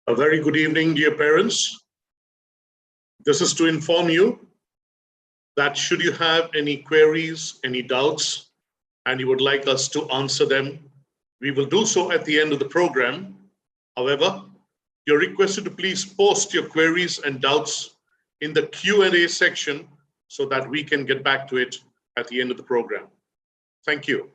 A very good evening, dear parents. This is to inform you that should you have any queries, any doubts, and you would like us to answer them, we will do so at the end of the program. However, you're requested to please post your queries and doubts in the Q&A section so that we can get back to it at the end of the program. Thank you.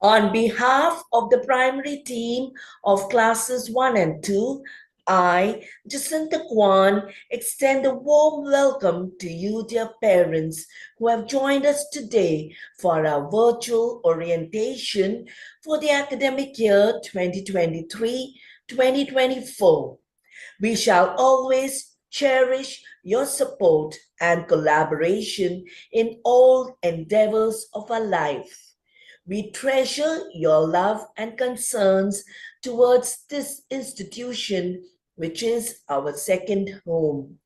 On behalf of the primary team of classes 1 and 2, I, Jacinta Kwan, extend a warm welcome to you, dear parents, who have joined us today for our virtual orientation for the academic year 2023-2024. We shall always cherish your support and collaboration in all endeavors of our life. We treasure your love and concerns towards this institution, which is our second home.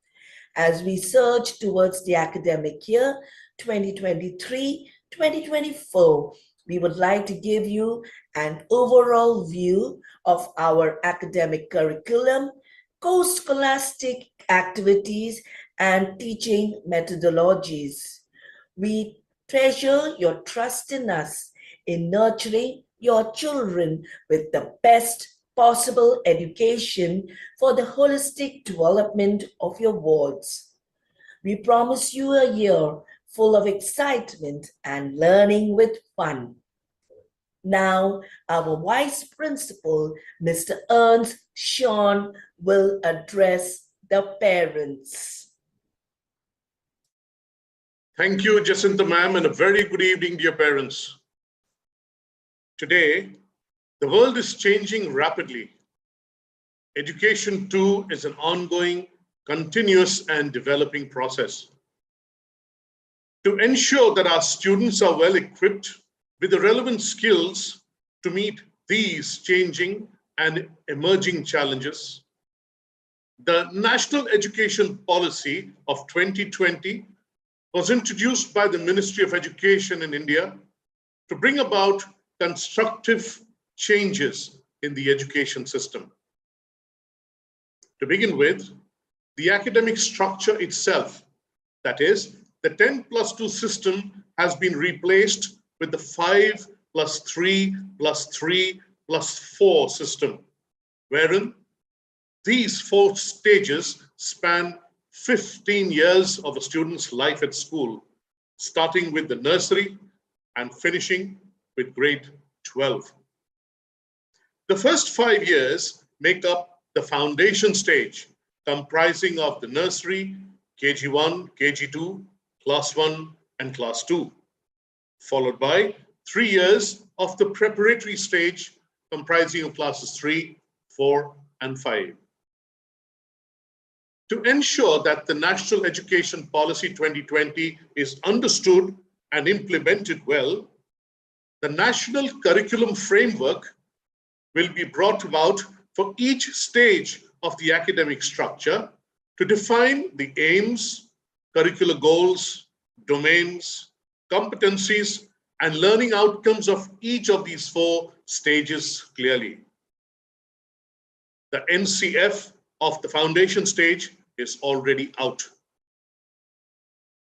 As we surge towards the academic year 2023-2024, we would like to give you an overall view of our academic curriculum, co-scholastic activities, and teaching methodologies. We treasure your trust in us in nurturing your children with the best possible education for the holistic development of your wards. We promise you a year full of excitement and learning with fun. Now, our Vice Principal, Mr. Ernst Sean, will address the parents. Thank you, Jacinta ma'am, and a very good evening, dear parents. Today, the world is changing rapidly. Education too is an ongoing, continuous and developing process. To ensure that our students are well equipped with the relevant skills to meet these changing and emerging challenges, the National Education Policy of 2020 was introduced by the Ministry of Education in India to bring about constructive changes in the education system. To begin with, the academic structure itself, that is, the 10+2 system, has been replaced with the 5+3+3+4 system, wherein these 4 stages span 15 years of a student's life at school, starting with the nursery and finishing with grade 12. The first 5 years make up the foundation stage, comprising of the nursery, KG1, KG2, Class 1, and Class 2, followed by 3 years of the preparatory stage, comprising of classes 3, 4, and 5. To ensure that the National Education Policy 2020 is understood and implemented well, the National Curriculum Framework will be brought about for each stage of the academic structure to define the aims, curricular goals, domains, competencies, and learning outcomes of each of these 4 stages clearly. The NCF of the foundation stage is already out.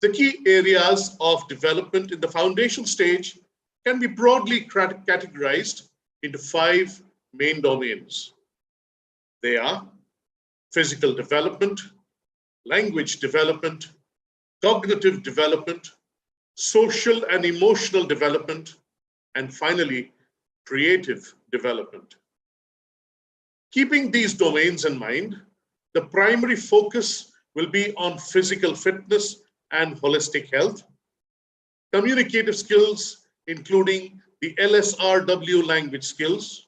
The key areas of development in the foundation stage can be broadly categorized into 5 main domains. They are physical development, language development, cognitive development, social and emotional development, and finally, creative development. Keeping these domains in mind, the primary focus will be on physical fitness and holistic health, communicative skills, including the LSRW language skills,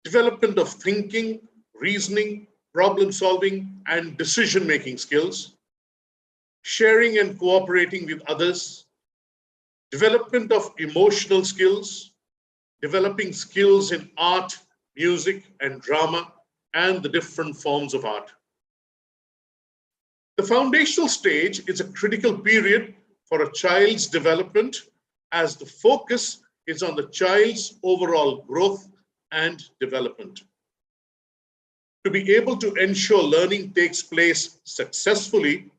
development of thinking, reasoning, problem solving, and decision-making skills, sharing and cooperating with others, development of emotional skills, developing skills in art, music and drama, and the different forms of art. The foundational stage is a critical period for a child's development as the focus is on the child's overall growth and development. To be able to ensure learning takes place successfully,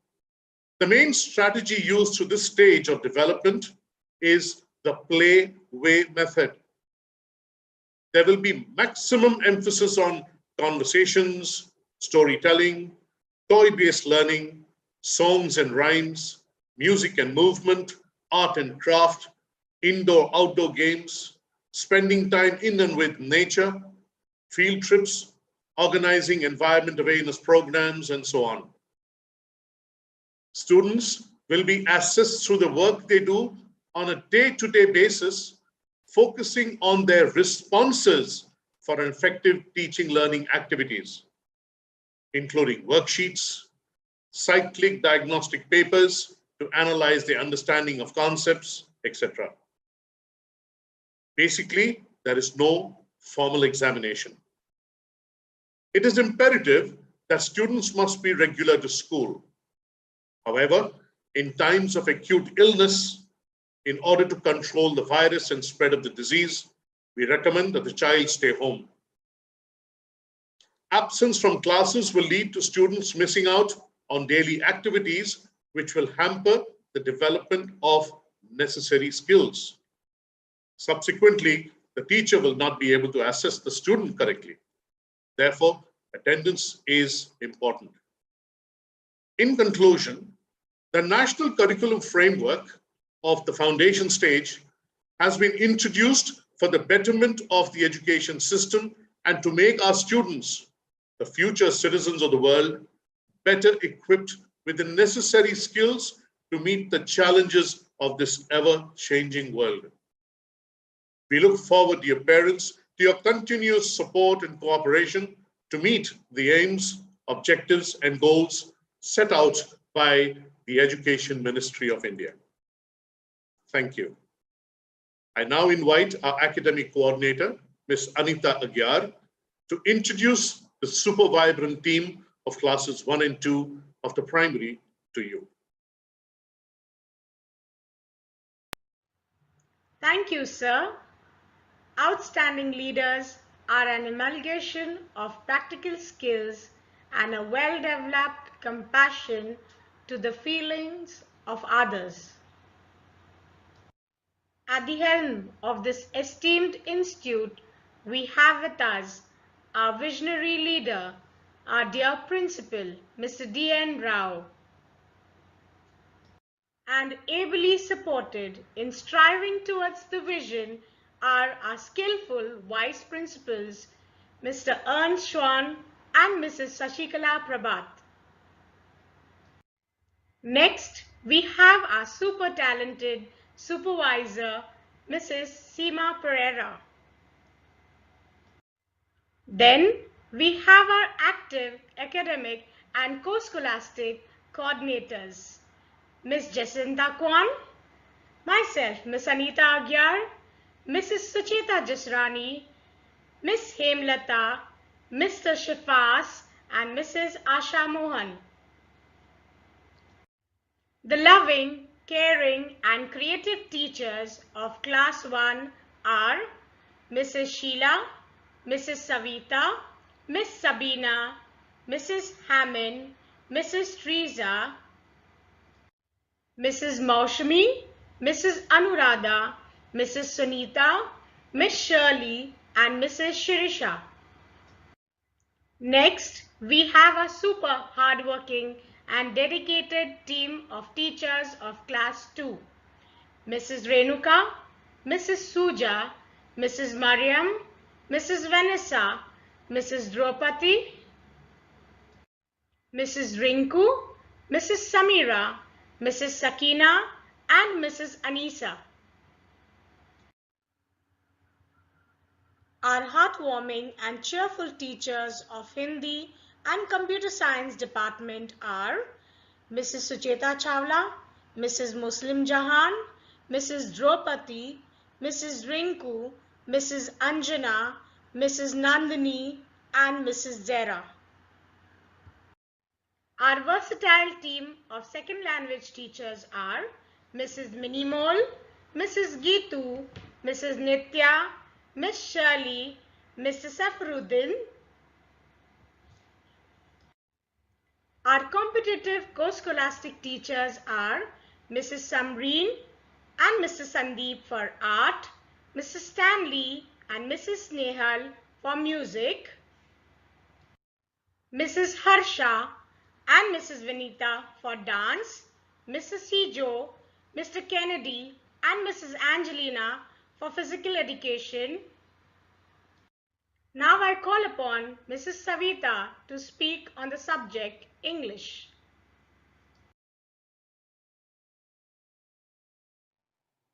the main strategy used through this stage of development is the play-way method. There will be maximum emphasis on conversations, storytelling, toy-based learning, songs and rhymes, music and movement, art and craft, indoor-outdoor games, spending time in and with nature, field trips, organizing environment awareness programs, and so on. Students will be assessed through the work they do on a day-to-day basis, focusing on their responses for effective teaching learning activities, including worksheets, cyclic diagnostic papers to analyze the understanding of concepts, etc. Basically, there is no formal examination. It is imperative that students must be regular to school. However, in times of acute illness, in order to control the virus and spread of the disease, we recommend that the child stay home. Absence from classes will lead to students missing out on daily activities, which will hamper the development of necessary skills. Subsequently, the teacher will not be able to assess the student correctly. Therefore, attendance is important. In conclusion, the National Curriculum Framework of the foundation stage has been introduced for the betterment of the education system and to make our students, the future citizens of the world, better equipped with the necessary skills to meet the challenges of this ever-changing world. We look forward, dear parents, to your continuous support and cooperation to meet the aims, objectives, and goals set out by the Education Ministry of India. Thank you. I now invite our academic coordinator, Ms. Anita Agyar, to introduce the super vibrant team of classes 1 and 2 of the primary to you. Thank you, sir. Outstanding leaders are an amalgamation of practical skills and a well-developed compassion to the feelings of others. At the helm of this esteemed institute, we have with us our visionary leader, our dear principal, Mr. D.N. Rao, and ably supported in striving towards the vision are our skillful vice principals, Mr. Ernst Schwan and Mrs. Sashikala Prabhat. Next, we have our super talented supervisor, Mrs. Seema Pereira. Then, we have our active academic and co-scholastic coordinators, Ms. Jacinta Kwan, myself, Ms. Anita Agyar, Mrs. Sucheta Jasrani, Ms. Hemlata, Mr. Shafas, and Mrs. Asha Mohan. The loving, caring, and creative teachers of Class 1 are Mrs. Sheila, Mrs. Savita, Miss Sabina, Mrs. Hammond, Mrs. Teresa, Mrs. Maushami, Mrs. Anuradha, Mrs. Sunita, Miss Shirley, and Mrs. Shirisha. Next, we have a super hardworking and dedicated team of teachers of Class 2. Mrs. Renuka, Mrs. Suja, Mrs. Mariam, Mrs. Vanessa, Mrs. Draupadi, Mrs. Rinku, Mrs. Samira, Mrs. Sakina, and Mrs. Anisa. Our heartwarming and cheerful teachers of Hindi and Computer Science Department are Mrs. Sucheta Chawla, Mrs. Muslim Jahan, Mrs. Draupadi, Mrs. Rinku, Mrs. Anjana, Mrs. Nandini, and Mrs. Zera. Our versatile team of second language teachers are Mrs. Minimol, Mrs. Geetu, Mrs. Nitya, Miss Shirley, Mr. Safaruddin. Our competitive co-scholastic teachers are Mrs. Samreen and Mr. Sandeep for art, Mrs. Stanley and Mrs. Snehal for music, Mrs. Harsha and Mrs. Vinita for dance, Mrs. Hijo, Mr. Kennedy and Mrs. Angelina for physical education. Now I call upon Mrs. Savita to speak on the subject English.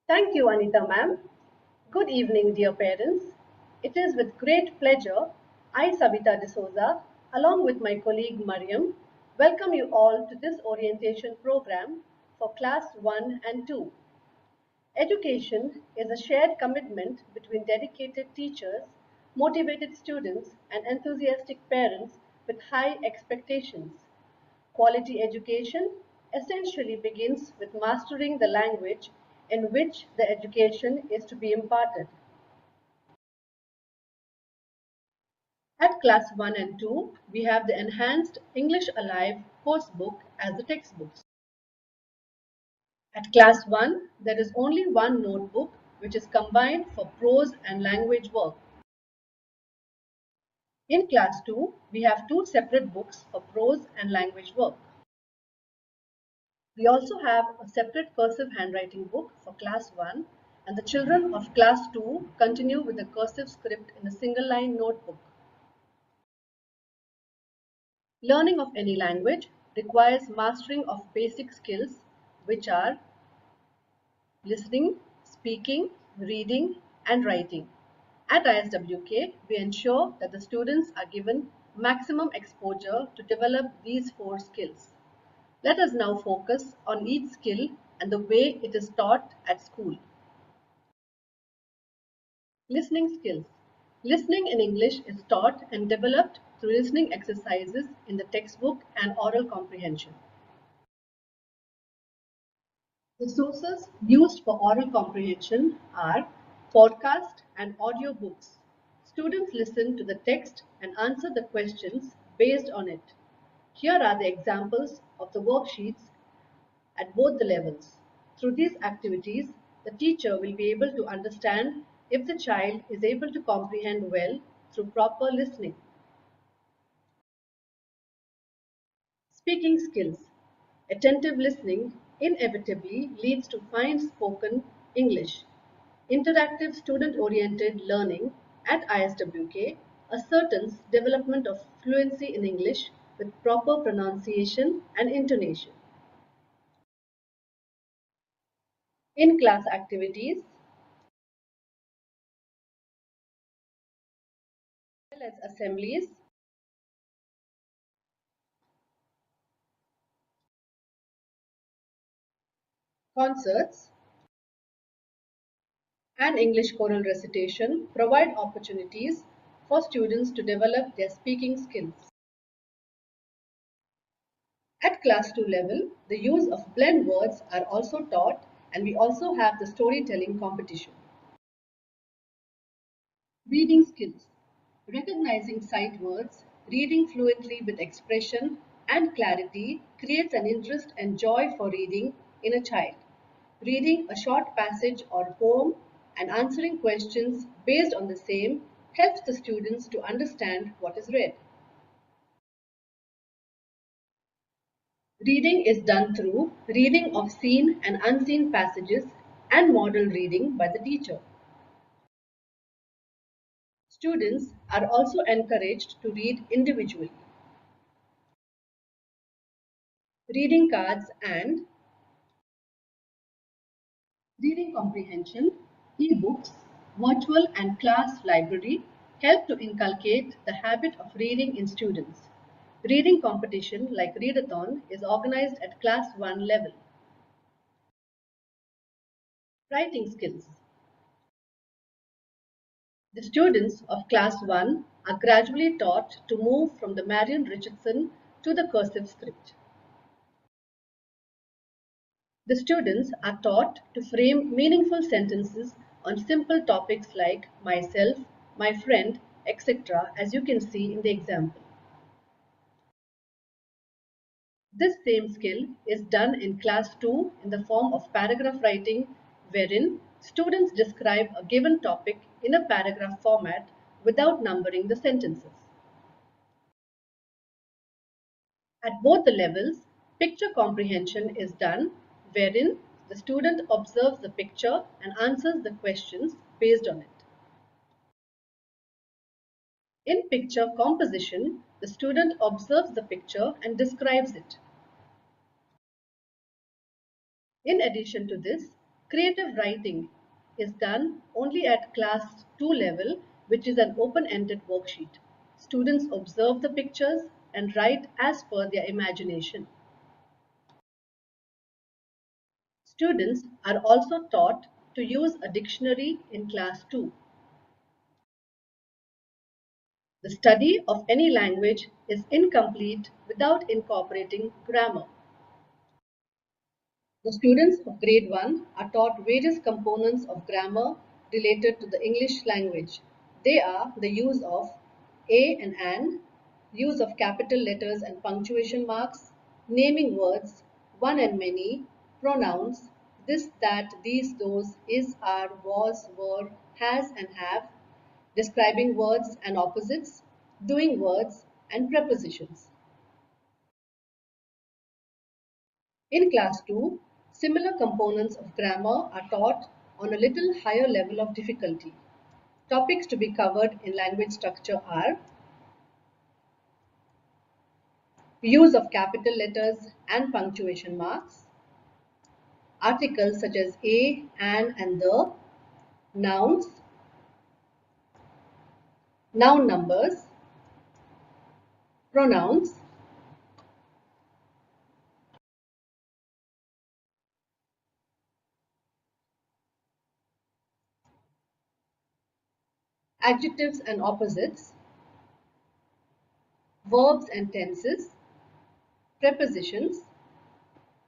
Thank you, Anita ma'am. Good evening, dear parents. It is with great pleasure I, Savita D'Souza, along with my colleague Mariam, welcome you all to this orientation program for Class 1 and 2. Education is a shared commitment between dedicated teachers, motivated students, and enthusiastic parents with high expectations. Quality education essentially begins with mastering the language in which the education is to be imparted. At class 1 and 2, we have the enhanced English Alive course book as the textbooks. At class 1, there is only one notebook which is combined for prose and language work. In class 2, we have two separate books for prose and language work. We also have a separate cursive handwriting book for class 1, and the children of class 2 continue with the cursive script in a single line notebook. Learning of any language requires mastering of basic skills which are listening, speaking, reading, and writing. At ISWK, we ensure that the students are given maximum exposure to develop these four skills. Let us now focus on each skill and the way it is taught at school. Listening skills. Listening in English is taught and developed through listening exercises in the textbook and oral comprehension. The sources used for oral comprehension are podcast and audio books. Students listen to the text and answer the questions based on it. Here are the examples of the worksheets at both the levels. Through these activities, the teacher will be able to understand if the child is able to comprehend well through proper listening. Speaking skills. Attentive listening inevitably leads to fine spoken English. Interactive student-oriented learning at ISWK ascertains development of fluency in English with proper pronunciation and intonation. In-class activities, as well as assemblies, concerts, and English choral recitation provide opportunities for students to develop their speaking skills. At class 2 level, the use of blend words are also taught, and we also have the storytelling competition. Reading skills. Recognizing sight words, reading fluently with expression and clarity creates an interest and joy for reading in a child. Reading a short passage or poem and answering questions based on the same helps the students to understand what is read. Reading is done through reading of seen and unseen passages and model reading by the teacher. Students are also encouraged to read individually. Reading cards and reading comprehension, e-books, virtual and class library help to inculcate the habit of reading in students. Reading competition like Readathon is organized at class 1 level. Writing skills. The students of Class 1 are gradually taught to move from the Marian Richardson to the cursive script. The students are taught to frame meaningful sentences on simple topics like myself, my friend, etc., as you can see in the example. This same skill is done in Class 2 in the form of paragraph writing, wherein students describe a given topic in a paragraph format without numbering the sentences. At both the levels, picture comprehension is done, wherein the student observes the picture and answers the questions based on it. In picture composition, the student observes the picture and describes it. In addition to this, creative writing is done only at Class 2 level, which is an open-ended worksheet. Students observe the pictures and write as per their imagination. Students are also taught to use a dictionary in Class 2. The study of any language is incomplete without incorporating grammar. The students of grade 1 are taught various components of grammar related to the English language. They are the use of a and an, use of capital letters and punctuation marks, naming words, one and many, pronouns, this, that, these, those, is, are, was, were, has and have, describing words and opposites, doing words and prepositions. In Class 2, similar components of grammar are taught on a little higher level of difficulty. Topics to be covered in language structure are use of capital letters and punctuation marks, articles such as a, an, and the, nouns, noun numbers, pronouns, adjectives and opposites, verbs and tenses, prepositions,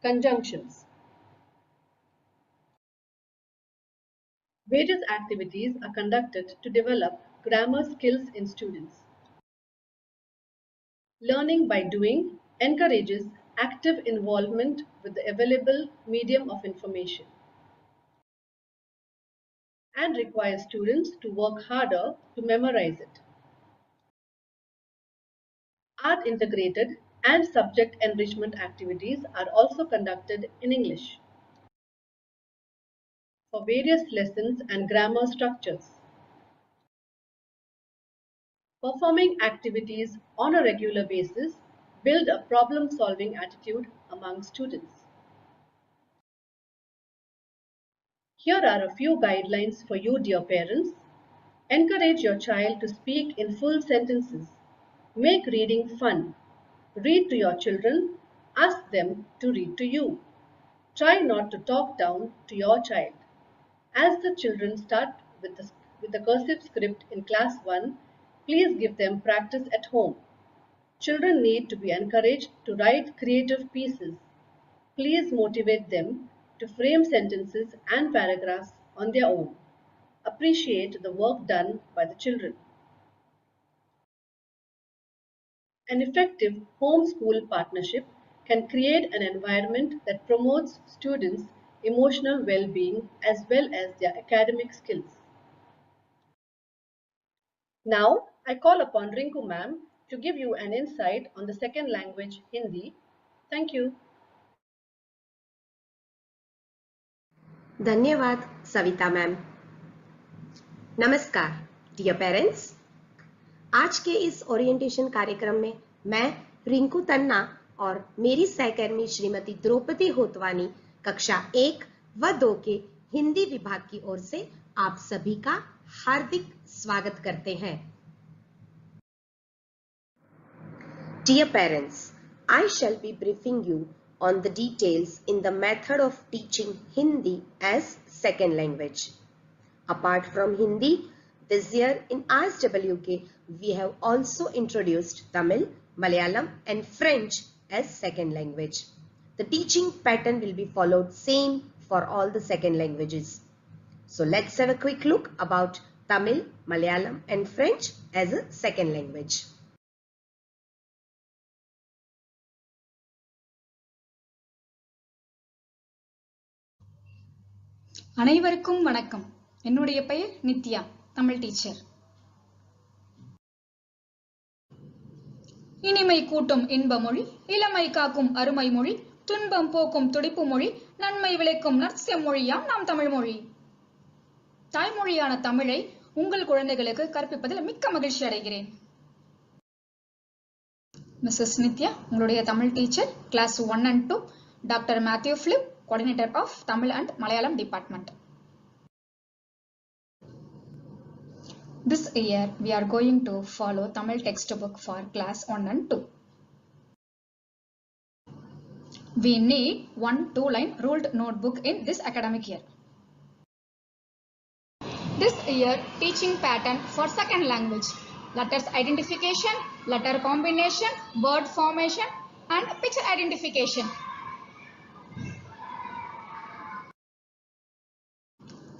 conjunctions. Various activities are conducted to develop grammar skills in students. Learning by doing encourages active involvement with the available medium of information and requires students to work harder to memorize it. Art integrated and subject enrichment activities are also conducted in English for various lessons and grammar structures. Performing activities on a regular basis build a problem-solving attitude among students. Here are a few guidelines for you, dear parents. Encourage your child to speak in full sentences. Make reading fun. Read to your children. Ask them to read to you. Try not to talk down to your child. As the children start with the cursive script in Class 1, please give them practice at home. Children need to be encouraged to write creative pieces. Please motivate them to frame sentences and paragraphs on their own. Appreciate the work done by the children. An effective home-school partnership can create an environment that promotes students' emotional well-being as well as their academic skills. Now, I call upon Rinku ma'am to give you an insight on the second language, Hindi. Thank you. धन्यवाद Savita ma'am. नमस्कार dear parents, आज के इस orientation कार्यक्रम में मैं रिंकू तन्ना और मेरी सहकर्मी श्रीमती द्रौपदी होतवानी कक्षा 1 व 2 के हिंदी विभाग की ओर से आप सभी का हार्दिक स्वागत करते हैं। Dear parents, I shall be briefing you on the details in the method of teaching Hindi as second language. Apart from Hindi, This year in ISWK, we have also introduced Tamil, Malayalam and French as second language. The teaching pattern will be followed same for all the second languages. So let's have a quick look about Tamil, Malayalam and French as a second language. அனைவருக்கும் வணக்கம். என்னுடைய பெயர் Nithya, Tamil teacher. இனிமை கூட்டும் இன்ப மொழி, இளமை காக்கும் அருமை மொழி, துன்பம் போக்கும் துடிப்பு மொழி, நன்மை விளைக்கும் நற்செம் மொழியாம் நாம் தமிழ் மொழி. தாய்மொழியான தமிழை உங்கள் குழந்தைகளுக்கு கற்பிப்பதில் மிக்க மகிழ்ச்சி அடைகிறேன். மிஸ்ஸஸ் நித்யா, உங்களுடைய Tamil teacher, class 1 and 2, doctor Matthew Philip, coordinator of Tamil and Malayalam department. This year we are going to follow Tamil textbook for class 1 and 2. We need 1 2-line ruled notebook in this academic year. This year teaching pattern for second language: letters identification, letter combination, word formation and picture identification.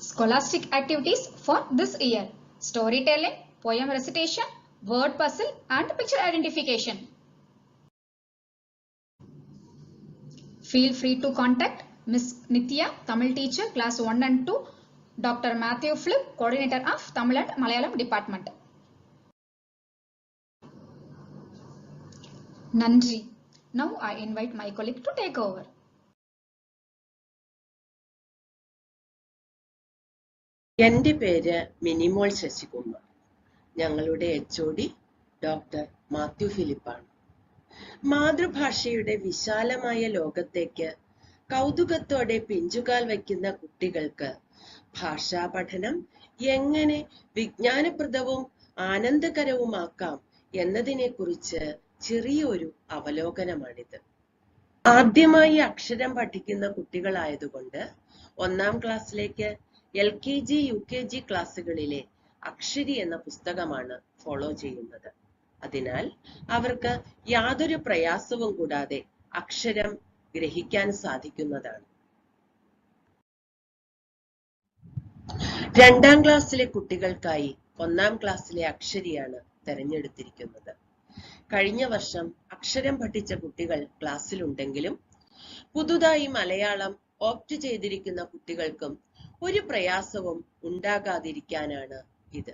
Scholastic activities for this year: storytelling, poem recitation, word puzzle and picture identification. Feel free to contact Miss Nithya, Tamil teacher, class 1 and 2, Dr. Matthew Flip, coordinator of Tamil and Malayalam department. Nandri. Now I invite my colleague to take over. എൻ്റെ പേര് മിനിമോൾ ശശികുമാർ. ഞങ്ങളുടെ HOD doctor Mathew ഫിലിപ്പാണ്. മാതൃഭാഷയുടെ വിശാലമായ ലോകത്തേക്ക് കൗതുകത്തോടെ പിഞ്ചുകാൽ വയ്ക്കുന്ന കുട്ടികൾക്ക് ഭാഷാ പഠനം എങ്ങനെ വിജ്ഞാനപ്രദവും ആനന്ദകരവുമാക്കാം എന്നതിനെക്കുറിച്ച് ചെറിയൊരു അവലോകനമാണിത്. ആദ്യമായി അക്ഷരം പഠിക്കുന്ന കുട്ടികളായതുകൊണ്ട് 1ാം ക്ലാസ്സിലേക്ക് LKG UKG ക്ലാസ്സുകളിലെ അക്ഷരി എന്ന പുസ്തകമാണ് ഫോളോ ചെയ്യുന്നത്. അതിനാൽ അവർക്ക് യാതൊരു പ്രയാസവും കൂടാതെ അക്ഷരം ഗ്രഹിക്കാൻ സാധിക്കുന്നതാണ്. 2ാം ക്ലാസ്സിലെ കുട്ടികൾക്കായി 1ാം ക്ലാസ്സിലെ അക്ഷരിയാണ് തെരഞ്ഞെടുത്തിരിക്കുന്നത്. കഴിഞ്ഞ വർഷം അക്ഷരം പഠിച്ച കുട്ടികൾ ക്ലാസ്സിലുണ്ടെങ്കിലും പുതുതായി മലയാളം ഓപ്റ്റ് ചെയ്തിരിക്കുന്ന കുട്ടികൾക്കും ഒരു പ്രയാസവും ഉണ്ടാകാതിരിക്കാനാണ് ഇത്.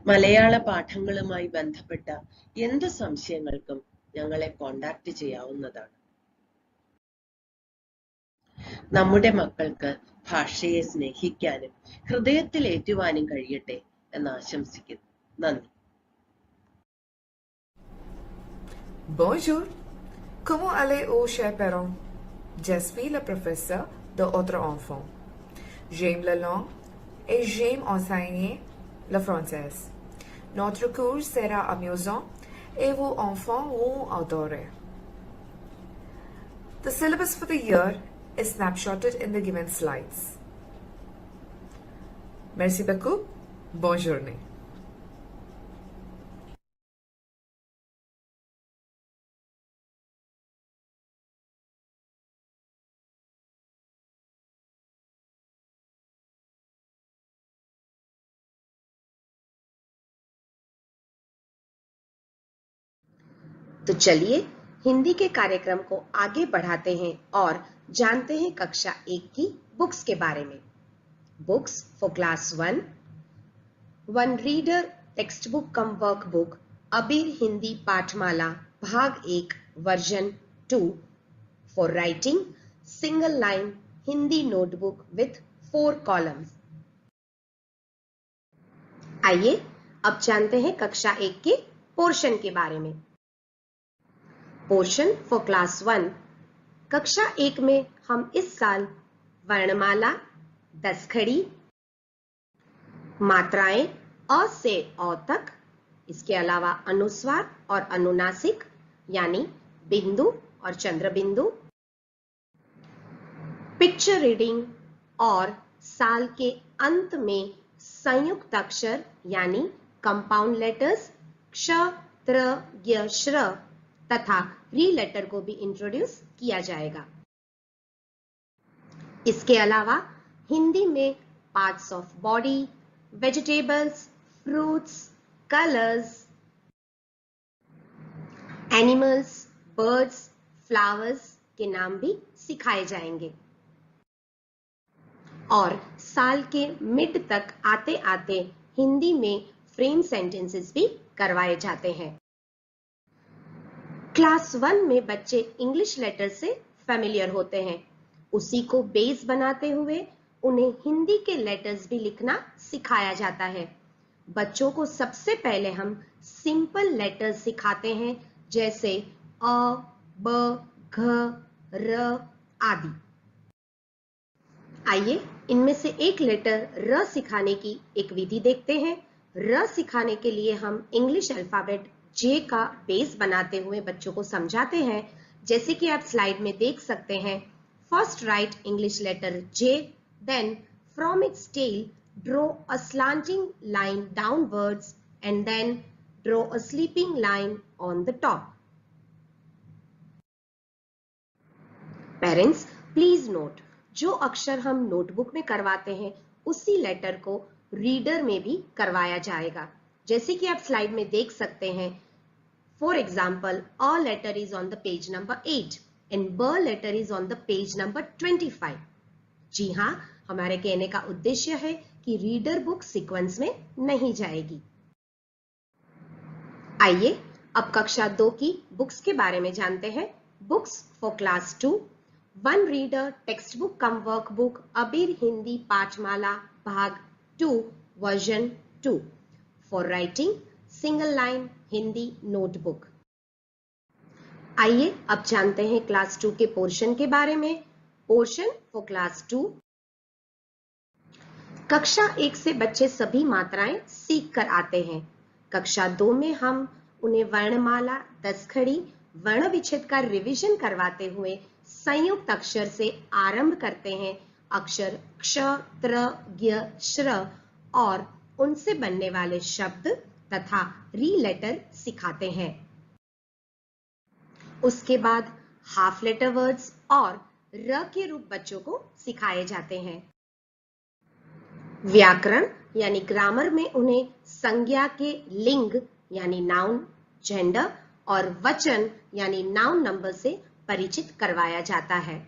മലയാള പാഠങ്ങളുമായി ബന്ധപ്പെട്ട എന്ത് സംശയങ്ങൾക്കും ഞങ്ങളെ കോണ്ടാക്ട് ചെയ്യാവുന്നതാണ്. നമ്മുടെ മക്കൾക്ക് ഭാഷയെ സ്നേഹിക്കാനും ഹൃദയത്തിൽ ഏറ്റുവാനും കഴിയട്ടെ എന്ന് ആശംസിക്കുന്നു. നന്ദി. Bonjour, comment allez-vous, chers parents? Je suis le professeur de votre enfant. J'aime la langue et j'aime enseigner le français. Notre cours sera amusant et vos enfants vont adorer. The syllabus for the year is snapshotted in the given slides. Merci beaucoup. Bonne journée. तो चलिए हिंदी के कार्यक्रम को आगे बढ़ाते हैं और जानते हैं कक्षा 1 की बुक्स के बारे में. Books for class 1, 1 reader text book come work book अबीर हिंदी पाठमाला भाग 1 version 2 for writing single line Hindi notebook with 4 columns. आइए अब जानते हैं कक्षा 1 के पोर्शन के बारे में. Portion for class 1. कक्षा 1 में हम इस साल वर्णमाला, दसखड़ी, मात्राएं अ से औ तक, इसके अलावा अनुस्वार और अनुनासिक यानी बिंदु और चंद्र बिंदु, पिक्चर रीडिंग और साल के अंत में संयुक्त अक्षर यानी कंपाउंड लेटर्स क्ष, त्र, ज्ञ, श्र तथा री लेटर को भी इंट्रोड्यूस किया जाएगा। इसके अलावा हिंदी में parts of body, vegetables, fruits, colours, animals, birds, flowers के नाम भी सिखाए जाएंगे और साल के मिड तक आते आते हिंदी में फ्रेम सेंटेंसेस भी करवाए जाते हैं। क्लास 1 में बच्चे इंग्लिश लेटर से फेमिलियर होते हैं, उसी को बेस बनाते हुए उन्हें हिंदी के लेटर्स भी लिखना सिखाया जाता है। बच्चों को सबसे पहले हम सिंपल लेटर्स सिखाते हैं, जैसे अ, ब, घ, र आदि। आइए इनमें से एक लेटर र सिखाने की एक विधि देखते हैं। र सिखाने के लिए हम इंग्लिश अल्फाबेट जे का बेस बनाते हुए बच्चों को समझाते हैं, जैसे कि आप स्लाइड में देख सकते हैं। First write English letter J, then from its tail draw a slanting line downwards and then draw a sleeping line on the top. Parents, please note, जो अक्षर हम नोटबुक में करवाते हैं उसी लेटर को रीडर में भी करवाया जाएगा, जैसे कि आप स्लाइड में देख सकते हैं। फॉर एग्जाम्पल, अ letter is on the page number 8 and ब letter is on the page number 25। जी हाँ, हमारे कहने का उद्देश्य है कि रीडर बुक सीक्वेंस में नहीं जाएगी। आइए अब कक्षा 2 की बुक्स के बारे में जानते हैं। Books for class 2, one reader text book come work book अबीर हिंदी पाठमाला भाग 2 version 2। For writing, single line Hindi notebook. आइए अब जानते हैं क्लास 2 के पोर्शन के बारे में। पोर्शन फॉर क्लास 2, कक्षा 1 से बच्चे सभी मात्राएं सीख कर आते हैं। कक्षा 2 में हम उन्हें वर्णमाला, दस्तखड़ी, वर्ण विच्छेद का रिवीजन करवाते हुए संयुक्त अक्षर से आरंभ करते हैं। अक्षर क्ष, त्र, ज्ञ, श्र और उनसे बनने वाले शब्द तथा री लेटर सिखाते हैं। उसके बाद हाफ लेटर वर्ड्स और र के रूप बच्चों को सिखाए जाते हैं। व्याकरण यानी ग्रामर में उन्हें संज्ञा के लिंग यानी नाउन, जेंडर और वचन यानी नाउन नंबर से परिचित करवाया जाता है।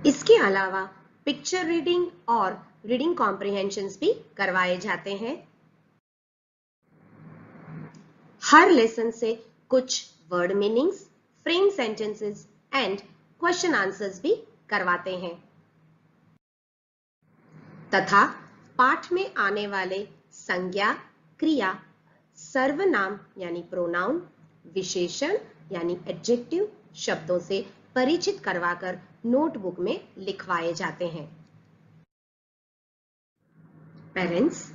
इसके अलावा पिक्चर रीडिंग और रीडिंग कॉम्प्रिहेंशंस भी करवाए जाते हैं। हर लेसन से कुछ word meanings, frame sentences and question answers भी करवाते हैं तथा पाठ में आने वाले संज्ञा, क्रिया, सर्वनाम यानी प्रोनाउन, विशेषण यानी एडजेक्टिव शब्दों से परिचित करवाकर नोटबुक में लिखवाए जाते हैं। पेरेंट्स,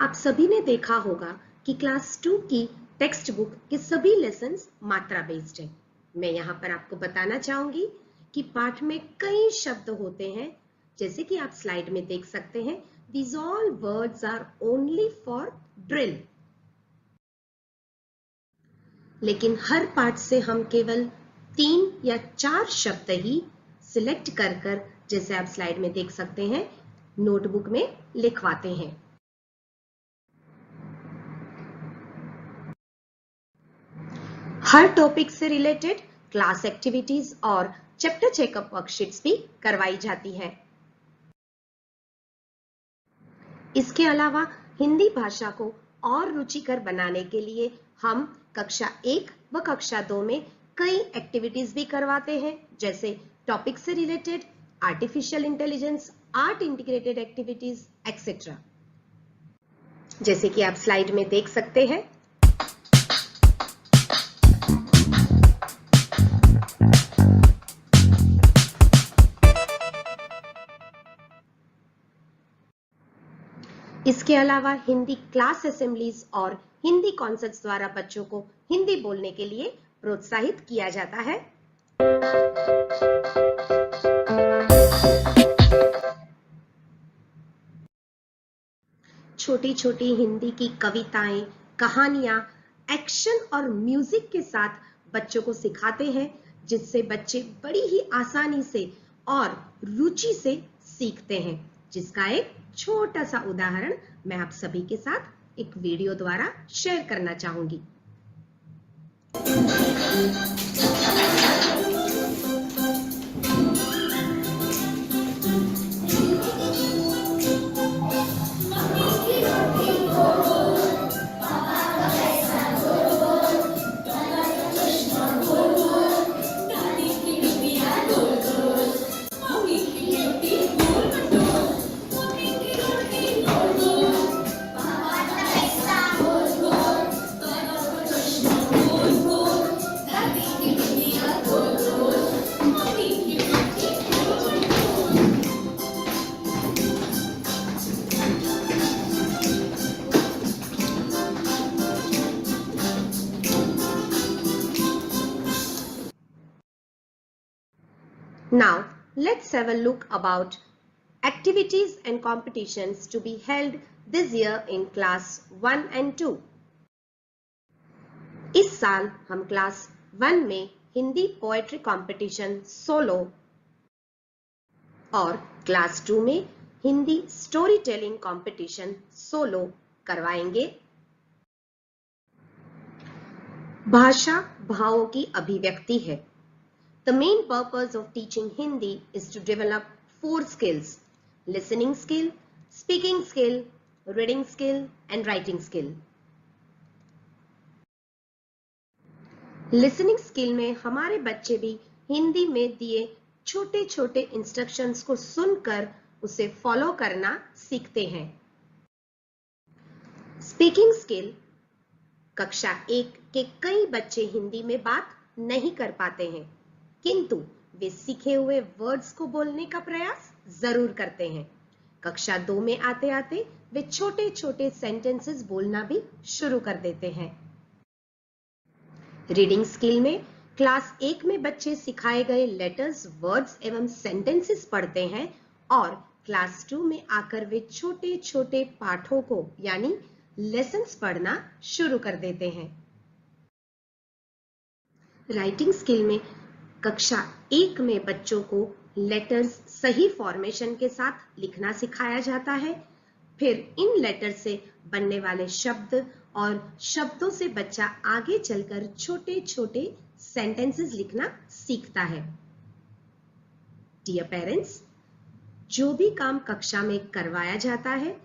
आप सभी ने देखा होगा कि क्लास 2 की टेक्स्ट बुक के सभी लेसन्स मात्रा बेस्ड है। मैं यहाँ पर आपको बताना चाहूंगी कि पाठ में कई शब्द होते हैं, जैसे कि आप स्लाइड में देख सकते हैं। These all words are only for drill। लेकिन हर पाठ से हम केवल 3 या 4 शब्द ही सिलेक्ट कर जैसे आप स्लाइड में देख सकते हैं नोटबुक में लिखवाते हैं। हर टॉपिक से रिलेटेड क्लास एक्टिविटीज और चैप्टर चेकअप वर्कशीट्स भी करवाई जाती है। इसके अलावा हिंदी भाषा को और रुचिकर बनाने के लिए हम कक्षा 1 व कक्षा 2 में कई एक्टिविटीज भी करवाते हैं, जैसे टॉपिक से related, artificial intelligence, art integrated activities etcetera, जैसे कि आप स्लाइड में देख सकते हैं। इसके अलावा हिंदी क्लास असेंबलीज और हिंदी कॉन्सर्ट्स द्वारा बच्चों को हिंदी बोलने के लिए प्रोत्साहित किया जाता है। छोटी छोटी हिंदी की कविताएं, कहानियां, एक्शन और म्यूजिक के साथ बच्चों को सिखाते हैं, जिससे बच्चे बड़ी ही आसानी से और रुचि से सीखते हैं, जिसका एक छोटा सा उदाहरण मैं आप सभी के साथ एक वीडियो द्वारा शेयर करना चाहूंगी। Now, let's have a look about activities and competitions to be held this year in class 1 and 2. इस साल हम क्लास 1 में हिंदी पोएट्री कंपटीशन सोलो और क्लास 2 में Hindi story telling competition solo करवाएंगे। भाषा भावों की अभिव्यक्ति है। The main purpose of teaching Hindi is to develop 4 skills: listening skill, speaking skill, reading skill, and writing skill. Listening skill में हमारे बच्चे भी हिंदी में दिए छोटे छोटे इंस्ट्रक्शंस को सुनकर उसे फॉलो करना सीखते हैं। Speaking skill, कक्षा 1 के कई बच्चे हिंदी में बात नहीं कर पाते हैं, किंतु वे सीखे हुए वर्ड्स को बोलने का प्रयास जरूर करते हैं। कक्षा 2 में आते आते वे छोटे छोटे सेंटेंसेस बोलना भी शुरू कर देते हैं। रीडिंग स्किल में क्लास 1 में बच्चे सिखाए गए लेटर्स, वर्ड्स एवं सेंटेंसेस पढ़ते हैं और क्लास 2 में आकर वे छोटे छोटे पाठों को यानी लेसन्स पढ़ना शुरू कर देते हैं। राइटिंग स्किल में कक्षा 1 में बच्चों को लेटर्स सही फॉर्मेशन के साथ लिखना सिखाया जाता है। फिर इन लेटर से बनने वाले शब्द और शब्दों से बच्चा आगे चलकर छोटे छोटे सेंटेंसेस लिखना सीखता है। डियर पेरेंट्स, जो भी काम कक्षा में करवाया जाता है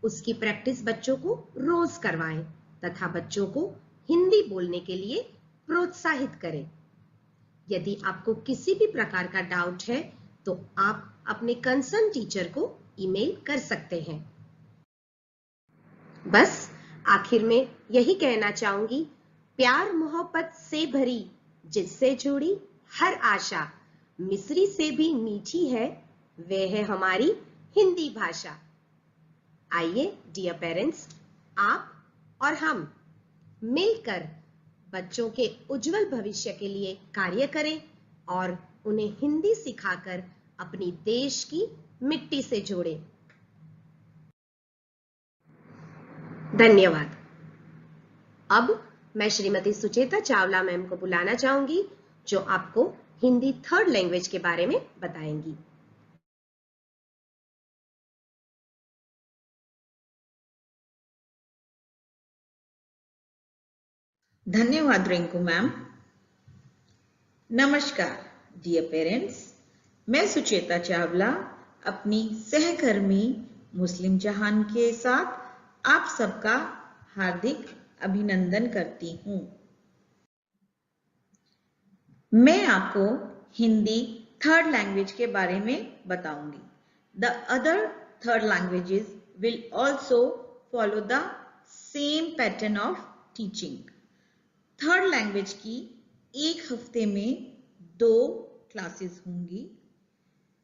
उसकी प्रैक्टिस बच्चों को रोज करवाएं तथा बच्चों को हिंदी बोलने के लिए प्रोत्साहित करें। यदि आपको किसी भी प्रकार का डाउट है तो आप अपने कंसर्न टीचर को ईमेल कर सकते हैं। बस आखिर में यही कहना चाहूंगी, प्यार मोहब्बत से भरी जिससे जुड़ी हर आशा मिस्री से भी मीठी है, वे है हमारी हिंदी भाषा। आइए डियर पेरेंट्स, आप और हम मिलकर बच्चों के उज्जवल भविष्य के लिए कार्य करें और उन्हें हिंदी सिखाकर अपनी देश की मिट्टी से जोड़ें। धन्यवाद। अब मैं श्रीमती सुचेता चावला मैम को बुलाना चाहूंगी, जो आपको हिंदी 3rd लैंग्वेज के बारे में बताएंगी। धन्यवाद रिंकू मैम। नमस्कार डियर पेरेंट्स, मैं सुचेता चावला अपनी सहकर्मी मुस्लिम जहान के साथ आप सबका हार्दिक अभिनंदन करती हूँ। मैं आपको हिंदी 3rd लैंग्वेज के बारे में बताऊंगी। The other 3rd languages will also follow the same pattern of teaching. 3rd language की एक हफ्ते में 2 क्लासेस होंगी।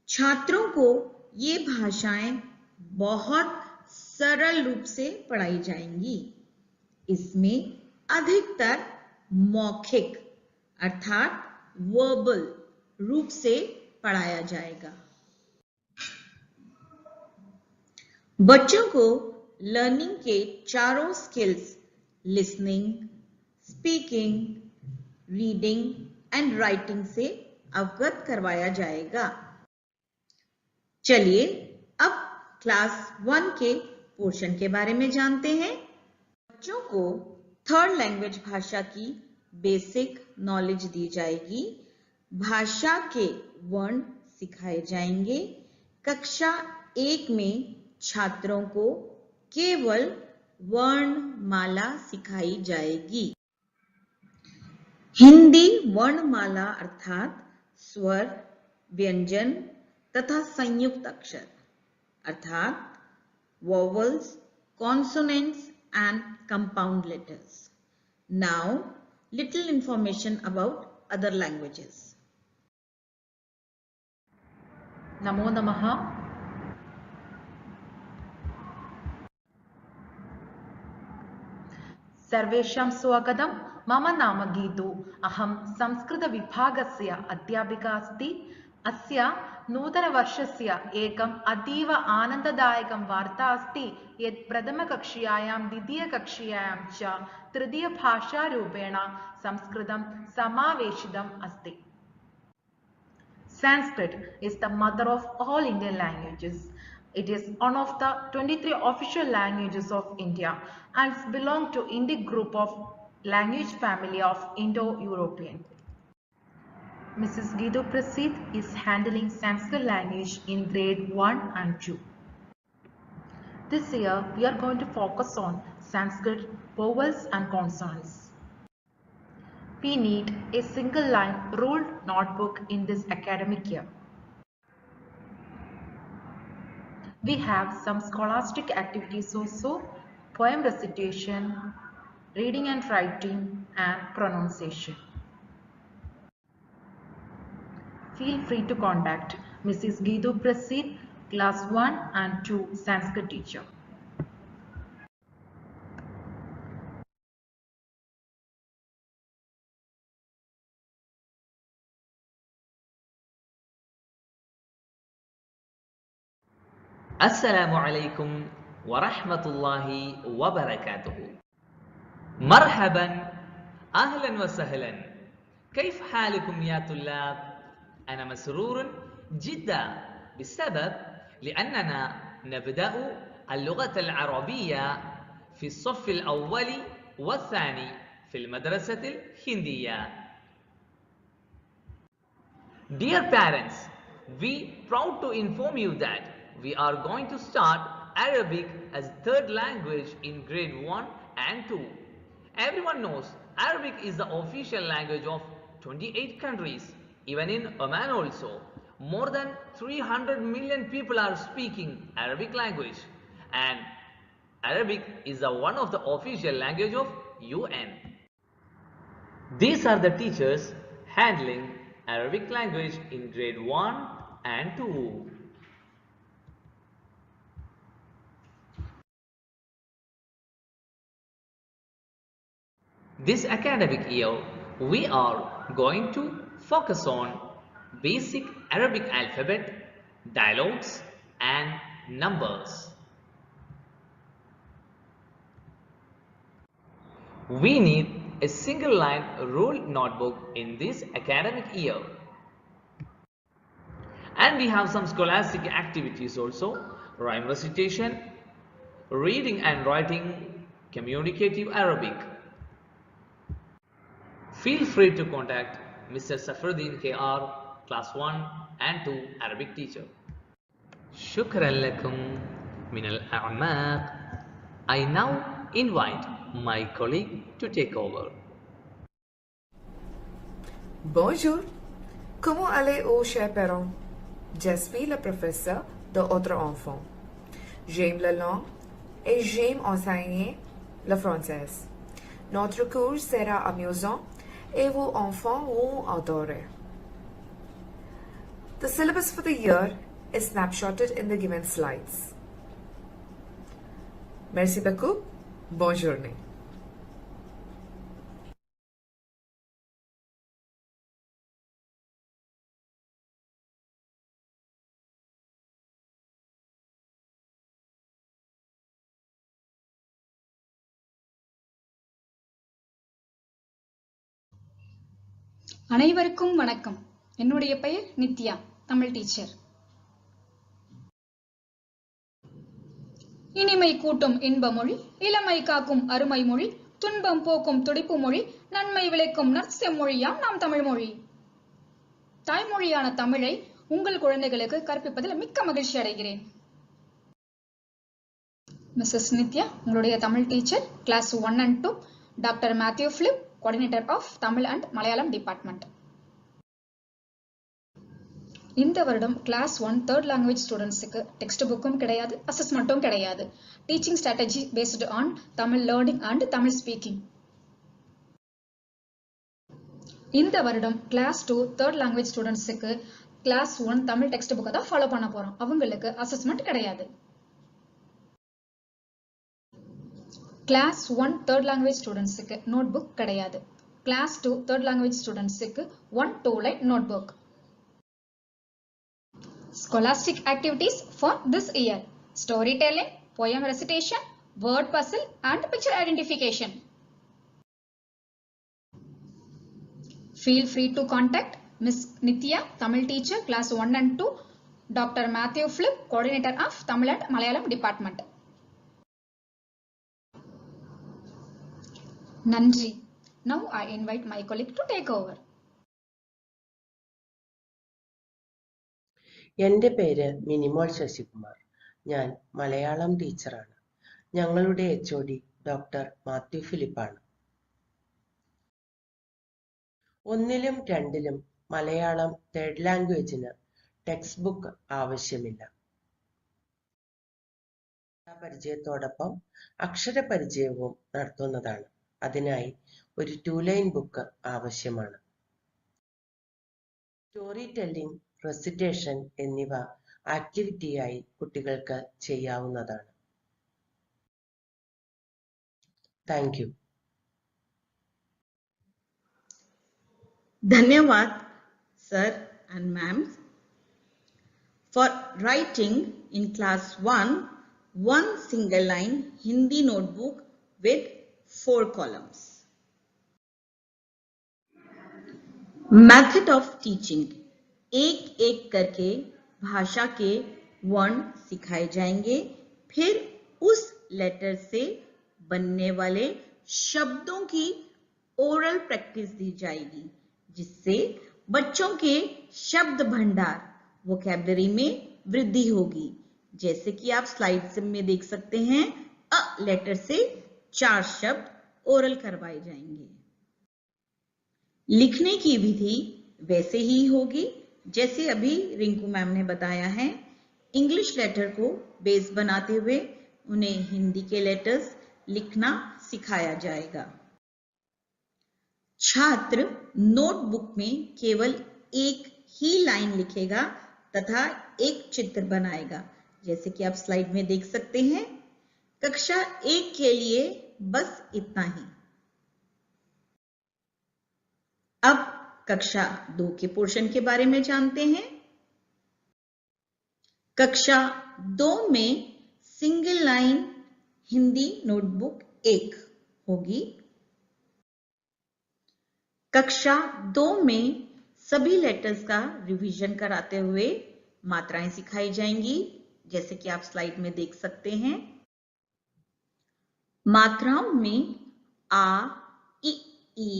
छात्रों को ये भाषाएं बहुत सरल रूप से पढ़ाई जाएंगी। इसमें अधिकतर मौखिक अर्थात वर्बल रूप से पढ़ाया जाएगा। बच्चों को लर्निंग के चारों skills listening, speaking, reading and writing से अवगत करवाया जाएगा। चलिए अब क्लास 1 के पोर्शन के बारे में जानते हैं। बच्चों को थर्ड लैंग्वेज भाषा की बेसिक नॉलेज दी जाएगी। भाषा के वर्ण सिखाए जाएंगे। कक्षा 1 में छात्रों को केवल वर्णमाला सिखाई जाएगी। हिंदी वर्णमाला अर्थात स्वर, व्यंजन तथा संयुक्त अक्षर अर्थात vowels, consonants and compound letters. Now, little information about other languages. नमो नमः। सर्वेषां स्वागतं। मम नाम गीतु। अहं संस्कृतविभागस्य अध्यापिका अस्मि। अस्य नूतनवर्षस्य एकम् अतीव आनन्ददायकं वार्ता अस्ति यत् प्रथमकक्ष्यायां द्वितीयकक्ष्यायां च तृतीयभाषारूपेण संस्कृतं समावेशितम् अस्ति। Sanskrit is the mother of all Indian languages. It is one of the 23 official languages of India and belongs to Indic group of language family of Indo-European. Mrs. Gidu Prasid is handling Sanskrit language in grade 1 and 2. This year we are going to focus on Sanskrit vowels and consonants. We need a single line ruled notebook in this academic year. We have some scholastic activities also, poem recitation, reading and writing, and pronunciation. Feel free to contact Mrs. Gidu Prasid, Class 1 and 2 Sanskrit teacher. السلام عليكم ورحمة الله وبركاته. مرحبا، أهلا وسهلا. كيف حالكم يا طلاب؟ أنا مسرور جدا بالسبب لأننا نبدأ اللغة العربية في الصف الأول والثاني في المدرسة الهندية. Dear parents, we proud to inform you that we are going to start Arabic as third language in grade 1 and 2. Everyone knows Arabic is the official language of 28 countries. Even in Oman also, more than 300 million people are speaking Arabic language, and Arabic is one of the official language of UN. These are the teachers handling Arabic language in grade 1 and 2. This academic year, we are going to focus on basic Arabic alphabet, dialogues, and numbers. We need a single line ruled notebook in this academic year. And we have some scholastic activities also, rhyme recitation, reading and writing, communicative Arabic. Feel free to contact Mr. Safruddin KR, Class 1 and 2 Arabic teacher. شكرا لكم من الأعماق. I now invite my colleague to take over. Bonjour. Comment allez-vous, chers parents? Je suis le professeur de votre enfant. J'aime la langue et j'aime enseigner le français. Notre cours sera amusant et vos enfants vont adorer. The syllabus for the year is snapshotted in the given slides. Merci beaucoup. Bonne journée. அனைவருக்கும் வணக்கம். என்னுடைய பெயர் Nithya, Tamil teacher. இனிமை கூட்டும் இன்ப மொழி, இளமை காக்கும் அருமை மொழி, துன்பம் போக்கும் துடிப்பு மொழி, நன்மை விளைக்கும் நற்செம்மொழியாம் நாம் தமிழ் மொழி. தாய்மொழியான தமிழை உங்கள் குழந்தைகளுக்கு கற்பிப்பதில் மிக்க மகிழ்ச்சி அடைகிறேன். மிஸ்ஸஸ் நித்யா, உங்களுடைய Tamil teacher, class 1 and 2, doctor Matthew Philip, coordinator of Tamil and Malayalam department. இந்த வருடம் கிளாஸ் 1 3rd லாங்குவேஜ் ஸ்டூடெண்ட்ஸுக்கு டெக்ஸ்ட் புக்கும் கிடையாது, அசஸ்மெண்ட்டும் கிடையாது. Teaching strategy based on Tamil learning and Tamil speaking. இந்த வருடம் கிளாஸ் 2 3rd லாங்குவேஜ் ஸ்டூடெண்ட்ஸுக்கு கிளாஸ் 1 தமிழ் டெக்ஸ்ட் புக்கை தான் ஃபாலோ பண்ண போறோம். அவங்களுக்கு அசஸ்மெண்ட் கிடையாது. கிளாஸ் 1 3rd லாங்குவேஜ் ஸ்டூடெண்ட்ஸுக்கு நோட் புக் கிடையாது. கிளாஸ் 2 3rd லாங்குவேஜ் ஸ்டூடெண்ட்ஸுக்கு 1-2 line note book. Scholastic activities for this year: storytelling, poem recitation, word puzzle and picture identification. Feel free to contact Miss Nithya, Tamil teacher, class 1 and 2, Dr. Matthew Flip, coordinator of Tamil and Malayalam department. Nandri. Now I invite my colleague to take over. എൻ്റെ പേര് മിനിമോൾ ശശികുമാർ. ഞാൻ മലയാളം ടീച്ചറാണ്. ഞങ്ങളുടെ HOD doctor Mathew ഫിലിപ്പാണ്. 1ലും 2ലും Malayalam 3rd ലാംഗ്വേജിന് textbook ആവശ്യമില്ല. പരിചയത്തോടൊപ്പം അക്ഷരപരിചയവും നടത്തുന്നതാണ്. അതിനായി ഒരു 2 ലൈൻ ബുക്ക് ആവശ്യമാണ്. സ്റ്റോറി ടെല്ലിംഗ്, റെസിറ്റേഷൻ എന്നിവ ആക്ടിവിറ്റിയായി കുട്ടികൾക്ക് ചെയ്യാവുന്നതാണ്. Thank you. धन्यवाद sir and ma'am for writing in class 1 one single line Hindi notebook with 4 columns. Method of teaching: एक एक करके भाषा के वर्ण सिखाए जाएंगे, फिर उस लेटर से बनने वाले शब्दों की ओरल प्रैक्टिस दी जाएगी, जिससे बच्चों के शब्द भंडार वोकैबुलरी में वृद्धि होगी. जैसे कि आप स्लाइड में देख सकते हैं, अ लेटर से 4 शब्द ओरल करवाए जाएंगे. लिखने की विधि वैसे ही होगी जैसे अभी रिंकू मैम ने बताया है. इंग्लिश लेटर को बेस बनाते हुए उन्हें हिंदी के लेटर्स लिखना सिखाया जाएगा. छात्र नोटबुक में केवल एक ही लाइन लिखेगा तथा एक चित्र बनाएगा, जैसे कि आप स्लाइड में देख सकते हैं. कक्षा 1 के लिए बस इतना ही. अब कक्षा 2 के पोर्शन के बारे में जानते हैं. कक्षा 2 में सिंगल लाइन हिंदी नोटबुक 1 होगी. कक्षा 2 में सभी लेटर्स का रिवीजन कराते हुए मात्राएं सिखाई जाएंगी, जैसे कि आप स्लाइड में देख सकते हैं. मात्राओं में आ, इ, ई,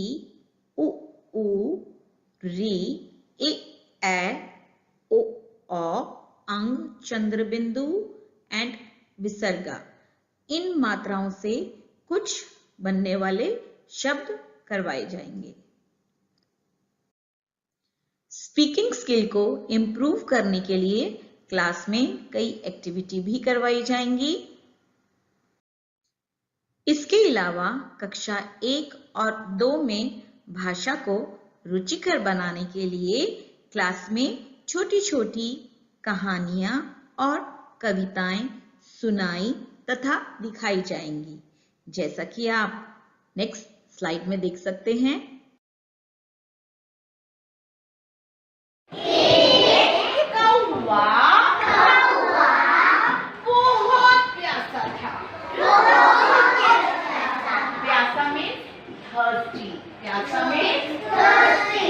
उ, ऊ, री, ए, ए, ओ, औ, अंग, चंद्र बिंदु एंड विसर्गा, इन मात्राओं से कुछ बनने वाले शब्द करवाए जाएंगे. स्पीकिंग स्किल को इम्प्रूव करने के लिए क्लास में कई एक्टिविटी भी करवाई जाएंगी. इसके अलावा कक्षा 1 और 2 में भाषा को रुचिकर बनाने के लिए क्लास में छोटी छोटी कहानियां और कविताएं सुनाई तथा दिखाई जाएंगी, जैसा कि आप नेक्स्ट स्लाइड में देख सकते हैं. बहुत प्यासा था. प्यासा मीन्स thirsty. प्यासा मीन्स thirsty.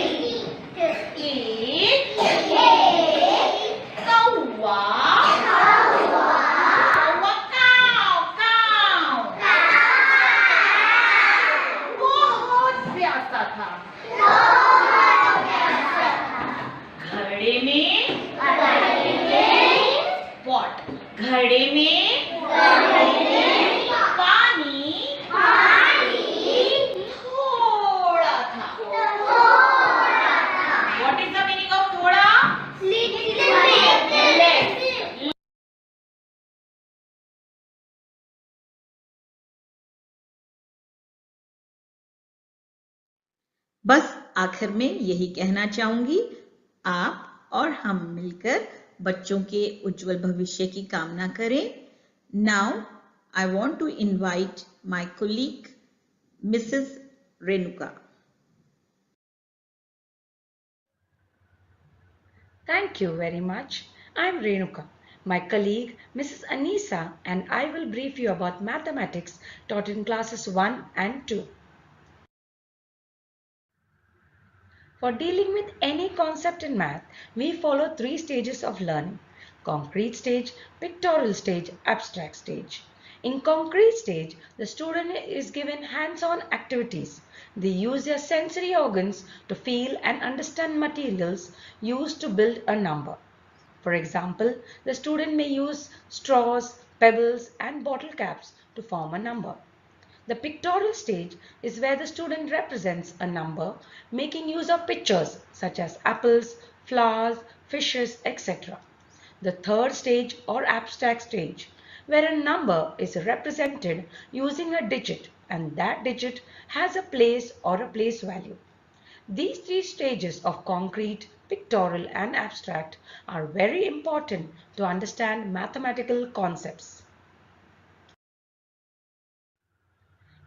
बस आखिर में यही कहना चाहूंगी, आप और हम मिलकर बच्चों के उज्जवल भविष्य की कामना करें। Now I want to invite my colleague Mrs Renuka. Thank you very much. I'm Renuka. My colleague Mrs. Anisa and I will brief you about mathematics taught in classes 1 and 2. For dealing with any concept in math, we follow 3 stages of learning: concrete stage, pictorial stage, abstract stage. In concrete stage, the student is given hands-on activities. They use their sensory organs to feel and understand materials used to build a number. For example, the student may use straws, pebbles and bottle caps to form a number. The pictorial stage is where the student represents a number making use of pictures such as apples, flowers, fishes, etc. The third stage or abstract stage, where a number is represented using a digit and that digit has a place or a place value. These 3 stages of concrete, pictorial and abstract are very important to understand mathematical concepts.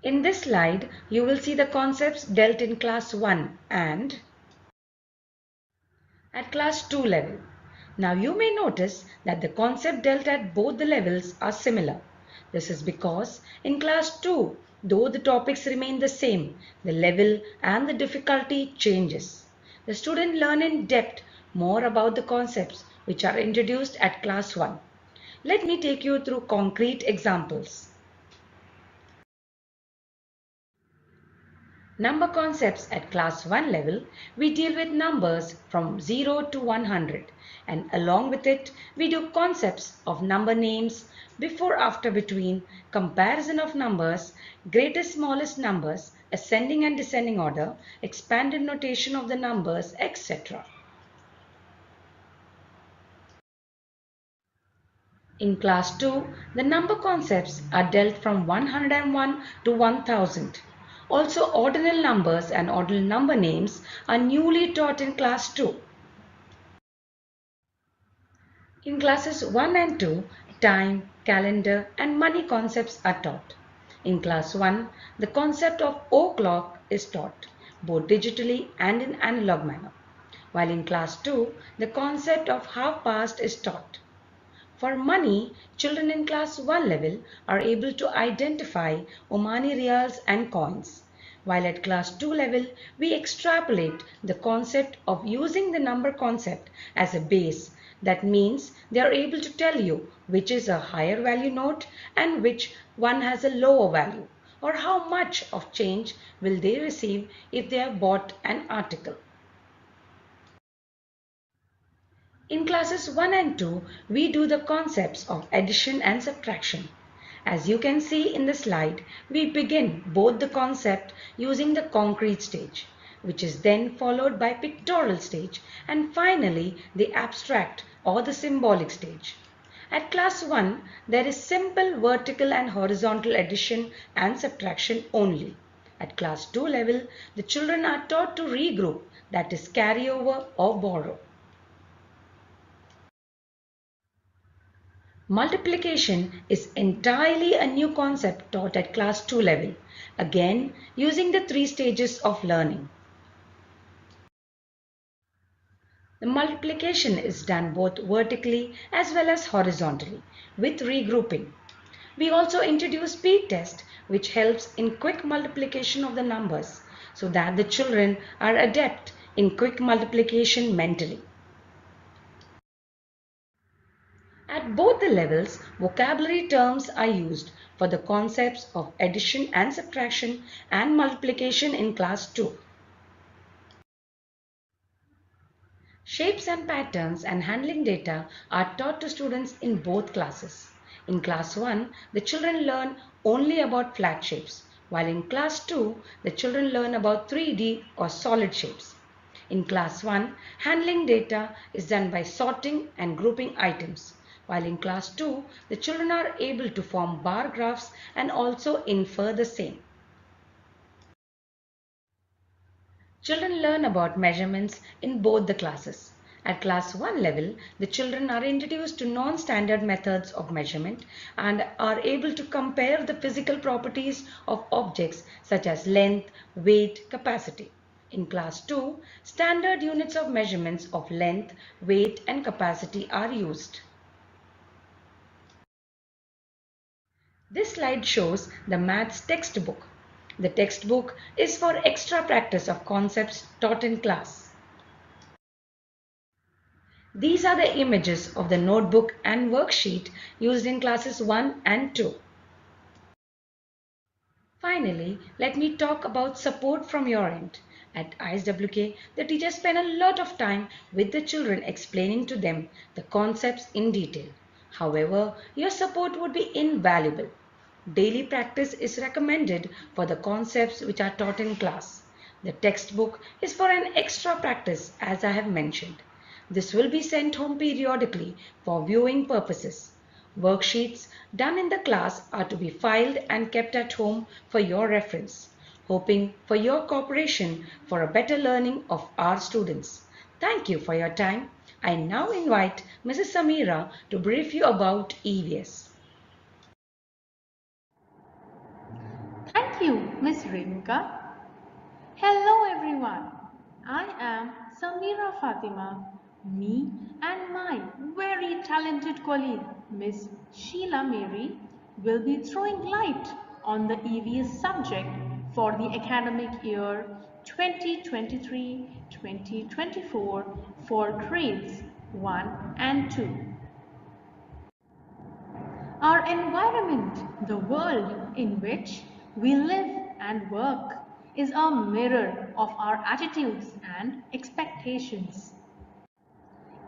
In this slide, you will see the concepts dealt in class 1 and at class 2 level. Now you may notice that the concept dealt at both the levels are similar. This is because in class 2, though the topics remain the same, the level and the difficulty changes. The student learn in depth more about the concepts which are introduced at class 1. Let me take you through concrete examples. Number concepts at class 1 level, we deal with numbers from 0 to 100 and along with it, we do concepts of number names, before, after, between, comparison of numbers, greatest, smallest numbers, ascending and descending order, expanded notation of the numbers, etc. In class 2, the number concepts are dealt from 101 to 1000. Also, ordinal numbers and ordinal number names are newly taught in class 2. In classes 1 and 2, time, calendar and money concepts are taught. In class 1, the concept of o'clock is taught, both digitally and in analog manner. While in class 2, the concept of half past is taught. For money, children in class 1 level are able to identify Omani riyals and coins. While at class 2 level, we extrapolate the concept of using the number concept as a base. That means they are able to tell you which is a higher value note and which one has a lower value, or how much of change will they receive if they have bought an article. In classes 1 and 2, we do the concepts of addition and subtraction. As you can see in the slide, we begin both the concept using the concrete stage, which is then followed by pictorial stage and finally the abstract or the symbolic stage. At class 1, there is simple vertical and horizontal addition and subtraction only. At class 2 level, the children are taught to regroup, that is carry over or borrow. Multiplication is entirely a new concept taught at class 2 level, again using the 3 stages of learning. The multiplication is done both vertically as well as horizontally with regrouping. We also introduce speed test which helps in quick multiplication of the numbers so that the children are adept in quick multiplication mentally. At both the levels, vocabulary terms are used for the concepts of addition and subtraction and multiplication in class 2. Shapes and patterns and handling data are taught to students in both classes. In class 1, the children learn only about flat shapes, while in class 2, the children learn about 3D or solid shapes. In class 1, handling data is done by sorting and grouping items, while in class 2, the children are able to form bar graphs and also infer the same. Children learn about measurements in both the classes. At class 1 level, the children are introduced to non-standard methods of measurement and are able to compare the physical properties of objects such as length, weight, capacity. In class 2, standard units of measurements of length, weight and capacity are used. This slide shows the maths textbook. The textbook is for extra practice of concepts taught in class. These are the images of the notebook and worksheet used in classes 1 and 2. Finally, let me talk about support from your end. At ISWK, the teachers spend a lot of time with the children explaining to them the concepts in detail. However, your support would be invaluable. Daily practice is recommended for the concepts which are taught in class. The textbook is for an extra practice, as I have mentioned. This will be sent home periodically for viewing purposes. Worksheets done in the class are to be filed and kept at home for your reference. Hoping for your cooperation for a better learning of our students. Thank you for your time. I now invite Mrs. Samira to brief you about EVS. Thank you, Ms. Renuka. Hello everyone. I am Samira Fatima. Me and my very talented colleague, Ms. Sheila Mary, will be throwing light on the EVS subject for the academic year 2023-2024 for grades 1 and 2. Our environment, the world in which we live and work, is a mirror of our attitudes and expectations.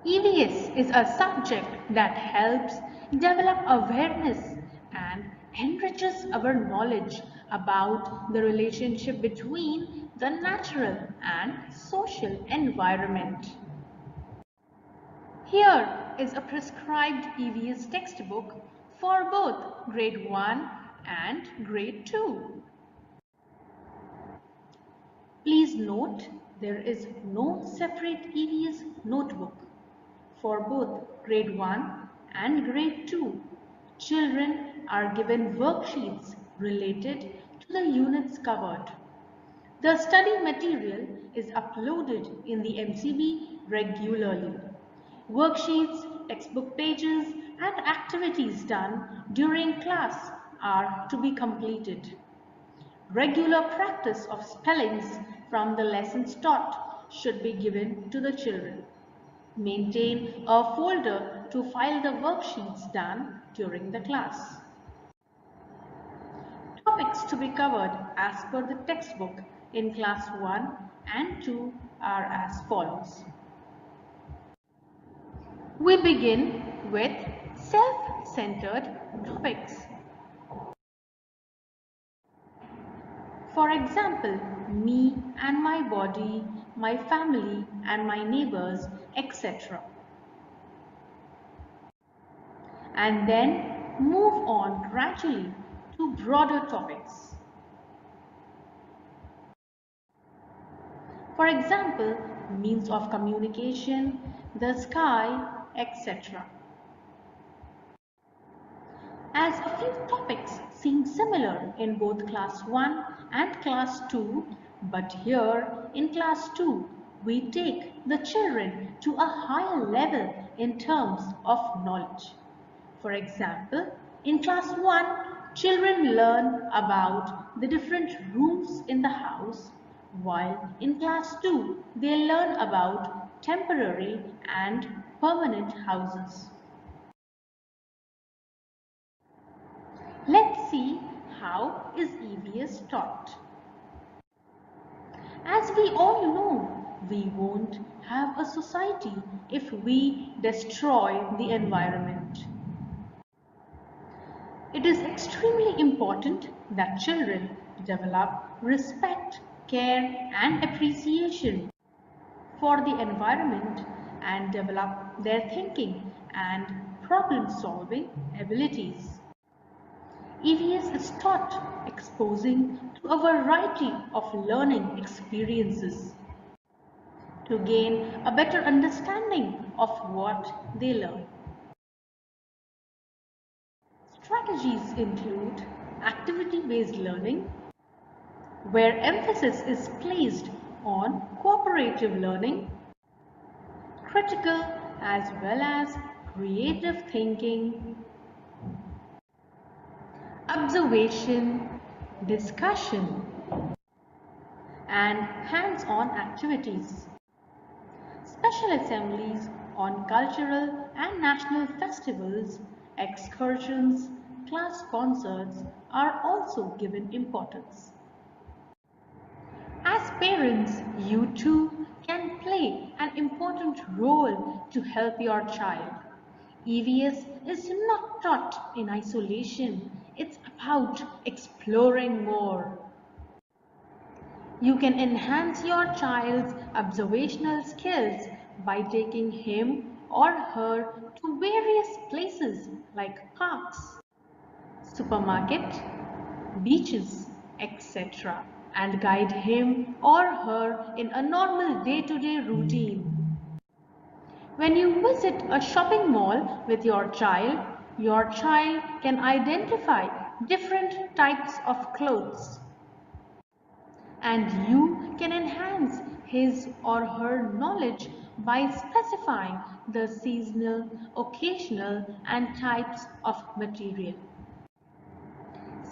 EVS is a subject that helps develop awareness and enriches our knowledge about the relationship between the natural and social environment. Here is a prescribed EVS textbook for both grade 1 and grade 2. Please note there is no separate EVS notebook. For both grade 1 and grade 2, children are given worksheets related to the units covered. The study material is uploaded in the MCB regularly. Worksheets, textbook pages, and activities done during class are to be completed. Regular practice of spellings from the lessons taught should be given to the children. Maintain a folder to file the worksheets done during the class. Topics to be covered as per the textbook in class 1 and 2 are as follows. We begin with self-centered topics. For example, me and my body, my family and my neighbors, etc. And then move on gradually to broader topics. For example, means of communication, the sky, etc. As a few topics seem similar in both class 1 and class 2, but here in class 2, we take the children to a higher level in terms of knowledge. For example, in class 1, children learn about the different rooms in the house, while in class 2, they learn about temporary and permanent houses. Let's see how is EVS taught. As we all know, we won't have a society if we destroy the environment. It is extremely important that children develop respect, care and appreciation for the environment and develop their thinking and problem-solving abilities. EVS is taught exposing to a variety of learning experiences. to gain a better understanding of what they learn. Strategies include activity-based learning, where emphasis is placed on cooperative learning, critical as well as creative thinking, observation, discussion, and hands-on activities. Special assemblies on cultural and national festivals, excursions, class concerts are also given importance. As parents, you too can play an important role to help your child. EVS is not taught in isolation, it's about exploring more. You can enhance your child's observational skills by taking him or her to various places like parks, supermarket, beaches, etc. and guide him or her in a normal day-to-day routine. When you visit a shopping mall with your child can identify different types of clothes. And you can enhance his or her knowledge by specifying the seasonal, occasional, and types of material.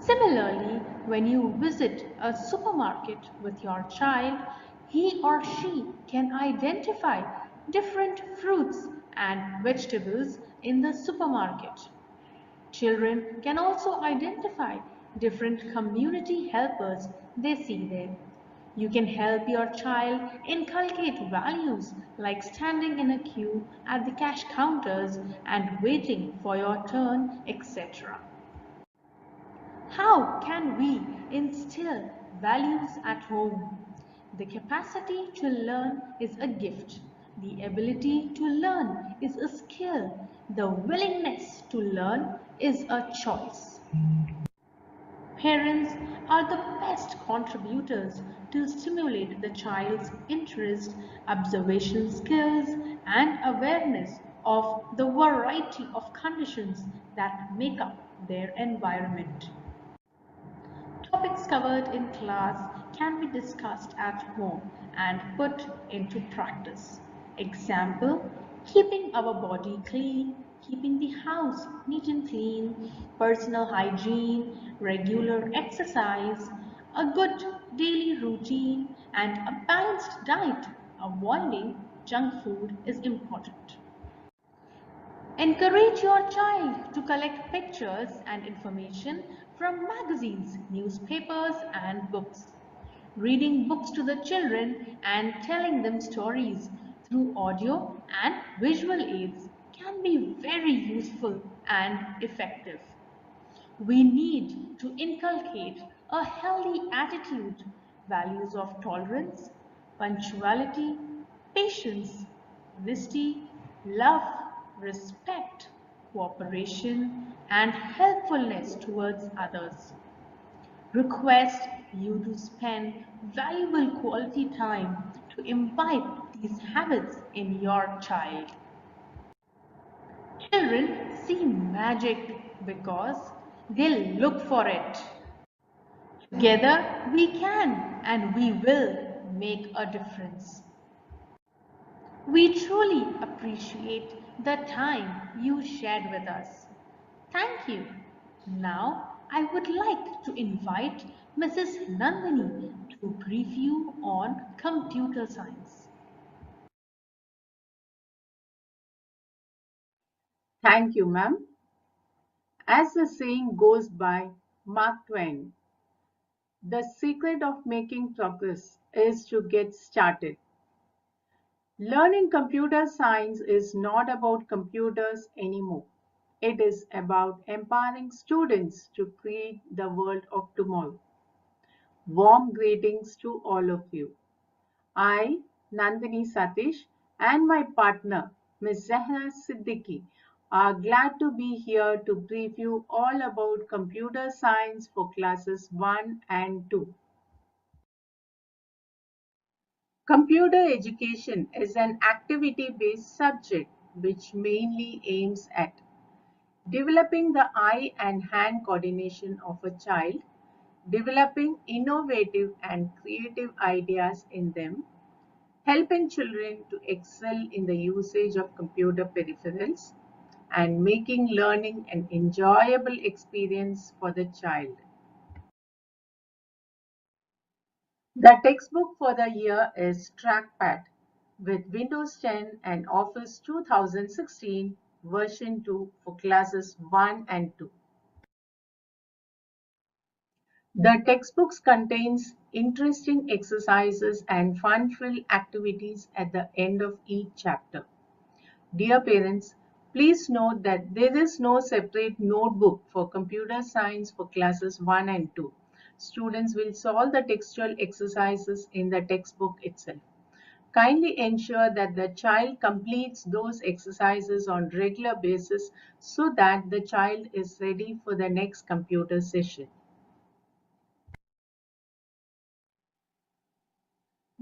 Similarly, when you visit a supermarket with your child, he or she can identify different fruits and vegetables in the supermarket. Children can also identify different community helpers they see there. You can help your child inculcate values like standing in a queue at the cash counters and waiting for your turn, etc. How can we instill values at home? The capacity to learn is a gift. The ability to learn is a skill. The willingness to learn is a choice. Parents are the best contributors to stimulate the child's interest, observation skills, and awareness of the variety of conditions that make up their environment. Topics covered in class can be discussed at home and put into practice. Example, keeping our body clean, keeping the house neat and clean, personal hygiene, regular exercise, a good daily routine, and a balanced diet. Avoiding junk food is important. Encourage your child to collect pictures and information from magazines, newspapers, and books. Reading books to the children and telling them stories through audio and visual aids can be very useful and effective. We need to inculcate a healthy attitude, values of tolerance, punctuality, patience, honesty, love, respect, cooperation, and helpfulness towards others. Request you to spend valuable quality time to imbibe these habits in your child. Children see magic because they look for it. Together we can and we will make a difference. We truly appreciate the time you shared with us. Thank you. Now I would like to invite Mrs. Nandini to brief you on computer science. Thank you, ma'am. As the saying goes by Mark Twain, the secret of making progress is to get started. Learning computer science is not about computers anymore. It is about empowering students to create the world of tomorrow. Warm greetings to all of you. I, Nandini Satish, and my partner, Ms. Zahra Siddiqui, are glad to be here to brief you all about computer science for classes 1 and 2. Computer education is an activity-based subject which mainly aims at developing the eye and hand coordination of a child, developing innovative and creative ideas in them, helping children to excel in the usage of computer peripherals, and making learning an enjoyable experience for the child. The textbook for the year is TrackPad with Windows 10 and Office 2016 version 2 for classes 1 and 2. The textbooks contains interesting exercises and fun-filled activities at the end of each chapter. Dear parents, please note that there is no separate notebook for computer science for classes 1 and 2. Students will solve the textual exercises in the textbook itself. Kindly ensure that the child completes those exercises on regular basis so that the child is ready for the next computer session.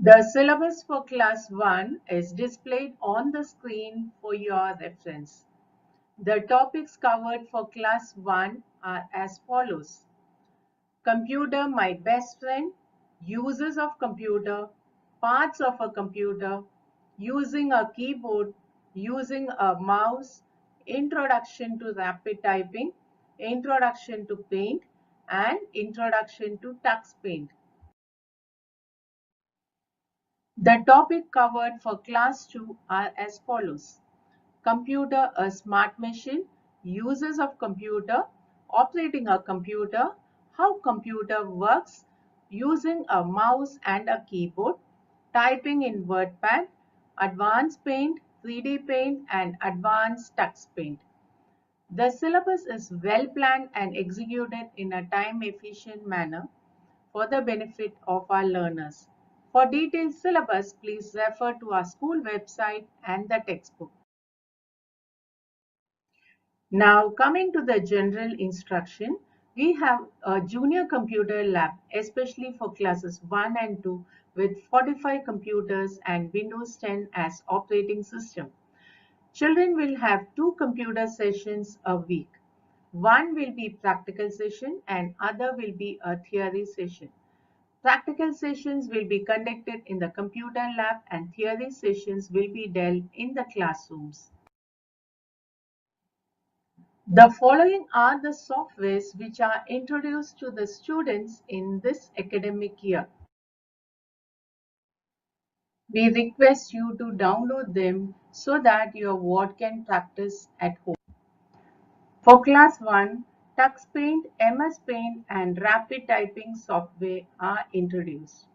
The syllabus for class 1 is displayed on the screen for your reference. The topics covered for class 1 are as follows. Computer, my best friend, uses of computer, parts of a computer, using a keyboard, using a mouse, introduction to rapid typing, introduction to paint, and introduction to tux paint. The topic covered for class 2 are as follows. Computer, a smart machine, uses of computer, operating a computer, how computer works, using a mouse and a keyboard, typing in WordPad, advanced paint, 3D paint, and advanced tux paint. The syllabus is well planned and executed in a time-efficient manner for the benefit of our learners. For detailed syllabus, please refer to our school website and the textbook. Now coming to the general instruction, we have a junior computer lab, especially for classes 1 and 2 with 45 computers and Windows 10 as operating system. Children will have 2 computer sessions a week. One will be practical session and other will be a theory session. Practical sessions will be conducted in the computer lab and theory sessions will be dealt in the classrooms. The following are the softwares which are introduced to the students in this academic year. We request you to download them so that your ward can practice at home. For class 1, Tux Paint, MS Paint and Rapid Typing software are introduced.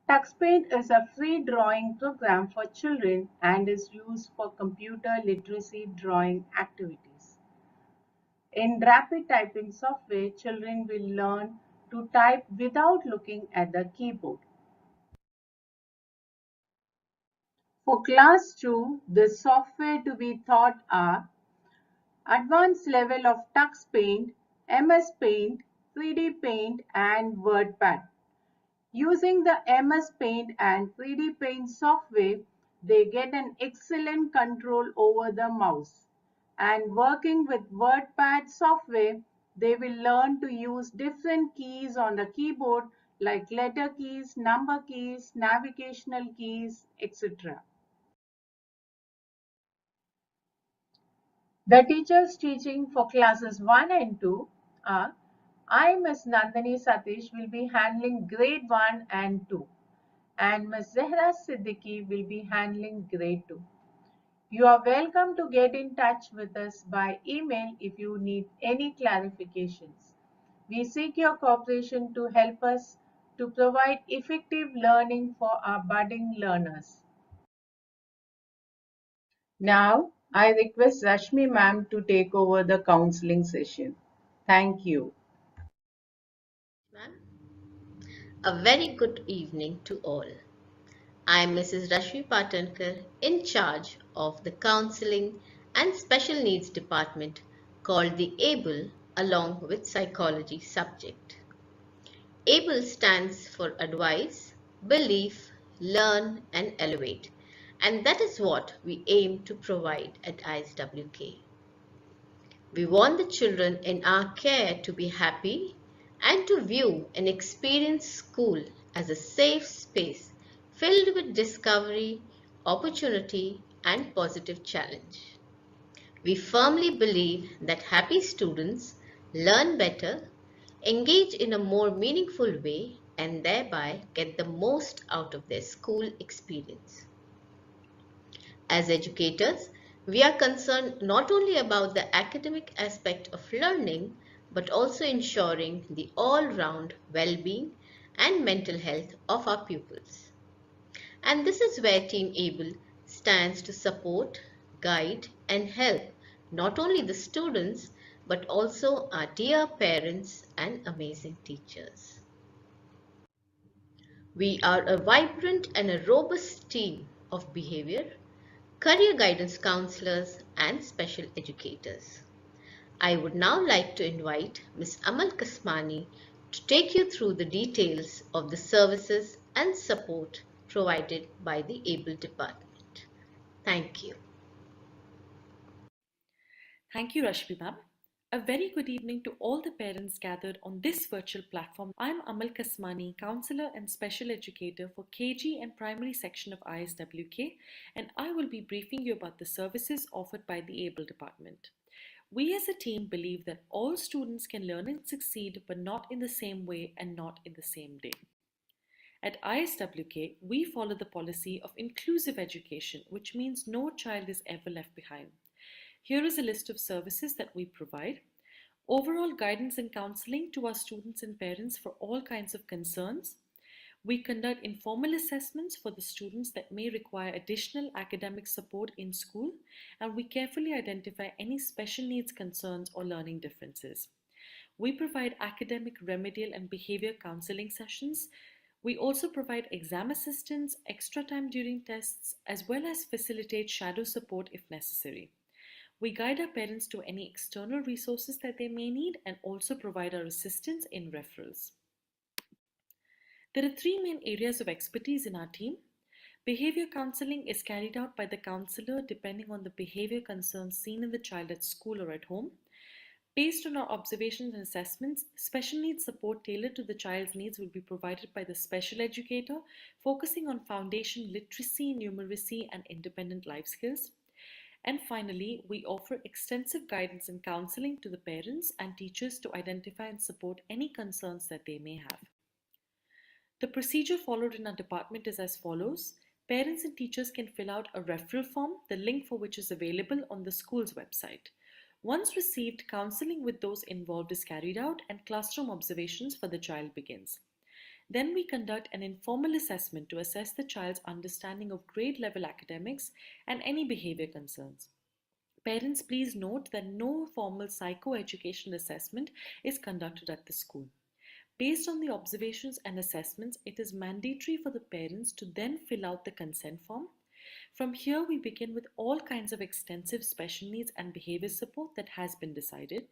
Tux Paint is a free drawing program for children and is used for computer literacy drawing activities. In rapid typing software, children will learn to type without looking at the keyboard. For class 2, the software to be taught are advanced level of Tux Paint, MS Paint, 3D Paint and WordPad. Using the MS Paint and 3D Paint software, they get an excellent control over the mouse. And working with WordPad software, they will learn to use different keys on the keyboard like letter keys, number keys, navigational keys, etc. The teachers teaching for classes 1 and 2 are I, Ms. Nandani Satish, will be handling grade 1 and 2 and Ms. Zehra Siddiqui will be handling grade 2. You are welcome to get in touch with us by email if you need any clarifications. We seek your cooperation to help us to provide effective learning for our budding learners. Now, I request Rashmi ma'am to take over the counseling session. Thank you. A very good evening to all. I am Mrs. Rashmi Patankar, in charge of the Counseling and Special Needs Department called the ABLE along with Psychology subject. ABLE stands for Advice, Belief, learn, and elevate. And that is what we aim to provide at ISWK. We want the children in our care to be happy and to view and experience school as a safe space filled with discovery, opportunity, and positive challenge. We firmly believe that happy students learn better, engage in a more meaningful way, and thereby get the most out of their school experience. As educators, we are concerned not only about the academic aspect of learning, but also ensuring the all-round well-being and mental health of our pupils. And this is where Team ABLE stands to support, guide, and help not only the students, but also our dear parents and amazing teachers. We are a vibrant and a robust team of behavior, career guidance counselors, and special educators. I would now like to invite Ms. Amal Kasmani to take you through the details of the services and support provided by the ABLE department. Thank you. Thank you, Rashmi ma'am. A very good evening to all the parents gathered on this virtual platform. I'm Amal Kasmani, Counselor and Special Educator for KG and Primary Section of ISWK, and I will be briefing you about the services offered by the ABLE department. We as a team believe that all students can learn and succeed, but not in the same way and not in the same day. At ISWK, we follow the policy of inclusive education, which means no child is ever left behind. Here is a list of services that we provide. Overall guidance and counseling to our students and parents for all kinds of concerns. We conduct informal assessments for the students that may require additional academic support in school, and we carefully identify any special needs concerns or learning differences. We provide academic, remedial, and behavior counseling sessions. We also provide exam assistance, extra time during tests, as well as facilitate shadow support if necessary. We guide our parents to any external resources that they may need and also provide our assistance in referrals. There are three main areas of expertise in our team. Behavior counseling is carried out by the counselor depending on the behavior concerns seen in the child at school or at home. Based on our observations and assessments, special needs support tailored to the child's needs will be provided by the special educator, focusing on foundation literacy, numeracy, and independent life skills. And finally, we offer extensive guidance and counseling to the parents and teachers to identify and support any concerns that they may have. The procedure followed in our department is as follows. Parents and teachers can fill out a referral form, the link for which is available on the school's website. Once received, counseling with those involved is carried out and classroom observations for the child begins. Then we conduct an informal assessment to assess the child's understanding of grade level academics and any behavior concerns. Parents, please note that no formal psychoeducational assessment is conducted at the school. Based on the observations and assessments, it is mandatory for the parents to then fill out the consent form. From here, we begin with all kinds of extensive special needs and behavior support that has been decided.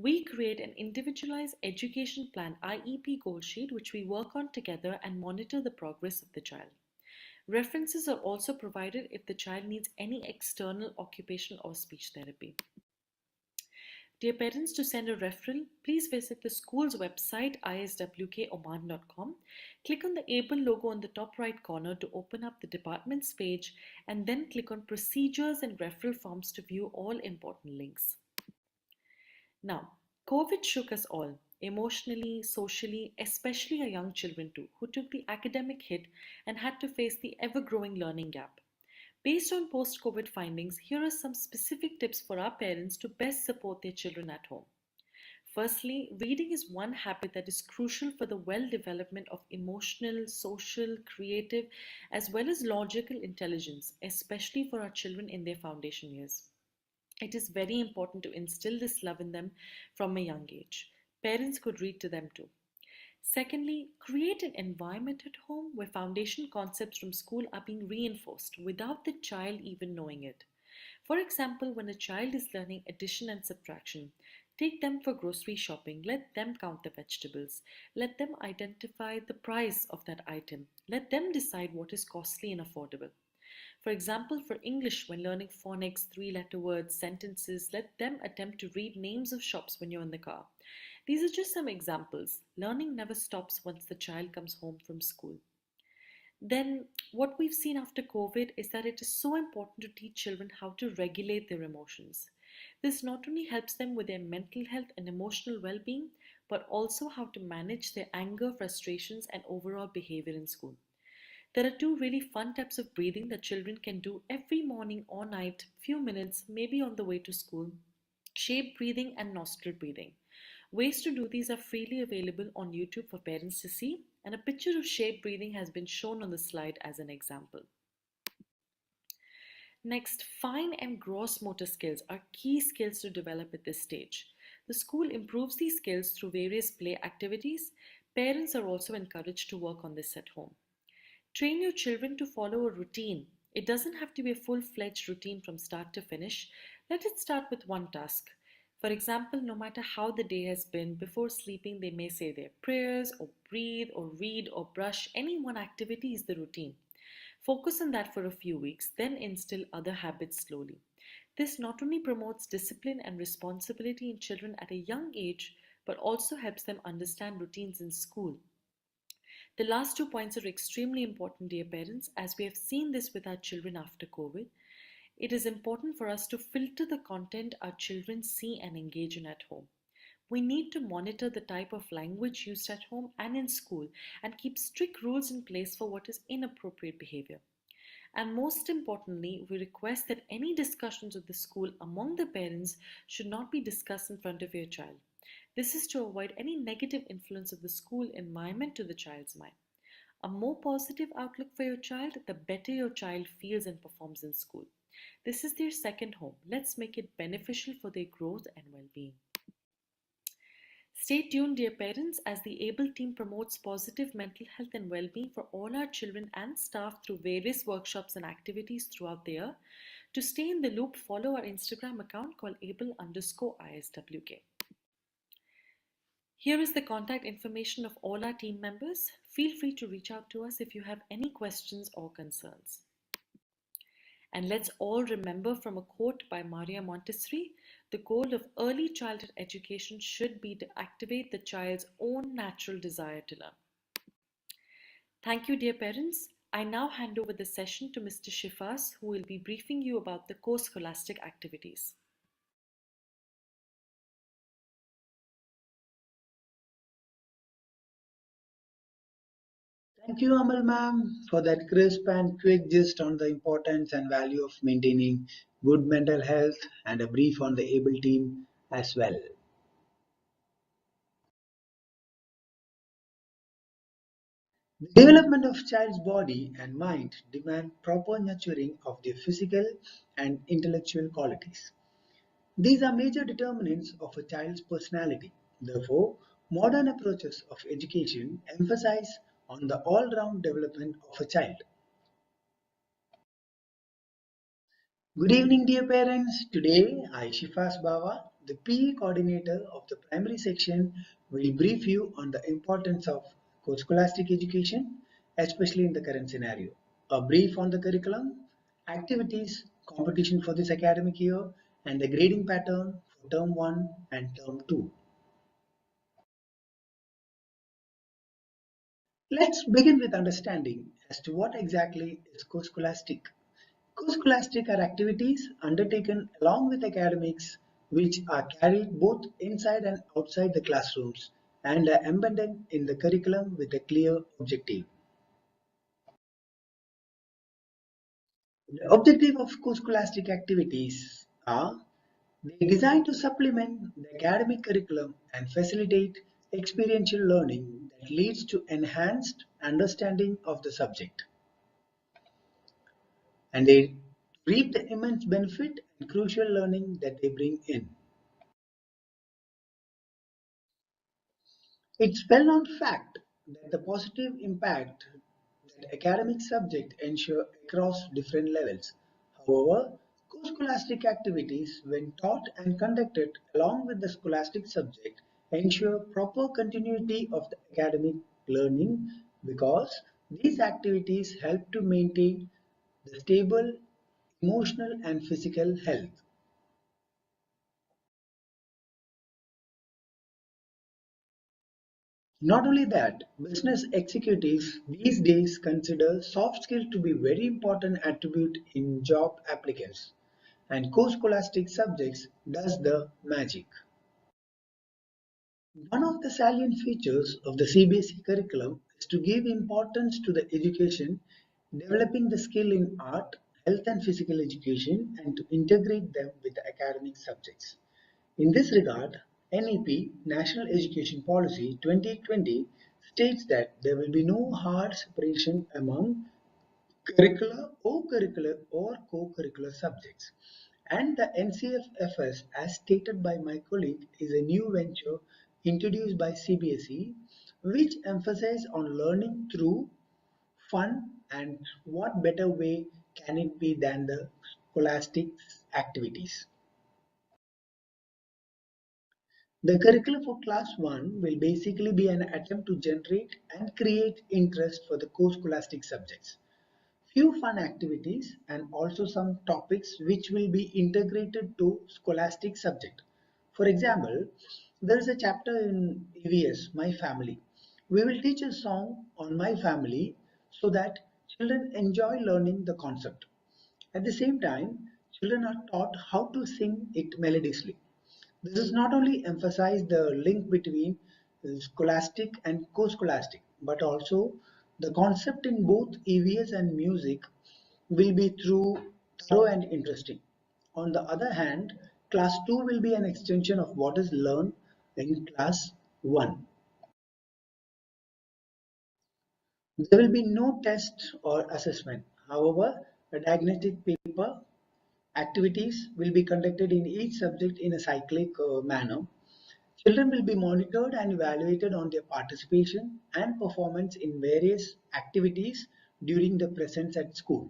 We create an individualized education plan IEP goal sheet which we work on together and monitor the progress of the child. References are also provided if the child needs any external occupational or speech therapy. Dear parents, to send a referral, please visit the school's website iswkoman.com. Click on the ABLE logo on the top right corner to open up the department's page and then click on procedures and referral forms to view all important links. Now, COVID shook us all, emotionally, socially, especially our young children too, who took the academic hit and had to face the ever-growing learning gap. Based on post-COVID findings, here are some specific tips for our parents to best support their children at home. Firstly, reading is one habit that is crucial for the well-development of emotional, social, creative, as well as logical intelligence, especially for our children in their foundation years. It is very important to instill this love in them from a young age. Parents could read to them too. Secondly, create an environment at home where foundation concepts from school are being reinforced without the child even knowing it. For example, when a child is learning addition and subtraction, Take them for grocery shopping. Let them count the vegetables. Let them identify the price of that item. Let them decide what is costly and affordable. For example, for English, when learning phonics, three-letter words, sentences, let them attempt to read names of shops when you're in the car. These are just some examples. Learning never stops once the child comes home from school. Then, what we've seen after COVID is that it is so important to teach children how to regulate their emotions. This not only helps them with their mental health and emotional well being, but also how to manage their anger, frustrations, and overall behavior in school. There are two really fun types of breathing that children can do every morning or night, few minutes, maybe on the way to school: shape breathing and nostril breathing. Ways to do these are freely available on YouTube for parents to see, and a picture of shape breathing has been shown on the slide as an example. Next, fine and gross motor skills are key skills to develop at this stage. The school improves these skills through various play activities. Parents are also encouraged to work on this at home. Train your children to follow a routine. It doesn't have to be a full-fledged routine from start to finish. Let it start with one task. For example, no matter how the day has been, before sleeping they may say their prayers or breathe or read or brush. Any one activity is the routine. Focus on that for a few weeks, then instill other habits slowly. This not only promotes discipline and responsibility in children at a young age, but also helps them understand routines in school. The last 2 points are extremely important, dear parents, as we have seen this with our children after COVID. It is important for us to filter the content our children see and engage in at home. We need to monitor the type of language used at home and in school and keep strict rules in place for what is inappropriate behavior. And most importantly, we request that any discussions with the school among the parents should not be discussed in front of your child. This is to avoid any negative influence of the school environment to the child's mind. A more positive outlook for your child, the better your child feels and performs in school. This is their second home. Let's make it beneficial for their growth and well-being. Stay tuned, dear parents, as the ABLE team promotes positive mental health and well-being for all our children and staff through various workshops and activities throughout the year. To stay in the loop, follow our Instagram account called able_ISWK. Here is the contact information of all our team members. Feel free to reach out to us if you have any questions or concerns. And let's all remember from a quote by Maria Montessori, the goal of early childhood education should be to activate the child's own natural desire to learn. Thank you, dear parents. I now hand over the session to Mr. Shifas, who will be briefing you about the co-scholastic activities. Thank you, Amal ma'am, for that crisp and quick gist on the importance and value of maintaining good mental health and a brief on the ABLE team as well. The development of child's body and mind demand proper nurturing of their physical and intellectual qualities. These are major determinants of a child's personality. Therefore, modern approaches of education emphasize on the all-round development of a child. Good evening, dear parents. Today, I, Shifas Bawa, the PE coordinator of the primary section, will brief you on the importance of co-scholastic education, especially in the current scenario. A brief on the curriculum, activities, competition for this academic year, and the grading pattern for term 1 and term 2. Let's begin with understanding as to what exactly is co-scholastic. Co-scholastic are activities undertaken along with academics which are carried both inside and outside the classrooms and are embedded in the curriculum with a clear objective. The objective of co-scholastic activities are they are designed to supplement the academic curriculum and facilitate experiential learning that leads to enhanced understanding of the subject. And they reap the immense benefit and crucial learning that they bring in. It's well-known fact that the positive impact that academic subjects ensure across different levels. However, Co-scholastic activities, when taught and conducted along with the scholastic subject, ensure proper continuity of the academic learning because these activities help to maintain the stable emotional and physical health. Not only that, business executives these days consider soft skills to be very important attribute in job applicants, and co-scholastic subjects does the magic. One of the salient features of the CBSE curriculum is to give importance to the education, developing the skill in art, health and physical education, and to integrate them with the academic subjects. In this regard, NEP National Education Policy 2020 states that there will be no hard separation among curricular or co-curricular subjects. And the NCFFS, as stated by my colleague, is a new venture introduced by CBSE, which emphasizes on learning through fun, and what better way can it be than the scholastic activities. The curriculum for Class 1 will basically be an attempt to generate and create interest for the co-scholastic subjects. Few fun activities and also some topics which will be integrated to scholastic subject. For example, there is a chapter in EVS, My Family. We will teach a song on my family so that children enjoy learning the concept. At the same time, children are taught how to sing it melodiously. This is not only emphasize the link between scholastic and co-scholastic, but also the concept in both EVS and music will be thorough and interesting. On the other hand, class 2 will be an extension of what is learned in class 1. There will be no test or assessment. However, a diagnostic paper activities will be conducted in each subject in a cyclic manner. Children will be monitored and evaluated on their participation and performance in various activities during their presence at school.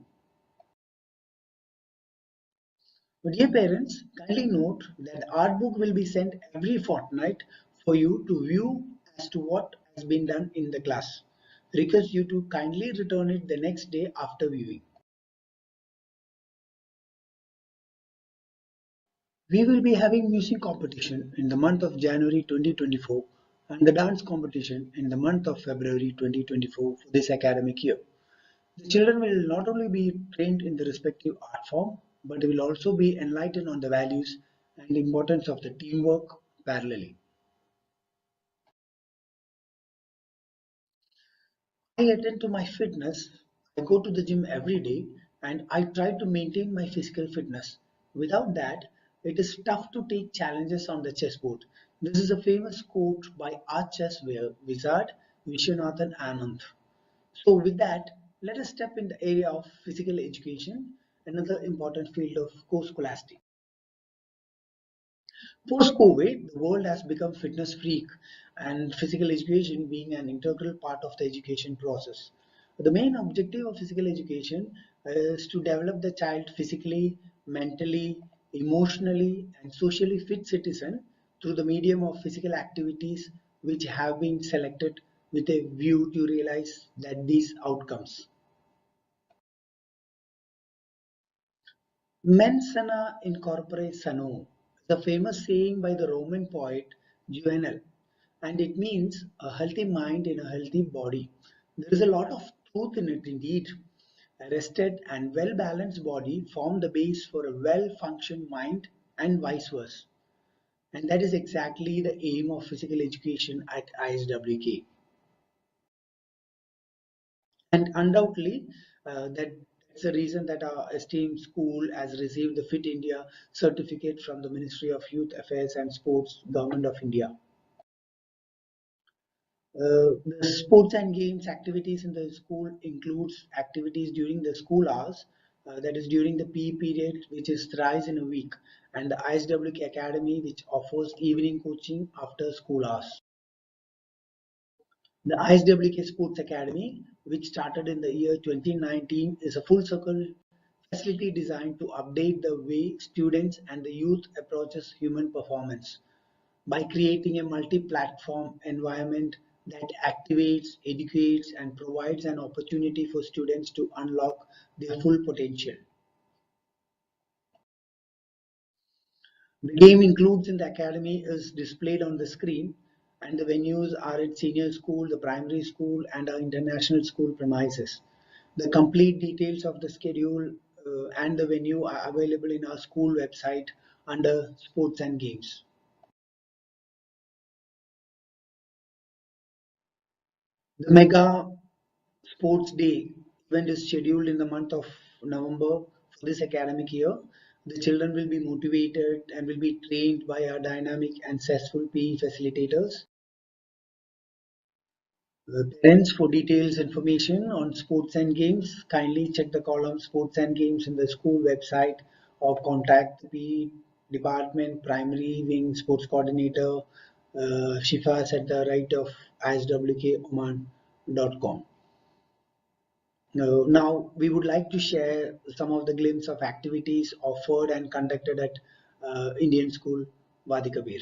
Dear parents, kindly note that the art book will be sent every fortnight for you to view as to what has been done in the class. Request you to kindly return it the next day after viewing. We will be having music competition in the month of January 2024 and the dance competition in the month of February 2024 for this academic year. The children will not only be trained in the respective art form, but they will also be enlightened on the values and importance of the teamwork parallelly. I attend to my fitness. I go to the gym every day and I try to maintain my physical fitness. Without that, it is tough to take challenges on the chessboard. This is a famous quote by our chess wizard Vishwanathan Anand. So with that, let us step in the area of physical education, another important field of co-scholastic. Post-COVID, the world has become fitness freak and physical education being an integral part of the education process. The main objective of physical education is to develop the child physically, mentally, emotionally, and socially fit citizen through the medium of physical activities which have been selected with a view to realize that these outcomes. Mens sana in corpore sano is a famous saying by the Roman poet Juvenal, and it means a healthy mind in a healthy body. There is a lot of truth in it indeed. A rested and well balanced body form the base for a well functioned mind and vice versa. And that is exactly the aim of physical education at ISWK. And undoubtedly, that's the reason that our esteemed school has received the Fit India certificate from the Ministry of Youth Affairs and Sports, Government of India. The sports and games activities in the school includes activities during the school hours, that is during the PE period, which is thrice in a week, and the ISWK Academy, which offers evening coaching after school hours. The ISWK Sports Academy, which started in the year 2019, is a full circle facility designed to update the way students and the youth approaches human performance by creating a multi-platform environment that activates, educates, and provides an opportunity for students to unlock their full potential. The game includes in the academy is displayed on the screen, and the venues are at senior school, the primary school, and our international school premises. The complete details of the schedule and the venue are available in our school website under Sports and Games. The Mega Sports Day event is scheduled in the month of November for this academic year. The children will be motivated and will be trained by our dynamic and successful PE facilitators. Parents, for details information on sports and games, kindly check the column Sports and Games in the school website or contact the PE department, primary wing sports coordinator, Shifas at the right of iswkoman.com. Now, we would like to share some of the glimpse of activities offered and conducted at Indian School Wadi Kabir.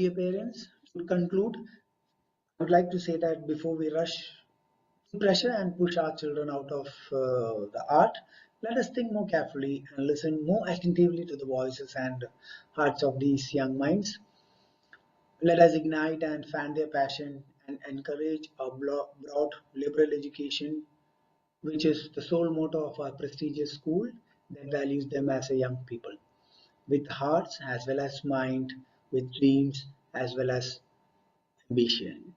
dear parents, to conclude, I would like to say that before we rush to pressure and push our children out of the art, let us think more carefully and listen more attentively to the voices and hearts of these young minds. Let us ignite and fan their passion and encourage a broad liberal education, which is the sole motto of our prestigious school that values them as a young people, with hearts as well as mind, with dreams as well as ambition.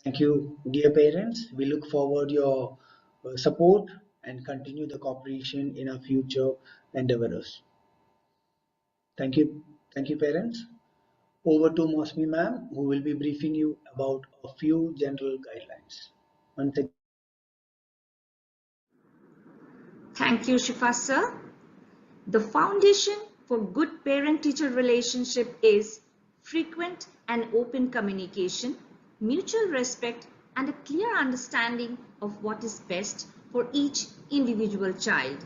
Thank you, dear parents. We look forward your support and continue the cooperation in our future endeavors. Thank you, parents. Over to Mosmi ma'am, who will be briefing you about a few general guidelines. Once again, Thank you, Shifa sir. The foundation for good parent-teacher relationship is frequent and open communication, mutual respect, and a clear understanding of what is best for each individual child.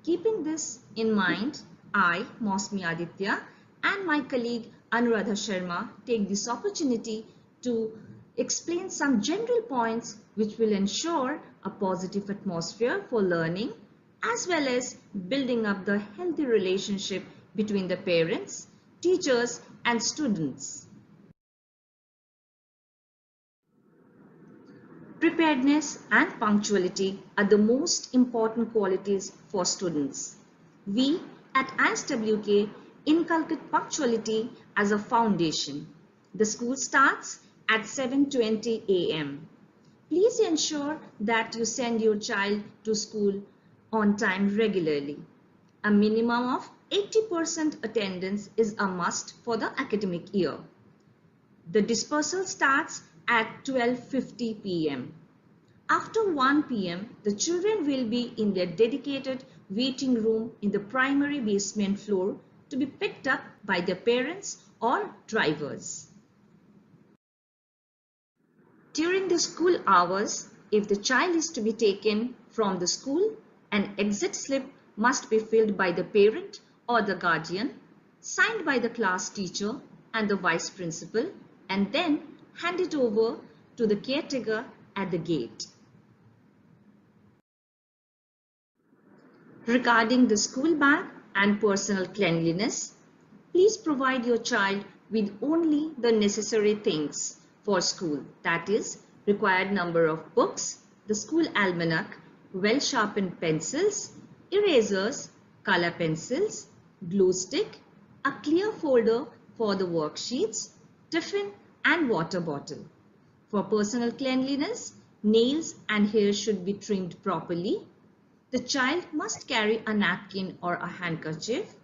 Keeping this in mind, I, Mosmi Aditya, and my colleague Anuradha Sharma take this opportunity to explain some general points which will ensure a positive atmosphere for learning as well as building up the healthy relationship between the parents, teachers, and students. Preparedness and punctuality are the most important qualities for students. We at ISWK inculcate punctuality as a foundation. The school starts at 7:20 a.m. Please ensure that you send your child to school on time regularly. A minimum of 80% attendance is a must for the academic year. The dispersal starts at 12:50 p.m. After 1 p.m., the children will be in their dedicated waiting room in the primary basement floor to be picked up by their parents or drivers. During the school hours, if the child is to be taken from the school, an exit slip must be filled by the parent or the guardian, signed by the class teacher and the vice principal, and then handed over to the caretaker at the gate. Regarding the school bag and personal cleanliness, please provide your child with only the necessary things for school, that is, required number of books, the school almanac, well-sharpened pencils, erasers, color pencils, glue stick, a clear folder for the worksheets, tiffin and water bottle. For personal cleanliness, nails and hair should be trimmed properly. The child must carry a napkin or a handkerchief.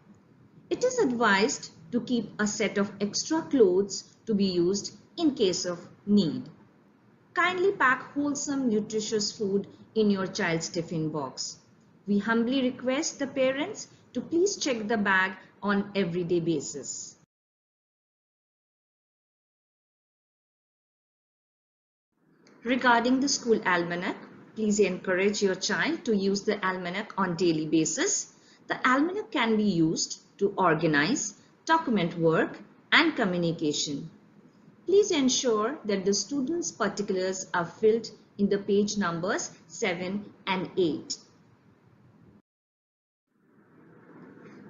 It is advised to keep a set of extra clothes to be used in case of need. Kindly pack wholesome, nutritious food in your child's tiffin box. We humbly request the parents to please check the bag on everyday basis. Regarding the school almanac, please encourage your child to use the almanac on daily basis. The almanac can be used to organize, document work and communication. Please ensure that the students' particulars are filled in the page numbers 7 and 8.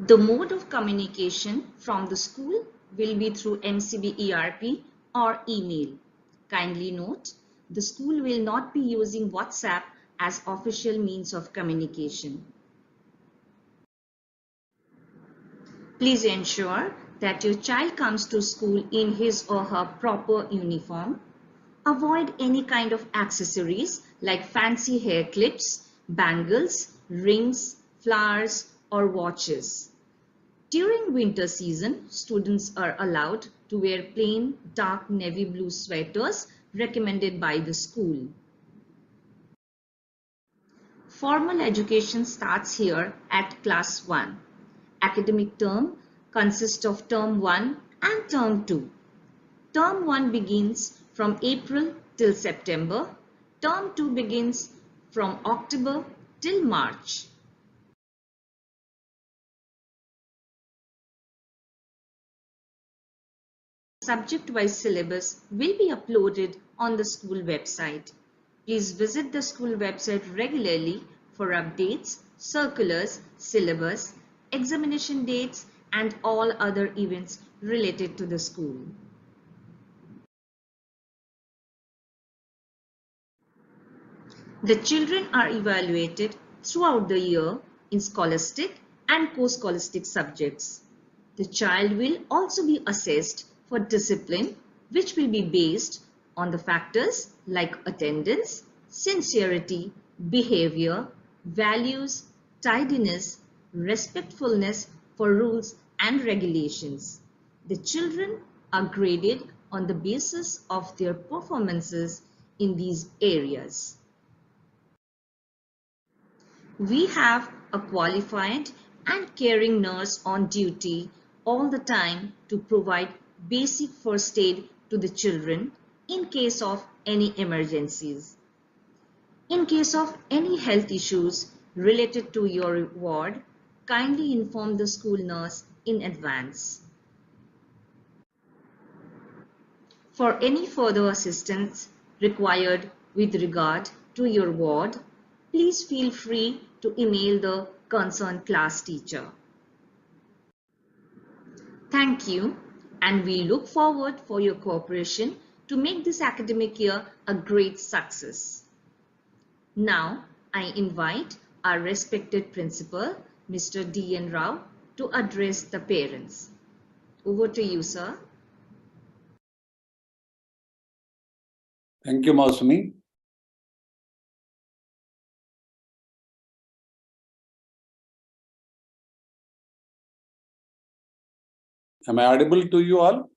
The mode of communication from the school will be through MCB ERP or email. Kindly note, the school will not be using WhatsApp as official means of communication. Please ensure that your child comes to school in his or her proper uniform. Avoid any kind of accessories like fancy hair clips, bangles, rings, flowers, or watches. During winter season, students are allowed to wear plain dark navy blue sweaters recommended by the school. Formal education starts here at class 1. Academic term consists of term 1 and term 2. Term 1 begins from April till September. Term 2 begins from October till March. Subject-wise syllabus will be uploaded on the school website. Please visit the school website regularly for updates, circulars, syllabus, examination dates, and all other events related to the school. The children are evaluated throughout the year in scholastic and co-scholastic subjects. The child will also be assessed for discipline, which will be based on the factors like attendance, sincerity, behavior, values, tidiness, respectfulness for rules and regulations. The children are graded on the basis of their performances in these areas. We have a qualified and caring nurse on duty all the time to provide basic first aid to the children in case of any emergencies. In case of any health issues related to your ward, kindly inform the school nurse in advance. For any further assistance required with regard to your ward, please feel free to email the concerned class teacher. Thank you, and we look forward for your cooperation to make this academic year a great success. Now, I invite our respected principal, Mr. D.N. Rao, to address the parents. Over to you, sir. Thank you, Mausumi. Am I audible to you all?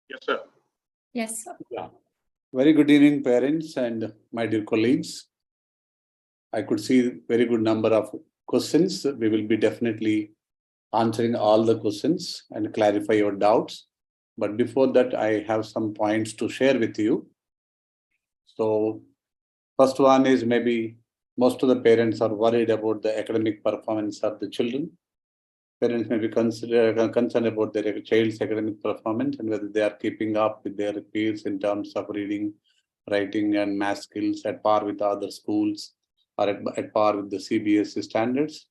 Yes, sir. Yes, sir. Yeah. Very good evening, parents and my dear colleagues. I could see very good number of questions. We will be definitely answering all the questions and clarify your doubts. But before that, I have some points to share with you. So first one is maybe most of the parents are worried about the academic performance of the children. Parents may be concerned about their child's academic performance and whether they are keeping up with their peers in terms of reading, writing, and math skills at par with other schools or at par with the CBSE standards.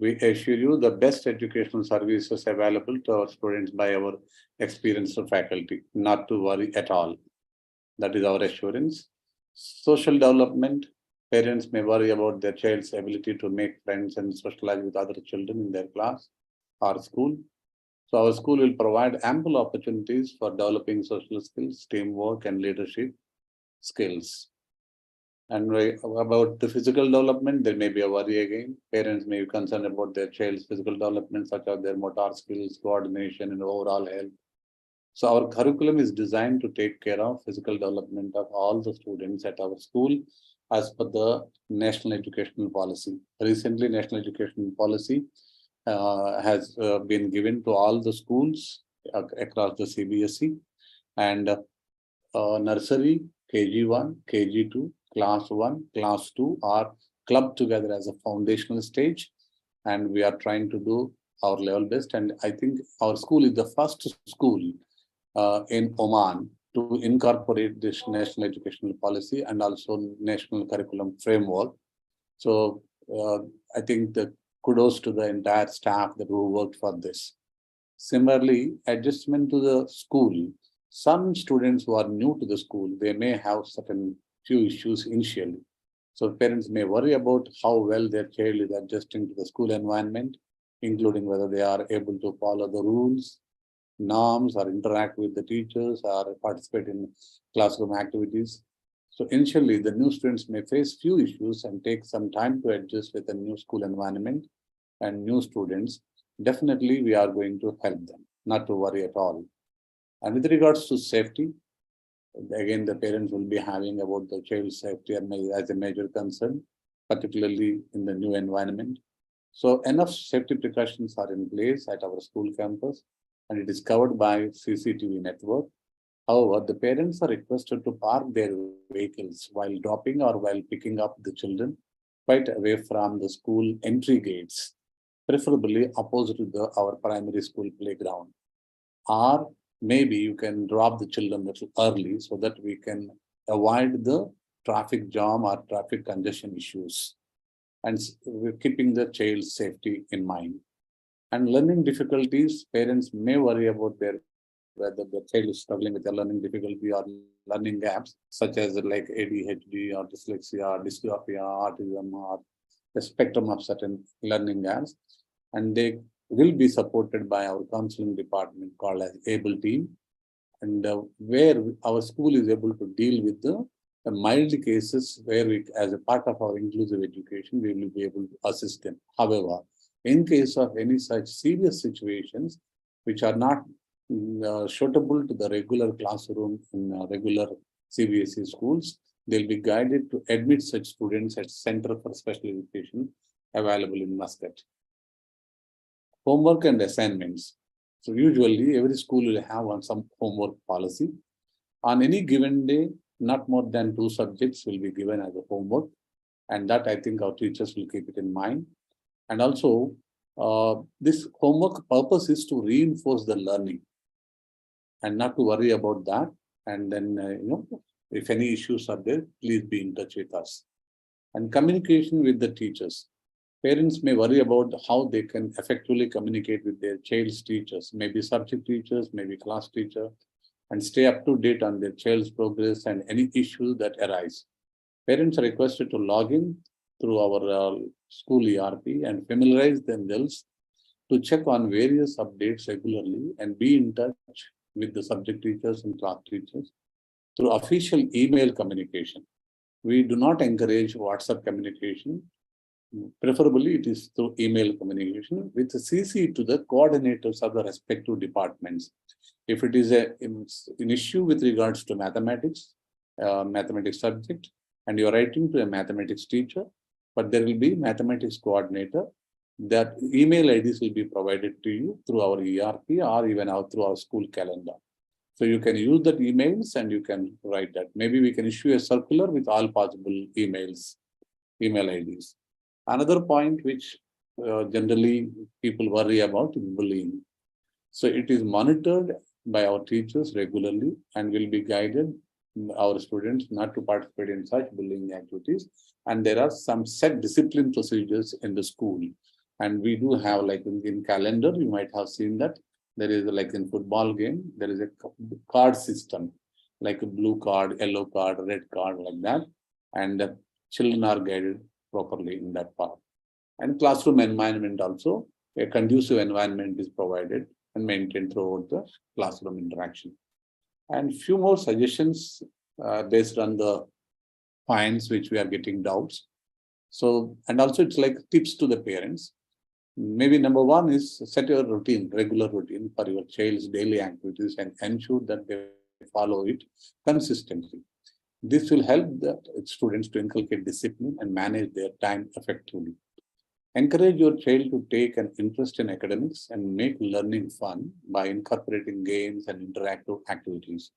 We assure you the best educational services available to our students by our experienced faculty, not to worry at all. That is our assurance. Social development. Parents may worry about their child's ability to make friends and socialize with other children in their class or school. So our school will provide ample opportunities for developing social skills, teamwork, and leadership skills. And about the physical development, there may be a worry again. Parents may be concerned about their child's physical development, such as their motor skills, coordination, and overall health. So our curriculum is designed to take care of physical development of all the students at our school as per the National Educational Policy. Recently, National Educational Policy has been given to all the schools across the CBSE, and nursery, KG1, KG2, Class 1, Class 2 are clubbed together as a foundational stage, and we are trying to do our level best. And I think our school is the first school in Oman to incorporate this National Educational Policy and also National Curriculum Framework. So I think the kudos to the entire staff that who worked for this. Similarly, adjustment to the school. Some students who are new to the school, they may have certain few issues initially. So parents may worry about how well their child is adjusting to the school environment, including whether they are able to follow the rules, norms, or interact with the teachers, or participate in classroom activities. So initially, the new students may face few issues and take some time to adjust with the new school environment and new students. Definitely, we are going to help them, not to worry at all. And with regards to safety, again, the parents will be having about the child's safety as a major concern, particularly in the new environment. So enough safety precautions are in place at our school campus, and it is covered by CCTV network. However, the parents are requested to park their vehicles while dropping or while picking up the children quite away from the school entry gates. preferably opposite to our primary school playground. Or maybe you can drop the children a little early so that we can avoid the traffic jam or traffic congestion issues, and we're keeping the child's safety in mind. And learning difficulties, parents may worry about whether the child is struggling with a learning difficulty or learning gaps, such as like ADHD or dyslexia, or dysgraphia, autism, or the spectrum of certain learning gaps. And they will be supported by our counseling department called as ABLE team, and where our school is able to deal with the mild cases where we, as a part of our inclusive education, we will be able to assist them. However, in case of any such serious situations which are not suitable to the regular classroom in regular CBSE schools, they'll be guided to admit such students at Center for Special Education available in Muscat. Homework and assignments. So usually every school will have some homework policy. On any given day, not more than 2 subjects will be given as a homework, and that I think our teachers will keep it in mind. And also, this homework purpose is to reinforce the learning and not to worry about that. And then, if any issues are there, please be in touch with us. And communication with the teachers. Parents may worry about how they can effectively communicate with their child's teachers, maybe subject teachers, maybe class teacher, and stay up to date on their child's progress and any issues that arise. Parents are requested to log in through our school ERP and familiarize themselves to check on various updates regularly and be in touch with the subject teachers and class teachers through official email communication. We do not encourage WhatsApp communication. Preferably, it is through email communication with a CC to the coordinators of the respective departments. If it is an issue with regards to mathematics subject, and you're writing to a mathematics teacher, but there will be mathematics coordinator, that email IDs will be provided to you through our ERP or even through our school calendar. So you can use that emails and you can write that. Maybe we can issue a circular with all possible email IDs. Another point which generally people worry about is bullying. So it is monitored by our teachers regularly and will be guided our students not to participate in such bullying activities. And there are some set discipline procedures in the school. And we do have, like in calendar, you might have seen that there is like in football game, there is a card system, like a blue card, yellow card, red card, like that. And the children are guided properly in that part. And classroom environment also, a conducive environment is provided and maintained throughout the classroom interaction. And few more suggestions based on the points which we are getting doubts. So, and also it's like tips to the parents. Maybe number 1 is set your routine, regular routine for your child's daily activities and ensure that they follow it consistently. This will help the students to inculcate discipline and manage their time effectively. Encourage your child to take an interest in academics and make learning fun by incorporating games and interactive activities.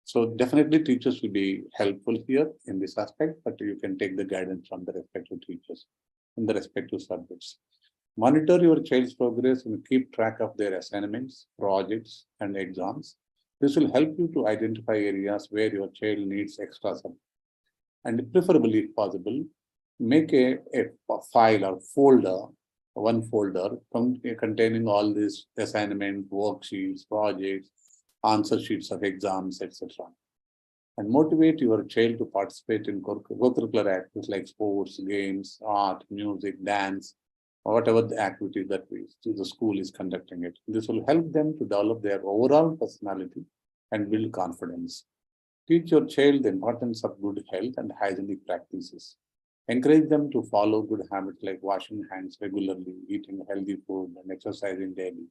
So definitely teachers will be helpful here in this aspect, but you can take the guidance from the respective teachers in the respective subjects. Monitor your child's progress and keep track of their assignments, projects, and exams. This will help you to identify areas where your child needs extra support. And preferably, if possible, make a file or folder, one folder containing all these assignment, worksheets, projects, answer sheets of exams, etc. And motivate your child to participate in co-curricular activities like sports, games, art, music, dance, or whatever the activity that the school is conducting it. This will help them to develop their overall personality and build confidence. Teach your child the importance of good health and hygienic practices. Encourage them to follow good habits like washing hands regularly, eating healthy food, and exercising daily.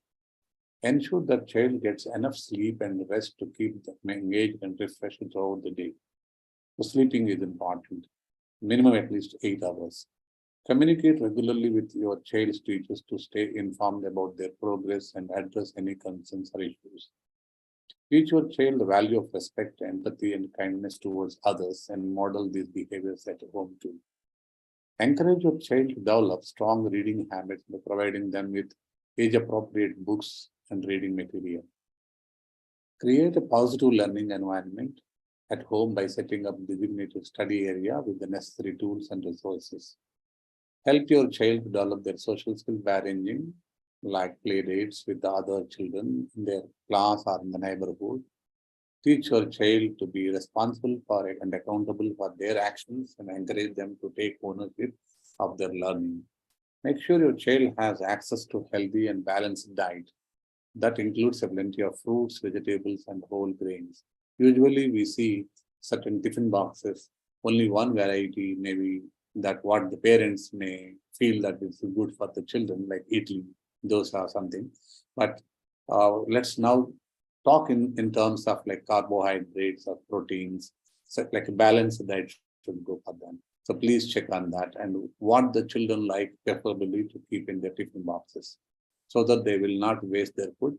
Ensure that child gets enough sleep and rest to keep them engaged and refreshed throughout the day. So sleeping is important, minimum at least 8 hours. Communicate regularly with your child's teachers to stay informed about their progress and address any concerns or issues. Teach your child the value of respect, empathy, and kindness towards others and model these behaviors at home too. Encourage your child to develop strong reading habits by providing them with age-appropriate books and reading material. Create a positive learning environment at home by setting up designated study area with the necessary tools and resources. Help your child to develop their social skills by arranging like play dates with the other children in their class or in the neighborhood. Teach your child to be responsible for it and accountable for their actions and encourage them to take ownership of their learning. Make sure your child has access to healthy and balanced diet. That includes a plenty of fruits, vegetables, and whole grains. Usually we see certain tiffin boxes, only one variety, maybe that what the parents may feel that is good for the children, like idli, dosa, something. But let's now talk in terms of like carbohydrates or proteins, so like a balanced diet should go for them. So please check on that and what the children like preferably to keep in their tiffin boxes so that they will not waste their food.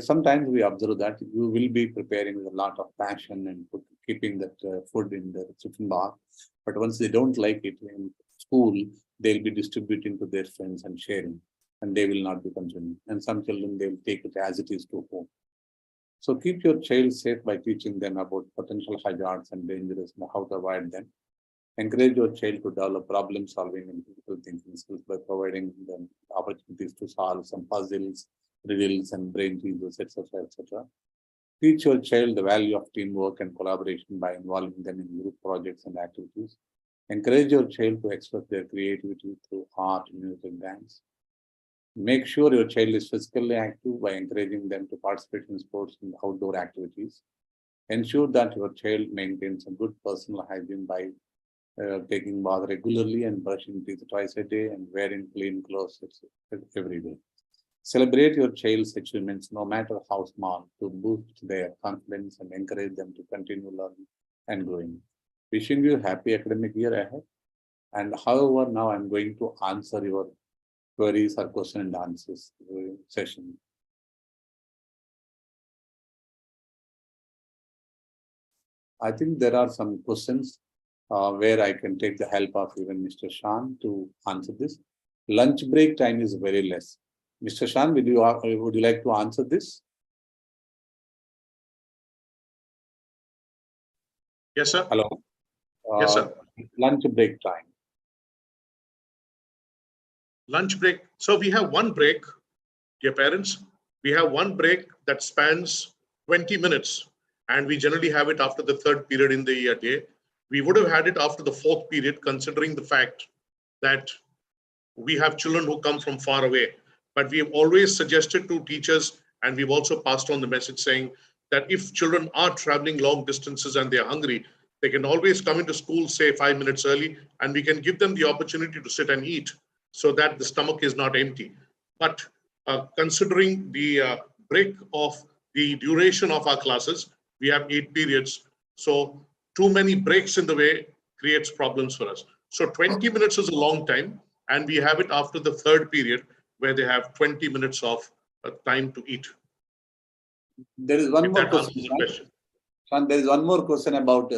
Sometimes we observe that you will be preparing with a lot of passion and keeping that food in the tiffin box, but once they don't like it in school, they'll be distributing to their friends and sharing, and they will not be consuming. And some children, they will take it as it is to home. So keep your child safe by teaching them about potential hazards and dangers and how to avoid them. Encourage your child to develop problem solving and critical thinking skills by providing them opportunities to solve some puzzles, riddles, and brain teasers, etc., etc. Teach your child the value of teamwork and collaboration by involving them in group projects and activities. Encourage your child to express their creativity through art, music, dance. Make sure your child is physically active by encouraging them to participate in sports and outdoor activities. Ensure that your child maintains a good personal hygiene by taking bath regularly and brushing teeth twice a day and wearing clean clothes every day. Celebrate your child's achievements, no matter how small, to boost their confidence and encourage them to continue learning and growing. Wishing you a happy academic year ahead. And however, now I'm going to answer your queries or question and answers session. I think there are some questions where I can take the help of even Mr. Shan to answer this. Lunch break time is very less. Mr. Shan, would you like to answer this? Yes, sir. Hello. Yes, sir. Lunch break time. Lunch break. So we have one break, dear parents. We have one break that spans 20 minutes, and we generally have it after the third period in the day. We would have had it after the fourth period, considering the fact that we have children who come from far away. But we have always suggested to teachers, and we've also passed on the message saying that if children are traveling long distances and they're hungry, they can always come into school, say 5 minutes early, and we can give them the opportunity to sit and eat so that the stomach is not empty. But considering the break of the duration of our classes, we have 8 periods. So too many breaks in the way creates problems for us. So 20 minutes is a long time, and we have it after the third period where they have 20 minutes of time to eat. There is one more question. Shan, there is one more question about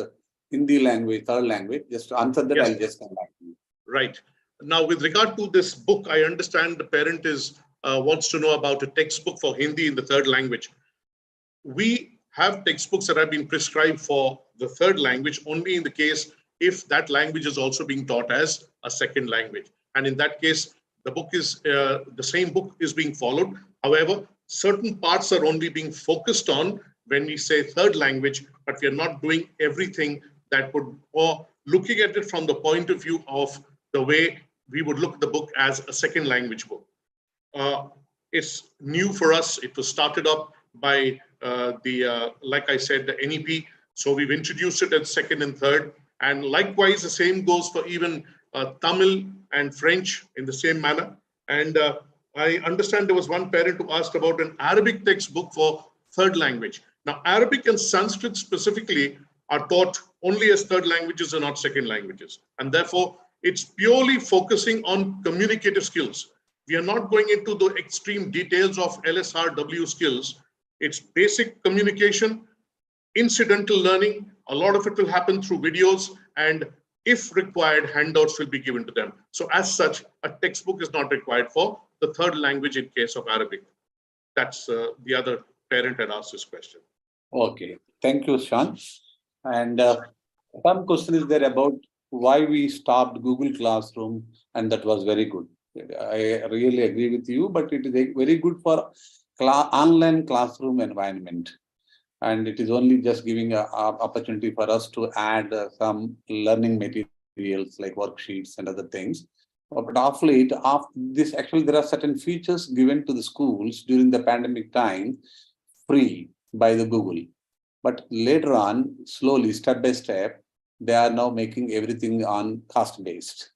Hindi language, third language. Just to answer that, yes. I'll just come back to you. Right. Now, with regard to this book, I understand the parent wants to know about a textbook for Hindi in the third language. We have textbooks that have been prescribed for the third language only in the case if that language is also being taught as a second language. And in that case, the book is the same book is being followed. However, certain parts are only being focused on when we say third language, but we are not doing everything that would, or looking at it from the point of view of the way we would look at the book as a second language book. It's new for us. It was started up by like I said, the NEP. So we've introduced it as second and third. And likewise, the same goes for even Tamil and French in the same manner. And I understand there was one parent who asked about an Arabic textbook for third language. Now, Arabic and Sanskrit specifically are taught only as third languages and not second languages. And therefore, it's purely focusing on communicative skills. We are not going into the extreme details of LSRW skills. It's basic communication, incidental learning. A lot of it will happen through videos and If required, handouts will be given to them. So as such, a textbook is not required for the third language in case of Arabic. That's the other parent had asked this question. Okay, thank you, Sean. And some question is there about why we stopped Google Classroom, and that was very good. I really agree with you, but it is very good for online classroom environment. And it is only just giving an opportunity for us to add some learning materials like worksheets and other things. But of late, after this, actually, there are certain features given to the schools during the pandemic time, free by the Google. But later on, slowly, step by step, they are now making everything on cost-based.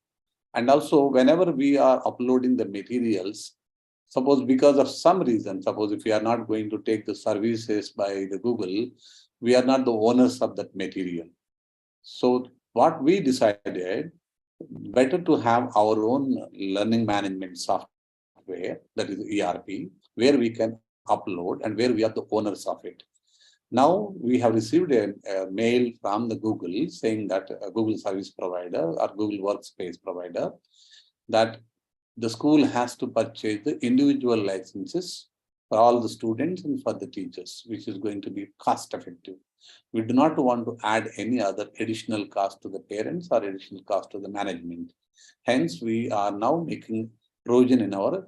And also, whenever we are uploading the materials, suppose because of some reason, suppose if we are not going to take the services by the Google, we are not the owners of that material. So what we decided, better to have our own learning management software, that is ERP, where we can upload and where we are the owners of it. Now we have received a mail from the Google saying that Google service provider or Google workspace provider, that the school has to purchase the individual licenses for all the students and for the teachers, which is going to be cost effective. We do not want to add any other additional cost to the parents or additional cost to the management. Hence, we are now making provision in our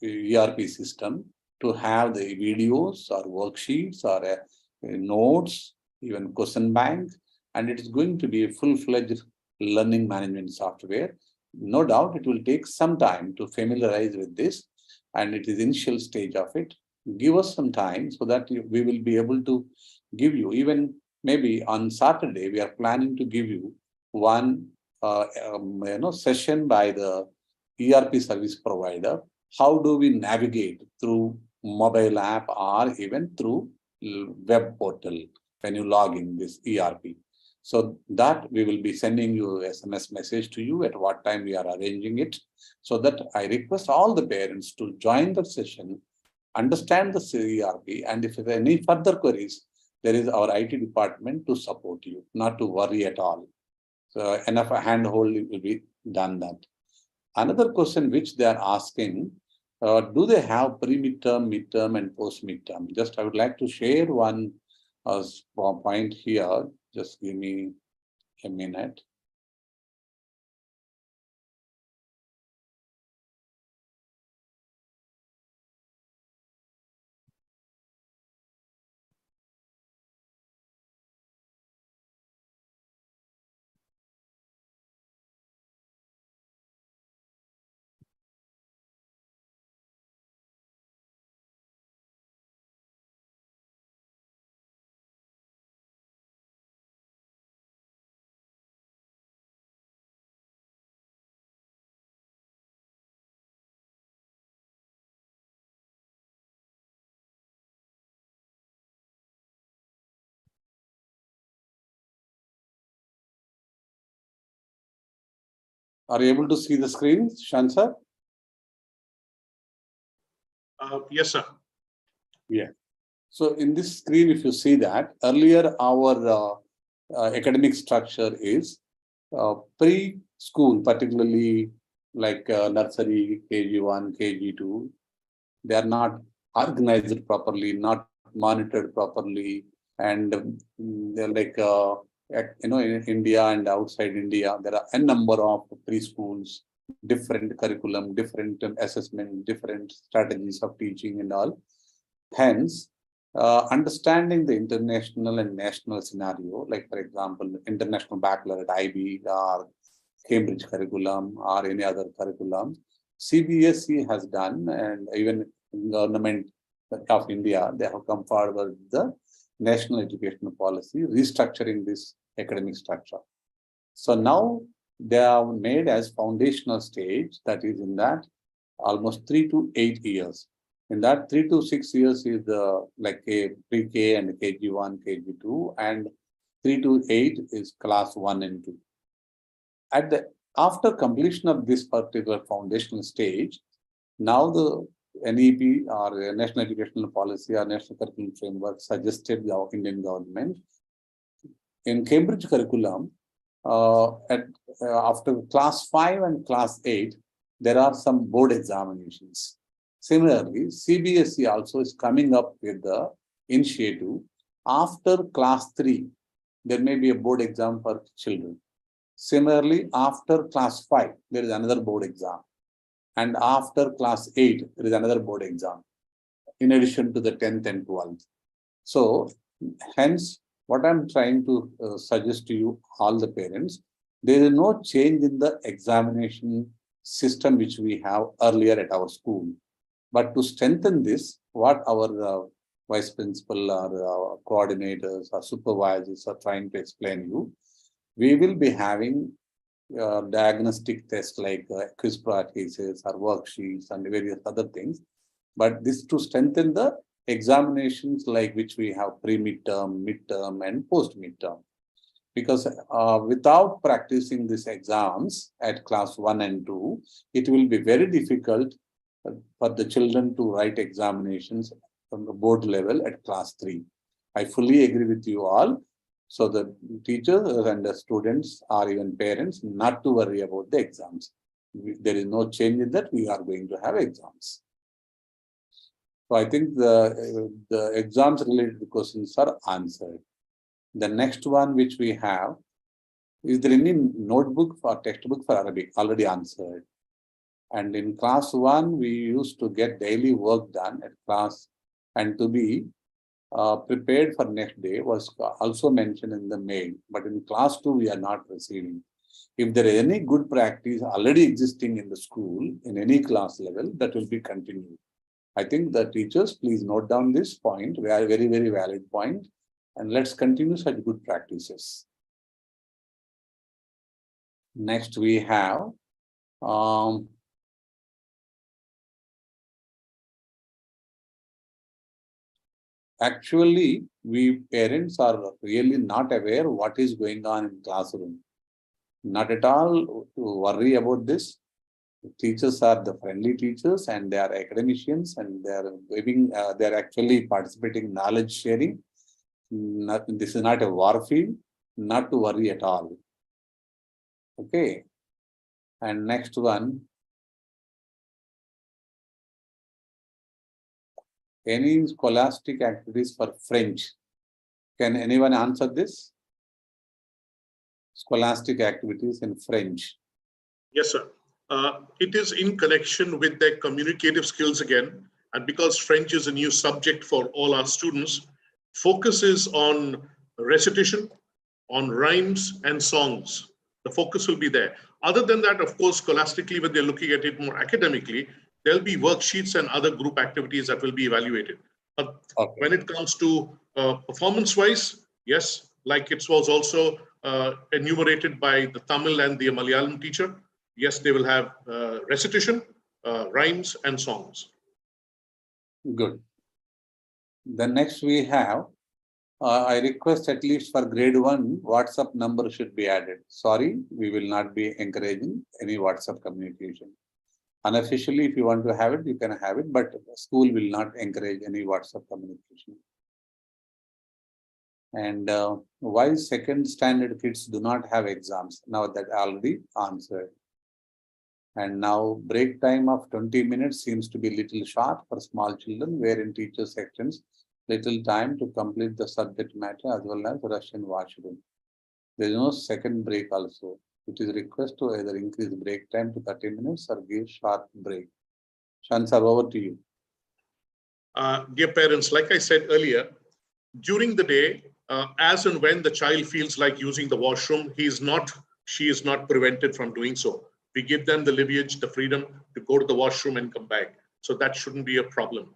ERP system to have the videos or worksheets or notes, even question bank, and it is going to be a full-fledged learning management software. No doubt it will take some time to familiarize with this, and it is initial stage of it. Give us some time so that we will be able to give you, even maybe on Saturday, we are planning to give you one session by the ERP service provider. How do we navigate through mobile app or even through web portal when you log in this ERP? So that we will be sending you SMS message to you at what time we are arranging it. So that I request all the parents to join the session, understand the ERP, and if there are any further queries, there is our IT department to support you, not to worry at all. So enough handhold will be done that. Another question which they are asking, do they have pre-midterm, midterm, and post-midterm? Just I would like to share one point here. Just give me a minute. Are you able to see the screen, Shan sir? Yes, sir. Yeah. So in this screen, if you see that, earlier our academic structure is pre-school, particularly like nursery, KG1, KG2. They are not organized properly, not monitored properly, and they're like in India and outside India, there are a number of preschools, different curriculum, different assessment, different strategies of teaching and all. Hence, understanding the international and national scenario, like for example, international baccalaureate IB or Cambridge curriculum or any other curriculum, CBSE has done, and even government of India, they have come forward with the national educational policy, restructuring this academic structure. So now they are made as foundational stage, that is in that almost 3 to 8 years. In that 3 to 6 years is the like a pre-K and KG1, KG2, and 3 to 8 is class 1 and 2. After completion of this particular foundational stage, now the NEP or National Educational Policy or National Curriculum Framework suggested the Indian government in Cambridge curriculum, After class 5 and class 8, there are some board examinations. Similarly, CBSE also is coming up with the initiative. After class 3, there may be a board exam for children. Similarly, after class 5, there is another board exam. And after class 8, there is another board exam, in addition to the 10th and 12th. So, hence, what I'm trying to suggest to you, all the parents, there is no change in the examination system which we have earlier at our school. But to strengthen this, what our vice principal or coordinators or supervisors are trying to explain you, we will be having diagnostic tests like quiz practices or worksheets and various other things. But this to strengthen the examinations like which we have pre-midterm, midterm and post-midterm. Because without practicing these exams at class 1 and 2, it will be very difficult for the children to write examinations from the board level at class 3. I fully agree with you all. So the teachers and the students or even parents not to worry about the exams. There is no change in that. We are going to have exams. So I think the exams related questions are answered. The next one which we have, is there any notebook or textbook for Arabic? Already answered. And in class 1, we used to get daily work done at class, and to be prepared for next day was also mentioned in the mail. But in class 2, we are not receiving. If there is any good practice already existing in the school, in any class level, that will be continued. I think the teachers, please note down this point, very, very valid point, and let's continue such good practices. Next, we have actually, we parents are really not aware what is going on in classroom. Not at all to worry about this. Teachers are the friendly teachers and they are academicians and they are giving, they are actually participating in knowledge sharing. This is not a war field, not to worry at all. Okay. And next one. Any scholastic activities for French? Can anyone answer this? Scholastic activities in French. Yes, sir. It is in connection with their communicative skills again. And because French is a new subject for all our students, focus is on recitation, on rhymes and songs. The focus will be there. Other than that, of course, scholastically, when they're looking at it more academically, there'll be worksheets and other group activities that will be evaluated. But when it comes to performance-wise, yes, like it was also enumerated by the Tamil and the Malayalam teacher, yes, they will have recitation, rhymes and songs. Good. The next we have, I request at least for grade 1, WhatsApp number should be added. Sorry, we will not be encouraging any WhatsApp communication. Unofficially, if you want to have it, you can have it, but the school will not encourage any WhatsApp communication. And why second standard kids do not have exams? Now that already answered. And now break time of 20 minutes seems to be little short for small children, wherein teacher sections little time to complete the subject matter as well as Russian washroom. There is no second break also. It is request to either increase break time to 30 minutes or give short break. Shansar, over to you. Dear parents, like I said earlier, during the day, as and when the child feels like using the washroom, she is not prevented from doing so. We give them the leverage, the freedom to go to the washroom and come back. So that shouldn't be a problem.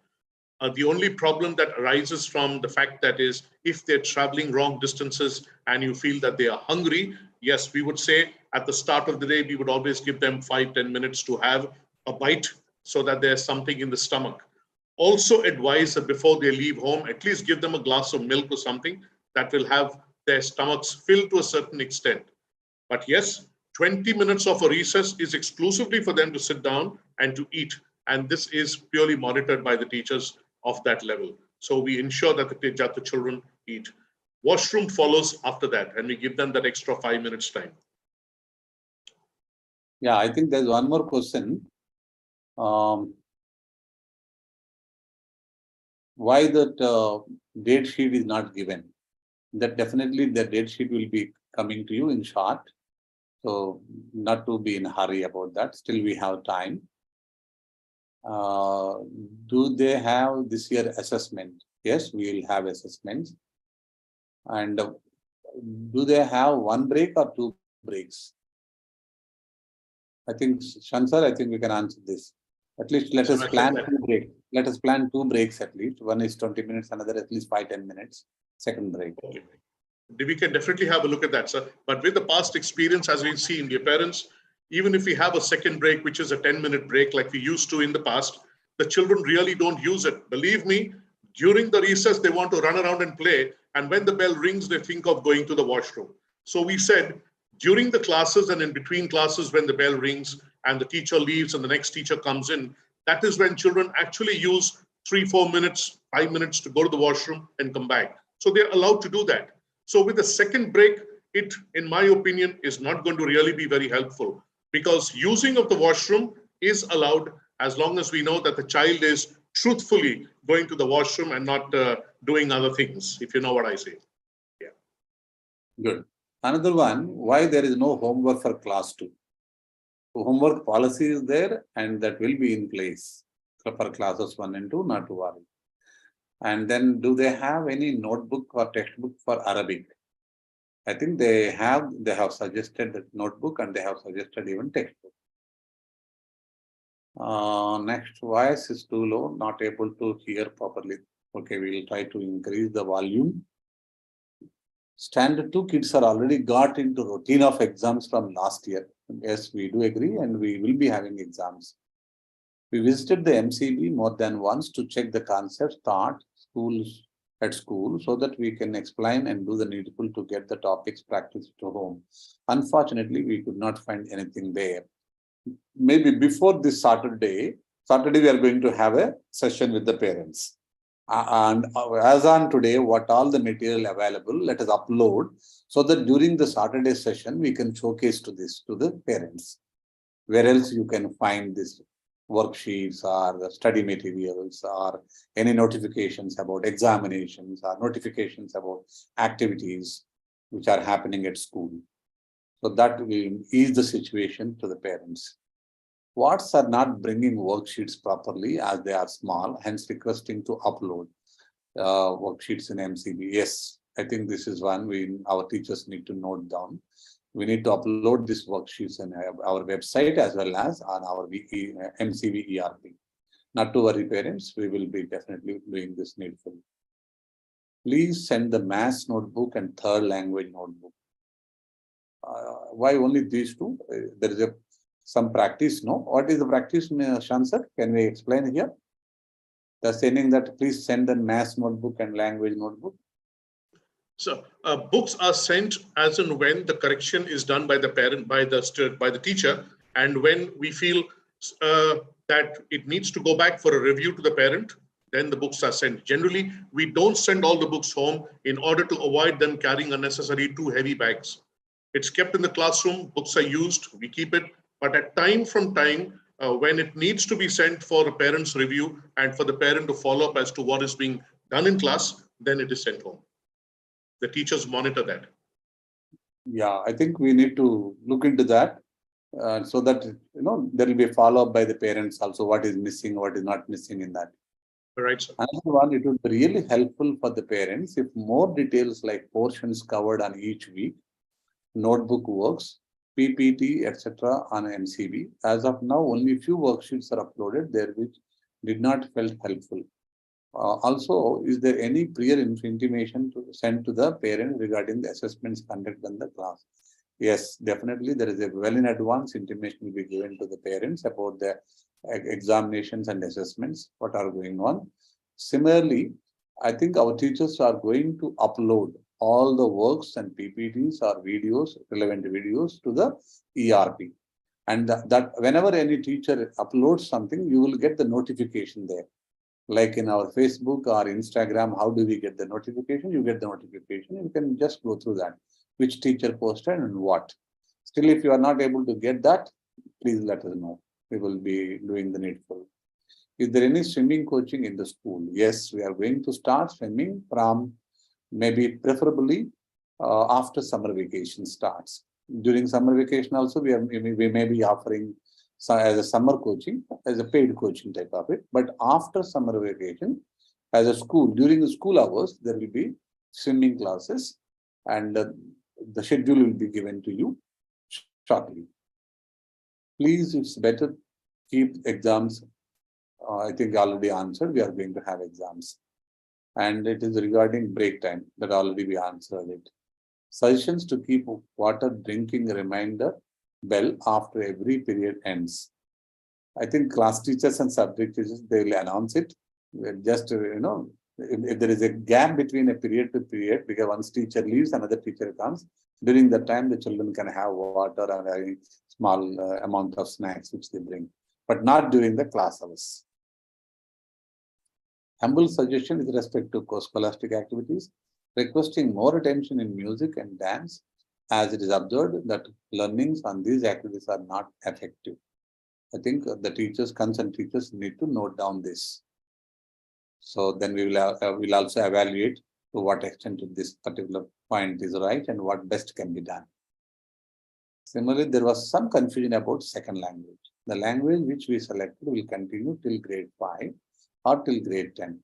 The only problem that arises from the fact that is, if they're traveling long distances and you feel that they are hungry, yes, we would say at the start of the day, we would always give them 5-10 minutes to have a bite so that there's something in the stomach. Also advise that before they leave home, at least give them a glass of milk or something that will have their stomachs filled to a certain extent. But yes, 20 minutes of a recess is exclusively for them to sit down and to eat. And this is purely monitored by the teachers of that level. So we ensure that the children eat. Washroom follows after that, and we give them that extra 5 minutes time. Yeah, I think there's one more question. Why that date sheet is not given? That definitely the date sheet will be coming to you in short. So not to be in a hurry about that. Still we have time. Do they have this year assessment? Yes, we will have assessments. And do they have one break or two breaks? I think, Shansar, I think we can answer this. At least let us plan 2 breaks. Let us plan 2 breaks at least. One is 20 minutes, another at least 5-10 minutes. Second break. Okay. We can definitely have a look at that, sir. But with the past experience, as we've seen, dear parents, even if we have a second break, which is a 10-minute break like we used to in the past, the children really don't use it. Believe me, during the recess, they want to run around and play. And when the bell rings, they think of going to the washroom. So we said, during the classes and in between classes, when the bell rings and the teacher leaves and the next teacher comes in, that is when children actually use 3-4 minutes, 5 minutes to go to the washroom and come back. So they're allowed to do that. So with the second break, it, in my opinion, is not going to really be very helpful, because using of the washroom is allowed as long as we know that the child is truthfully going to the washroom and not doing other things, if you know what I say. Yeah. Good. Another one, why there is no homework for class 2? So homework policy is there and that will be in place for classes 1 and 2, not to worry. And then do they have any notebook or textbook for Arabic? I think they have suggested that notebook and they have suggested even textbook. Next, voice is too low, not able to hear properly. Okay, we will try to increase the volume. Standard 2 kids are already got into routine of exams from last year. Yes, we do agree, and we will be having exams. We visited the MCB more than once to check the concepts taught at school so that we can explain and do the needful to get the topics practiced to home. Unfortunately, we could not find anything there. Maybe before this Saturday we are going to have a session with the parents. And as on today, what all the material available, let us upload so that during the Saturday session, we can showcase to the parents. Where else you can find this worksheets or the study materials or any notifications about examinations or notifications about activities which are happening at school. So that will ease the situation to the parents. Wards are not bringing worksheets properly as they are small, hence requesting to upload worksheets in MCB. Yes, I think this is one our teachers need to note down. We need to upload these worksheets on our website as well as on our MCB ERP. Not to worry, parents, we will be definitely doing this needful. Please send the maths notebook and third language notebook. Why only these two? There is some practice, no? What is the practice, Shansar? Can we explain here? They're saying that please send the maths notebook and language notebook. So books are sent as and when the correction is done by the parent, by the teacher, and when we feel that it needs to go back for a review to the parent, then the books are sent. Generally, we don't send all the books home in order to avoid them carrying unnecessary 2 heavy bags. It's kept in the classroom, books are used, we keep it, but at time from time, when it needs to be sent for a parent's review and for the parent to follow up as to what is being done in class, then it is sent home. The teachers monitor that. Yeah, I think we need to look into that so that there will be a follow-up by the parents also, what is missing, what is not missing in that. Right, sir. Another one, it would be really helpful for the parents if more details like portions covered on each week, notebook works, PPT, etc. on MCB. As of now, only few worksheets are uploaded there which did not felt helpful. Also, is there any prior intimation sent to the parent regarding the assessments conducted in the class? Yes, definitely there is a well in advance intimation will be given to the parents about the examinations and assessments, what are going on. Similarly, I think our teachers are going to upload all the works and PPTs or videos, relevant videos to the ERP. And that whenever any teacher uploads something, you will get the notification there. Like in our Facebook or Instagram, how do we get the notification? You get the notification. You can just go through that. Which teacher posted and what. Still, if you are not able to get that, please let us know. We will be doing the needful. Is there any swimming coaching in the school? Yes, we are going to start swimming from maybe preferably after summer vacation starts. During summer vacation also, we may be offering as a summer coaching, as a paid coaching type of it. But after summer vacation, as a school, during the school hours, there will be swimming classes, and the schedule will be given to you shortly. Please, it's better keep exams. I think already answered. We are going to have exams. And it is regarding break time that already we answered it. Suggestions to keep water drinking reminder bell after every period ends. I think class teachers and subject teachers, they will announce it. Just, if there is a gap between a period to period, because once teacher leaves, another teacher comes. During that time, the children can have water and a small amount of snacks which they bring, but not during the class hours. Humble suggestion with respect to co-scholastic activities, requesting more attention in music and dance, as it is observed that learnings on these activities are not effective. I think the teachers, concerned teachers, need to note down this. So then we will also evaluate to what extent this particular point is right and what best can be done. Similarly, there was some confusion about second language. The language which we selected will continue till grade 5 or till grade 10.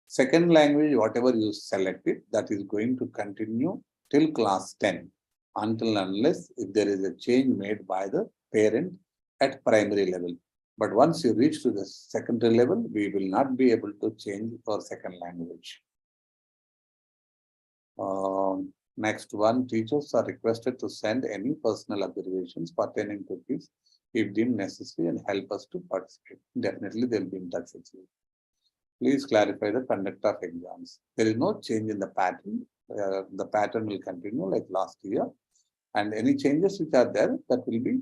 Second language, whatever you selected, that is going to continue till class 10, until unless if there is a change made by the parent at primary level. But once you reach to the secondary level, we will not be able to change our second language. Next one, teachers are requested to send any personal observations pertaining to this if deemed necessary and help us to participate. Definitely they will be in touch with you. Please clarify the conduct of exams. There is no change in the pattern. The pattern will continue like last year, and any changes which are there, that will be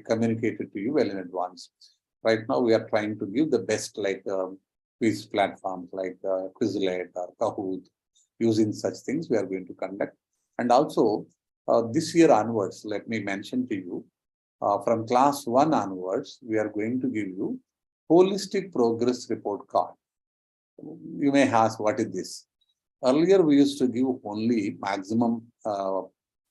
communicated to you well in advance. Right now, we are trying to give the best, like quiz platforms like Quizlet or Kahoot. Using such things, we are going to conduct. And also, this year onwards, let me mention to you, from class 1 onwards, we are going to give you holistic progress report card. You may ask, what is this? Earlier, we used to give only maximum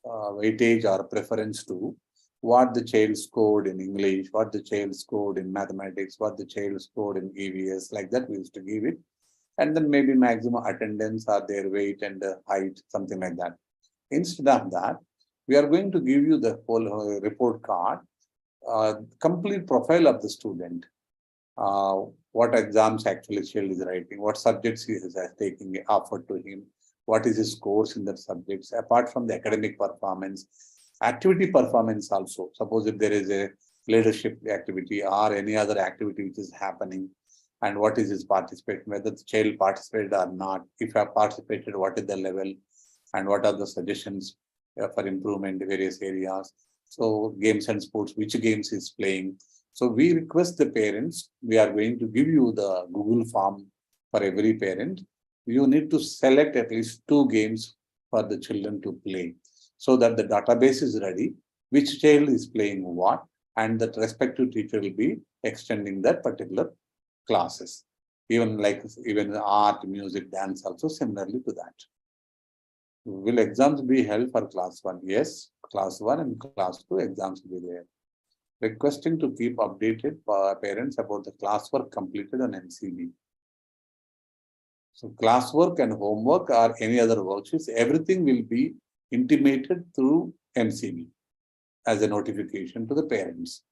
weightage or preference to what the child scored in English, what the child scored in mathematics, what the child scored in EVS, like that we used to give it. And then maybe maximum attendance or their weight and height, something like that. Instead of that, we are going to give you the whole report card, complete profile of the student, what exams actually child is writing, what subjects he is taking offered to him, what is his scores in the subjects, apart from the academic performance, activity performance also. Suppose if there is a leadership activity or any other activity which is happening, and what is his participation, whether the child participated or not. If you have participated, what is the level, and what are the suggestions for improvement in various areas. So games and sports, which games is playing. So we request the parents, we are going to give you the Google form for every parent. You need to select at least 2 games for the children to play, so that the database is ready, which child is playing what, and that respective teacher will be extending that particular classes. Even art, music, dance also similarly to that. Will exams be held for class 1? Yes, class 1 and class 2 exams will be there. Requesting to keep updated parents about the classwork completed on MCB. So classwork and homework or any other worksheets, everything will be intimated through MCB as a notification to the parents.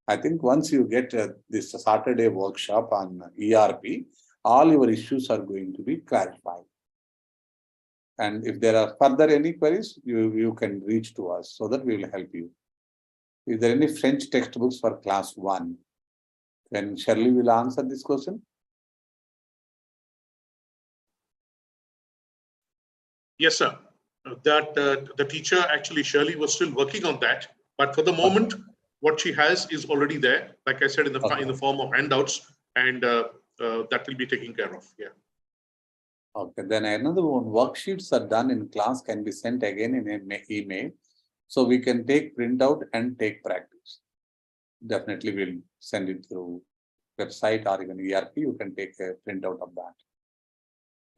I think once you get this Saturday workshop on ERP, all your issues are going to be clarified. And if there are further any queries, you can reach to us so that we will help you. Is there any French textbooks for class 1? Then Shirley will answer this question. Yes, sir. That the teacher, actually Shirley, was still working on that. But for the moment, what she has is already there. Like I said, in the form of handouts. And that will be taken care of. Yeah. Okay, then another one, worksheets are done in class can be sent again in an email. So we can take printout and take practice. Definitely we'll send it through website or even ERP. You can take a printout of that.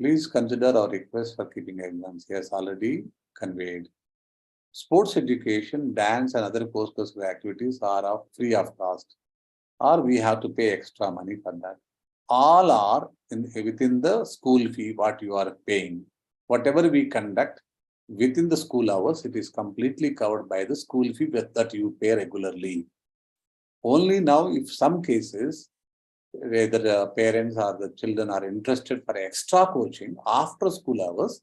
Please consider our request for keeping exams. Yes, already conveyed. Sports education, dance and other post-curricular activities are free of cost, or we have to pay extra money for that. All are within the school fee what you are paying. Whatever we conduct within the school hours, it is completely covered by the school fee that you pay regularly. Only now, if some cases, whether the parents or the children are interested for extra coaching after school hours,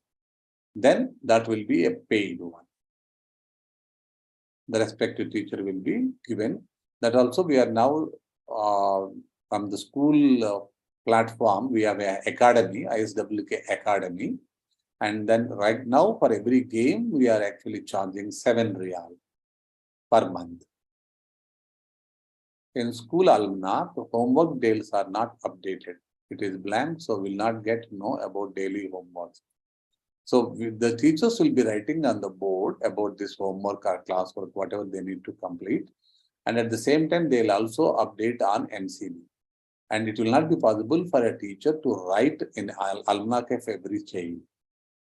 then that will be a paid one. The respective teacher will be given. That also we are now from the school platform, we have an academy, ISWK Academy. And then right now for every game, we are actually charging 7 Riyal per month. In school alumni, the homework days are not updated. It is blank, so we'll not get to know about daily homework. So the teachers will be writing on the board about this homework or classwork, whatever they need to complete. And at the same time, they'll also update on MCB. And it will not be possible for a teacher to write in almanac of every child.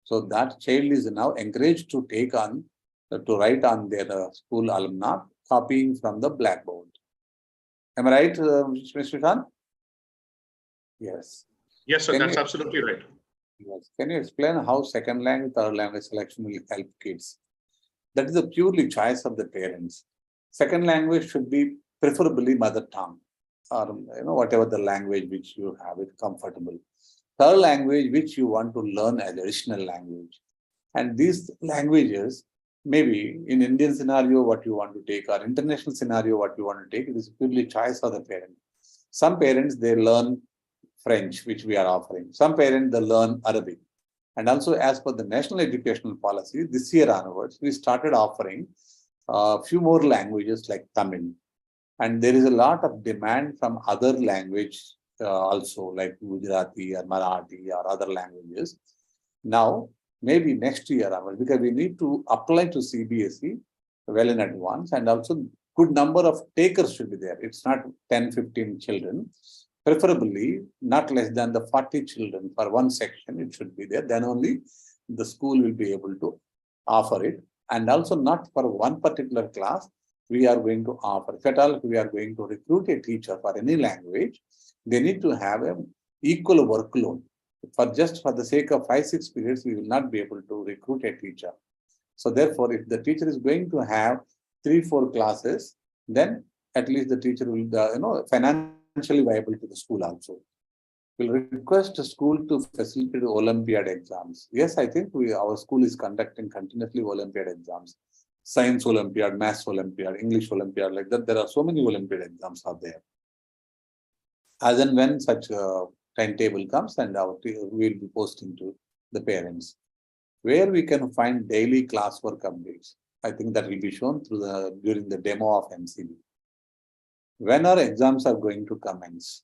So that child is now encouraged to take on, to write on their school almanac, copying from the blackboard. Am I right, Mr. Khan? Yes. Yes, sir, that's absolutely right. Yes. Can you explain how second language, third language selection will help kids? That is a purely choice of the parents. Second language should be preferably mother tongue, or whatever the language which you have it comfortable. Third language which you want to learn as additional language. And these languages, maybe in Indian scenario what you want to take, or international scenario what you want to take, it is purely choice of the parent. Some parents, they learn French, which we are offering. Some parents, they learn Arabic. And also as per the national educational policy, this year onwards, we started offering a few more languages like Tamil. And there is a lot of demand from other language also, like Gujarati or Marathi or other languages. Now, maybe next year onwards, because we need to apply to CBSE well in advance, and also good number of takers should be there. It's not 10, 15 children. Preferably not less than the 40 children for one section, it should be there. Then only the school will be able to offer it. And also not for one particular class, we are going to offer. If at all we are going to recruit a teacher for any language, they need to have an equal workload. For the sake of 5-6 periods, we will not be able to recruit a teacher. So therefore, if the teacher is going to have 3-4 classes, then at least the teacher will, financially viable to the school also. We'll request the school to facilitate Olympiad exams. Yes, I think our school is conducting continuously Olympiad exams. Science Olympiad, Maths Olympiad, English Olympiad, like that. There are so many Olympiad exams out there. As and when such a timetable comes, and we will be posting to the parents. Where we can find daily classwork updates. I think that will be shown through during the demo of MCB. When our exams are going to commence,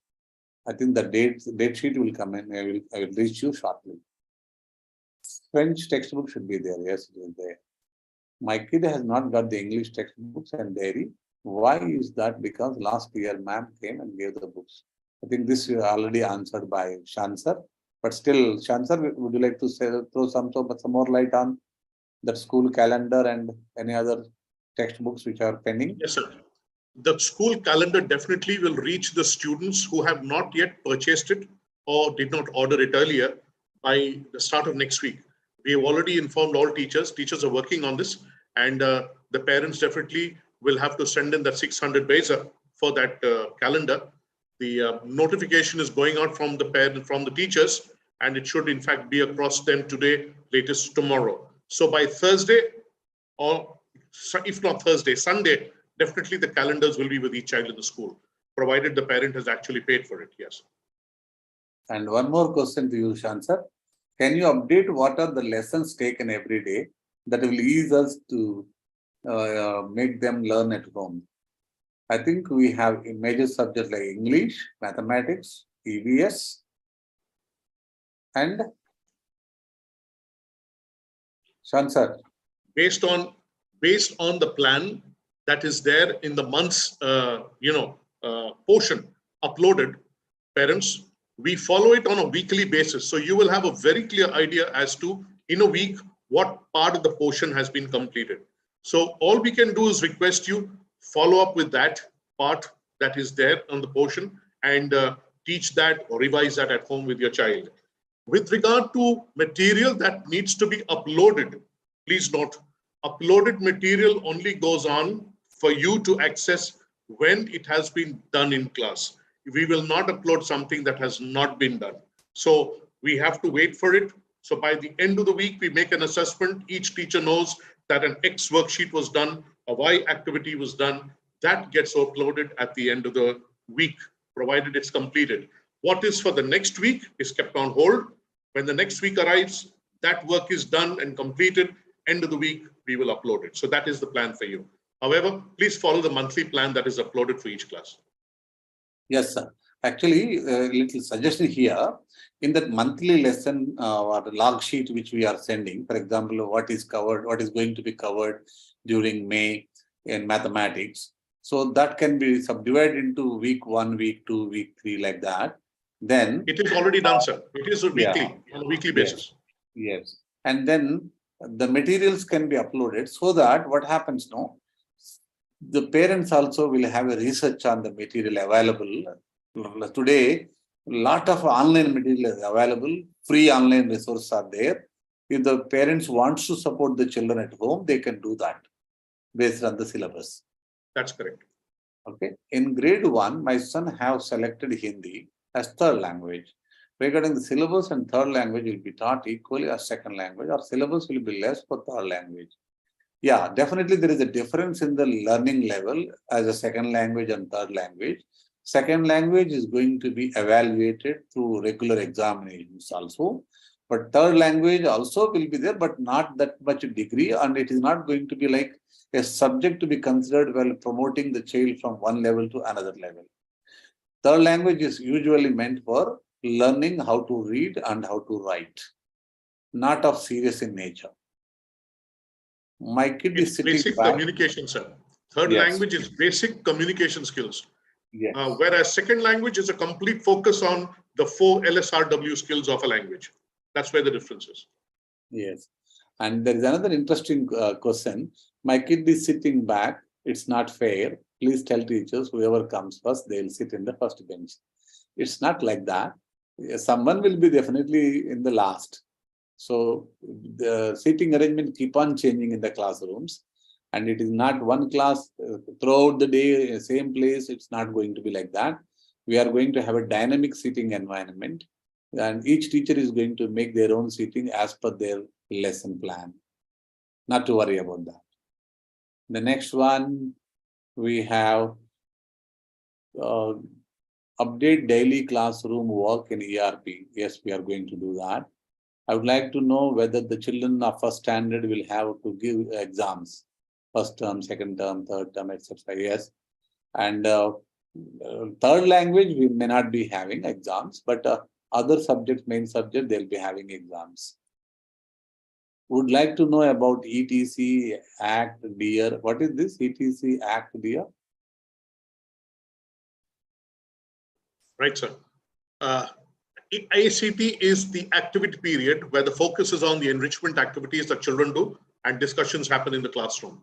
I think the date sheet will come in. I will reach you shortly. French textbook should be there. Yes, it is there. My kid has not got the English textbooks and diary. Why is that? Because last year ma'am came and gave the books. I think this is already answered by Shan sir. But still, Shan sir, would you like to throw some more light on that school calendar and any other textbooks which are pending? Yes, sir. The school calendar definitely will reach the students who have not yet purchased it or did not order it earlier by the start of next week. We have already informed all teachers. Teachers are working on this, and the parents definitely will have to send in that 600 paisa for that calendar. The notification is going out from the teachers, and it should in fact be across them today, latest tomorrow. So by Thursday, or if not Thursday, Sunday, definitely the calendars will be with each child in the school, provided the parent has actually paid for it. Yes. And one more question to you, Shan sir. Can you update what are the lessons taken every day that will ease us to make them learn at home? I think we have major subjects like English, mathematics, EVS and Shan sir. Based on the plan that is there in the month's portion uploaded, parents, we follow it on a weekly basis. So you will have a very clear idea as to in a week what part of the portion has been completed. So all we can do is request you follow up with that part that is there on the portion and teach that or revise that at home with your child. With regard to material that needs to be uploaded, please note, uploaded material only goes on for you to access when it has been done in class. We will not upload something that has not been done. So we have to wait for it. So by the end of the week, we make an assessment. Each teacher knows that an X worksheet was done, a Y activity was done. That gets uploaded at the end of the week, provided it's completed. What is for the next week is kept on hold. When the next week arrives, that work is done and completed. End of the week, we will upload it. So that is the plan for you. However, please follow the monthly plan that is uploaded for each class. Yes, sir. Actually, a little suggestion here. In that monthly lesson or the log sheet which we are sending, for example, what is covered, what is going to be covered during May in mathematics. So that can be subdivided into week 1, week 2, week 3, like that. Then it is already done, sir. It is weekly, on a weekly basis. Yes. And then the materials can be uploaded so that what happens now, the parents also will have a research on the material available. Today, a lot of online material is available. Free online resources are there. If the parents want to support the children at home, they can do that based on the syllabus. That's correct. Okay. In grade 1, my son have selected Hindi as third language. Regarding the syllabus and third language will be taught equally as second language, or syllabus will be less for third language. Yeah, definitely there is a difference in the learning level as a second language and third language. Second language is going to be evaluated through regular examinations also. But third language also will be there, but not that much degree, and it is not going to be like a subject to be considered while promoting the child from one level to another level. Third language is usually meant for learning how to read and how to write, not of serious in nature. My kid is sitting basic back. Communication, sir. Third language is basic communication skills. Yes. Whereas second language is a complete focus on the 4 LSRW skills of a language. That's where the difference is. Yes. And there is another interesting question. My kid is sitting back. It's not fair. Please tell teachers, whoever comes first, they'll sit in the first bench. It's not like that. Someone will be definitely in the last. So the seating arrangement keep on changing in the classrooms. And it is not one class throughout the day, same place. It's not going to be like that. We are going to have a dynamic seating environment. And each teacher is going to make their own seating as per their lesson plan. Not to worry about that. The next one, we have update daily classroom work in ERP. Yes, we are going to do that. I would like to know whether the children of first standard will have to give exams. First term, second term, third term, etc. Yes. And third language, we may not be having exams, but other subjects, main subject, they'll be having exams. Would like to know about ETC, ACT, DEAR. What is this ETC, ACT, DEAR? Right, sir. ACT is the activity period where the focus is on the enrichment activities that children do and discussions happen in the classroom.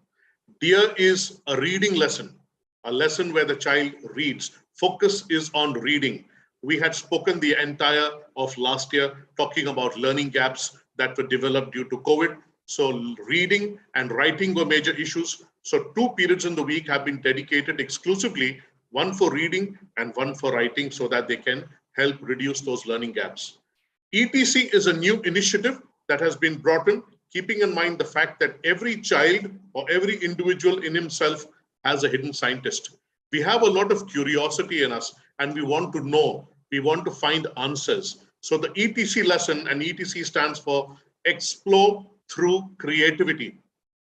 DEAR is a reading lesson, a lesson where the child reads. Focus is on reading. We had spoken the entire of last year talking about learning gaps that were developed due to COVID. So reading and writing were major issues. So 2 periods in the week have been dedicated exclusively, one for reading and one for writing, so that they can help reduce those learning gaps. ETC is a new initiative that has been brought in, keeping in mind the fact that every child or every individual in himself has a hidden scientist. We have a lot of curiosity in us and we want to know, we want to find answers. So the ETC lesson, and ETC stands for Explore Through Creativity.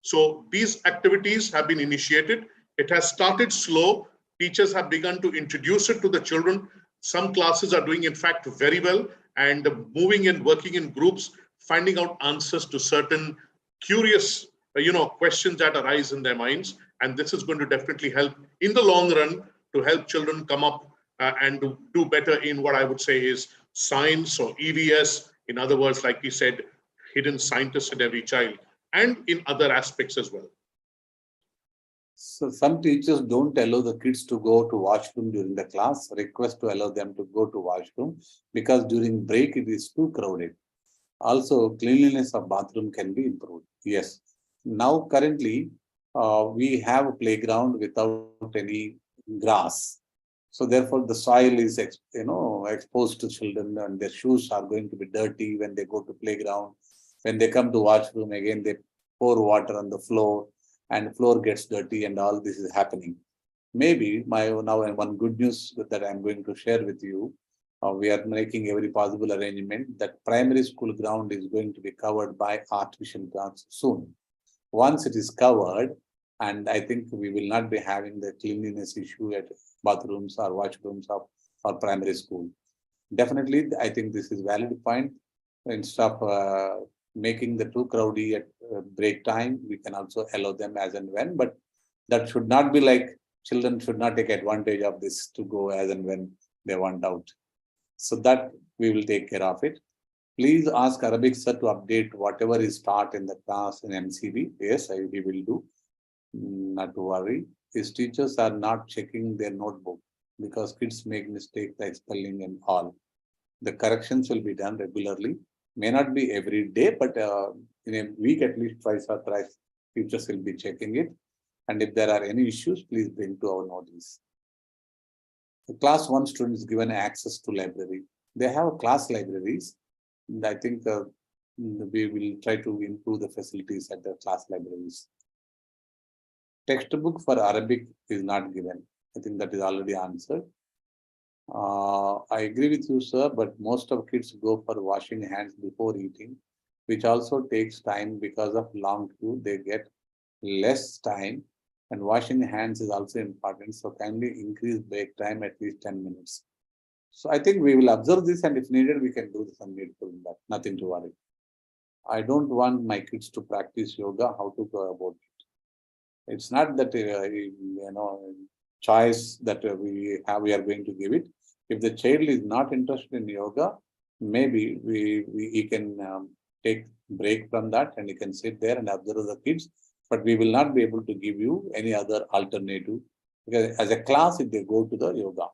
So these activities have been initiated. It has started slow. Teachers have begun to introduce it to the children. Some classes are doing, in fact, very well, and moving and working in groups, finding out answers to certain curious, questions that arise in their minds. And this is going to definitely help in the long run to help children come up and do better in what I would say is science or EVS. In other words, like we said, hidden scientists in every child, and in other aspects as well. So some teachers don't allow the kids to go to washroom during the class, request to allow them to go to washroom because during break it is too crowded. Also, cleanliness of bathroom can be improved. Yes. Now currently we have a playground without any grass. So therefore the soil is exposed to children, and their shoes are going to be dirty when they go to playground. When they come to washroom, again they pour water on the floor and floor gets dirty, and all this is happening. Maybe now one good news that I'm going to share with you, we are making every possible arrangement that primary school ground is going to be covered by artificial grass soon. Once it is covered, and I think we will not be having the cleanliness issue at bathrooms or washrooms of our primary school. Definitely, I think this is valid point. Instead of making the too crowdy at break time, we can also allow them as and when, but that should not be like children should not take advantage of this to go as and when they want out. So that we will take care of it. Please ask Arabic sir to update whatever is taught in the class in MCB. Yes, we will do. Not to worry. His teachers are not checking their notebook because kids make mistakes like spelling and all. The corrections will be done regularly. May not be every day, but in a week at least twice or thrice, teachers will be checking it. And if there are any issues, please bring to our notice. The class 1 student is given access to library. They have class libraries. And I think we will try to improve the facilities at the class libraries. Textbook for Arabic is not given. I think that is already answered. I agree with you, sir, but most of kids go for washing hands before eating, which also takes time because of long queue. They get less time, and washing hands is also important. So kindly increase break time at least 10 minutes. So I think we will observe this, and if needed, we can do some needful in that. Nothing to worry. I don't want my kids to practice yoga. How to go about it? It's not that choice that we are going to give it. If the child is not interested in yoga, maybe he can take break from that and he can sit there and observe the kids. But we will not be able to give you any other alternative because as a class, if they go to the yoga.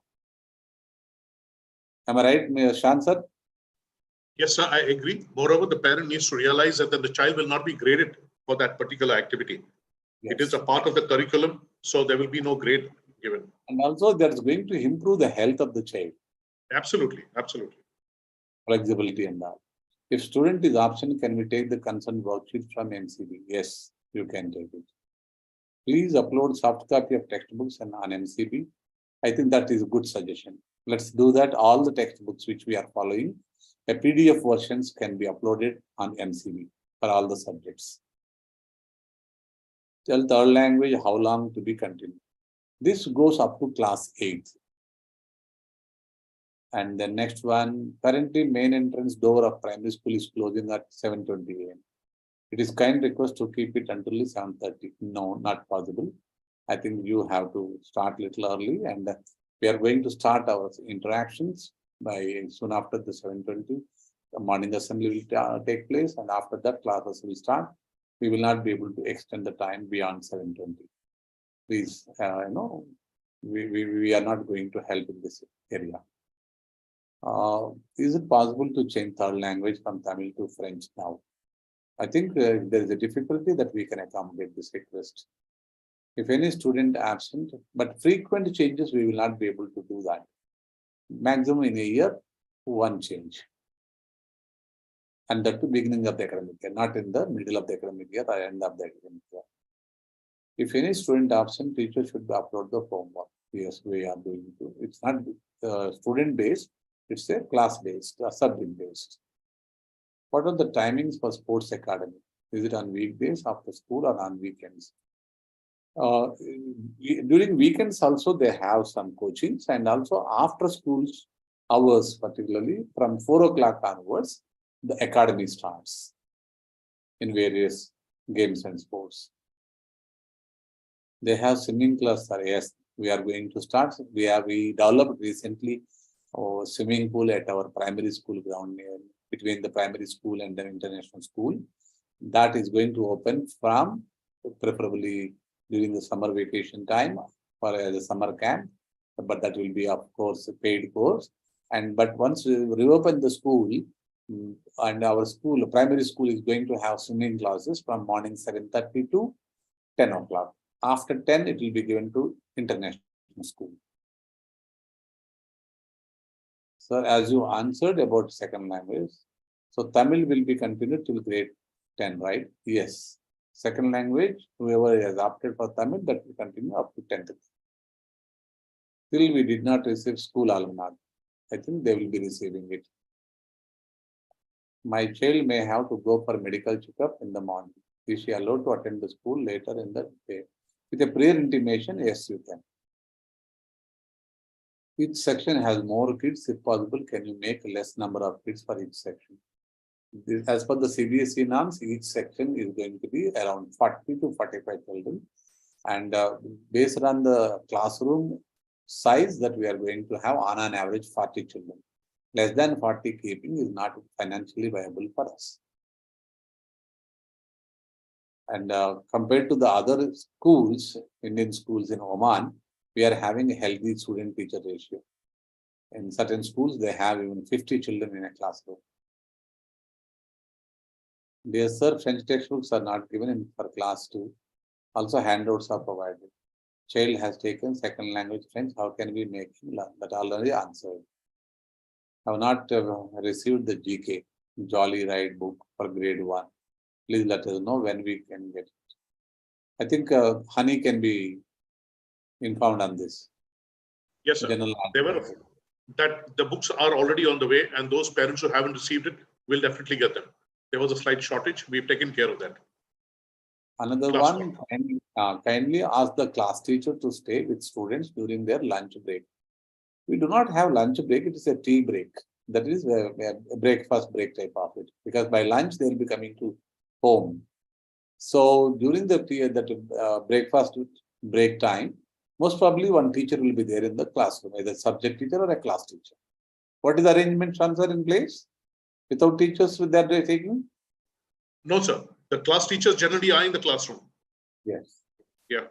Am I right, Shan sir? Yes, sir, I agree. Moreover, the parent needs to realize that the child will not be graded for that particular activity. Yes. It is a part of the curriculum, so there will be no grade given. And also, that's going to improve the health of the child. Absolutely, absolutely. Flexibility and that. If student is option, can we take the consent worksheet from MCB? Yes, you can take it. Please upload soft copy of textbooks and on MCB. I think that is a good suggestion. Let's do that. All the textbooks which we are following, a PDF versions can be uploaded on MCB for all the subjects. Tell third language how long to be continued. This goes up to class 8. And the next one, currently main entrance door of primary school is closing at 7:20 AM. It is kind request to keep it until 7:30. No, not possible. I think you have to start little early, and we are going to start our interactions by soon after the 7:20. The morning assembly will take place, and after that classes will start. We will not be able to extend the time beyond 7:20. Please, we are not going to help in this area. Is it possible to change third language from Tamil to French now? I think there is a difficulty that we can accommodate this request. If any student absent, but frequent changes, we will not be able to do that. Maximum in a year, one change. And that to beginning of the academic year, not in the middle of the academic year or end of the academic year. If any student absent, teacher should upload the homework. Yes, we are doing it. It's not student-based, it's a class-based, subject-based. What are the timings for sports academy? Is it on weekdays, after school, or on weekends? During weekends also, they have some coachings, and also after schools, hours, particularly from 4 o'clock onwards, the academy starts in various games and sports. They have swimming class, sir. Yes, we are going to start. We developed recently a swimming pool at our primary school ground near between the primary school and the international school. That is going to open from preferably during the summer vacation time for the summer camp, but that will be of course a paid course. But once we reopen the school, and our school, primary school, is going to have swimming classes from morning 7:30 to 10 o'clock. After 10, it will be given to international school. Sir, as you answered about second language, so Tamil will be continued till grade 10, right? Yes. Second language, whoever has opted for Tamil, that will continue up to 10th. Still, we did not receive school almanac. I think they will be receiving it. My child may have to go for medical checkup in the morning. Is she allowed to attend the school later in the day? With a prior intimation, yes, you can. Each section has more kids. If possible, can you make less number of kids for each section? As per the CBSE norms, each section is going to be around 40 to 45 children. And based on the classroom size that we are going to have, on an average 40 children. Less than 40 keeping is not financially viable for us. And compared to the other schools, Indian schools in Oman, we are having a healthy student-teacher ratio. In certain schools, they have even 50 children in a classroom. Dear sir, French textbooks are not given for class 2. Also, handouts are provided. Child has taken second language French. How can we make him learn? That already answered. I have not received the GK, Jolly Ride book for grade 1. Please let us know when we can get it. I think Honey can be informed on this. Yes, sir. The books are already on the way, and those parents who haven't received it will definitely get them. There was a slight shortage. We've taken care of that. Another one, kindly ask the class teacher to stay with students during their lunch break. We do not have lunch break. It is a tea break. That is a breakfast break type of it. Because by lunch, they will be coming to home. So during the breakfast break time, most probably one teacher will be there in the classroom, either subject teacher or a class teacher. What is the arrangement, Sir, in place? Without teachers with that day taking? No, sir. The class teachers generally are in the classroom. Yes. Yeah.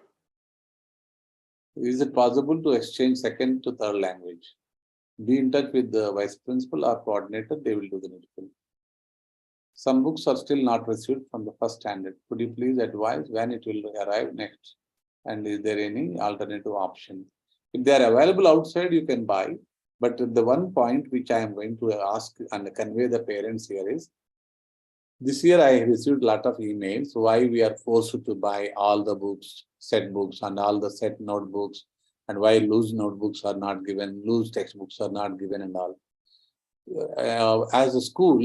Is it possible to exchange second to third language? Be in touch with the vice principal or coordinator, they will do the needful. Some books are still not received from the first standard. Could you please advise when it will arrive next? And is there any alternative option? If they are available outside, you can buy. But the one point which I am going to ask and convey the parents here is, this year I received a lot of emails why we are forced to buy all the books, set books and all the set notebooks, and why loose notebooks are not given, loose textbooks are not given and all. As a school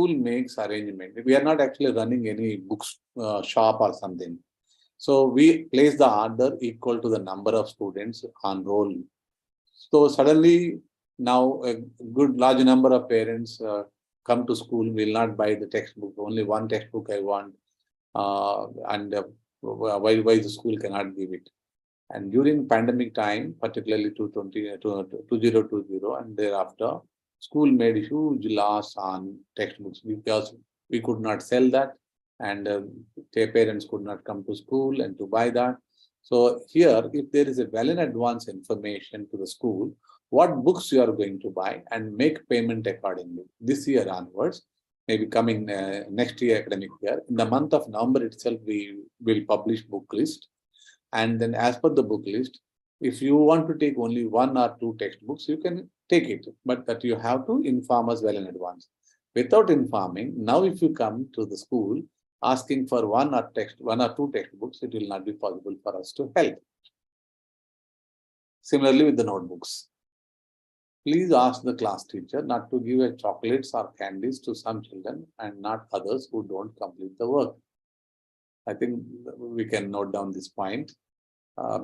makes arrangement. We are not actually running any books shop or something. So we place the order equal to the number of students on roll. So suddenly now a good large number of parents come to school, will not buy the textbook. Only one textbook I want, why the school cannot give it. And during pandemic time, particularly 2020 and thereafter, school made huge loss on textbooks because we could not sell that, and their parents could not come to school and to buy that. So here, if there is a well in advance information to the school, what books you are going to buy and make payment accordingly. This year onwards, maybe coming next year academic year, in the month of November itself, we will publish book list. And then as per the book list, if you want to take only 1 or 2 textbooks, you can take it, but that you have to inform us well in advance. Without informing, now if you come to the school asking for 1 or 2 textbooks, it will not be possible for us to help. Similarly with the notebooks. Please ask the class teacher not to give chocolates or candies to some children and not others who don't complete the work. I think we can note down this point.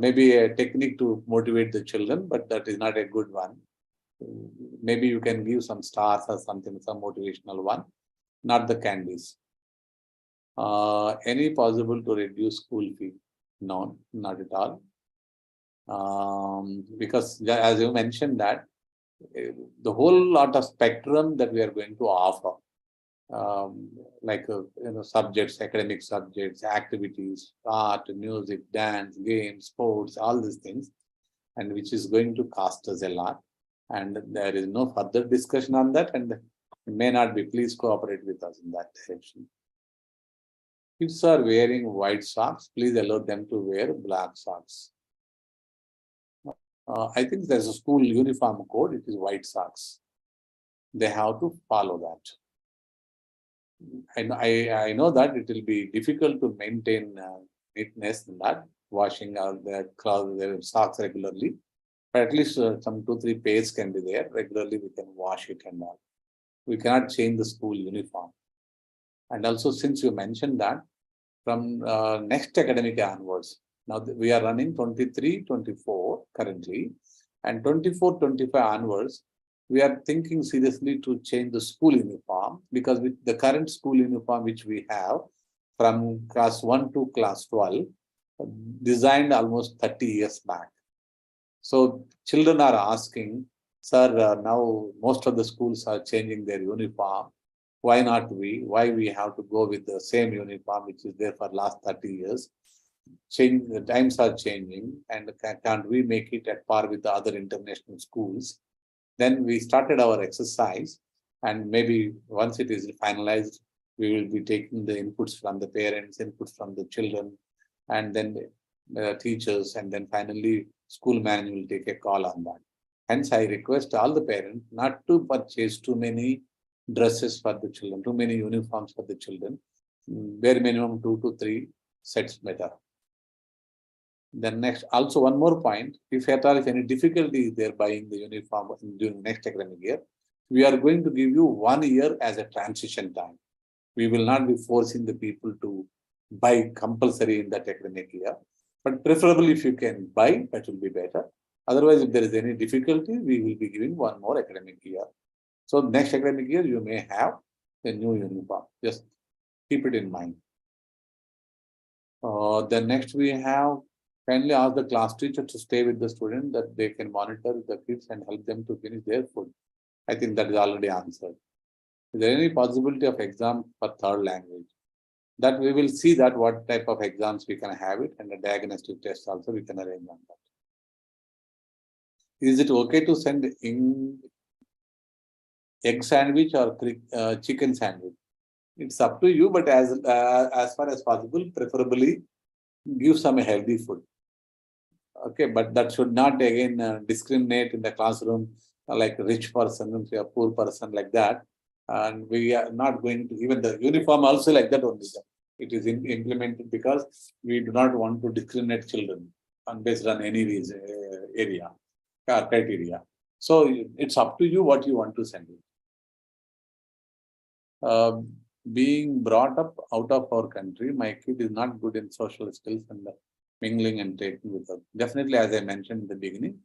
Maybe a technique to motivate the children, but that is not a good one. maybe you can give some stars or something, some motivational one, not the candies. Any possible to reduce school fee? No, not at all. Because as you mentioned that, the whole lot of spectrum that we are going to offer, like subjects, academic subjects, activities, art, music, dance, games, sports, all these things, and which is going to cost us a lot. And there is no further discussion on that, and it may not be. Please cooperate with us in that direction. Kids are wearing white socks. Please allow them to wear black socks. I think there's a school uniform code. It is white socks. They have to follow that. I know that it will be difficult to maintain neatness in that, washing out their clothes, their socks regularly. But at least some 2-3 pairs can be there. Regularly we can wash it and all. We cannot change the school uniform. And also, since you mentioned that, from next academic year onwards, now we are running 23-24 currently, and 24-25 onwards, we are thinking seriously to change the school uniform, because with the current school uniform which we have from class 1 to class 12, designed almost 30 years back. So children are asking, sir, now most of the schools are changing their uniform. Why not we? Why we have to go with the same uniform which is there for last 30 years? The times are changing, and can't we make it at par with the other international schools? Then we started our exercise, and maybe once it is finalized, we will be taking the inputs from the parents, inputs from the children, and then the teachers, and then finally school management will take a call on that. Hence, I request all the parents not to purchase too many dresses for the children, too many uniforms for the children. Bare minimum 2 to 3 sets better. Then next, also one more point, if at all, if any difficulty is there buying the uniform during next academic year, we are going to give you 1 year as a transition time. We will not be forcing the people to buy compulsory in that academic year, but preferably if you can buy, that will be better. Otherwise, if there is any difficulty, we will be giving 1 more academic year. So next academic year, you may have a new uniform. Just keep it in mind. Then next we have, kindly ask the class teacher to stay with the student, that they can monitor the kids and help them to finish their food. I think that is already answered. Is there any possibility of exam for third language? That we will see that what type of exams we can have it, and the diagnostic test also we can arrange on that. Is it okay to send egg sandwich or chicken sandwich? It's up to you, but as far as possible, preferably give some healthy food. Okay, but that should not again discriminate in the classroom, like a rich person, a poor person, like that. And we are not going to, even the uniform also like that only. It is implemented because we do not want to discriminate children based on any reason, area, criteria. So it's up to you what you want to send it. Being brought up out of our country, my kid is not good in social skills and mingling and taking with us. Definitely, as I mentioned in the beginning,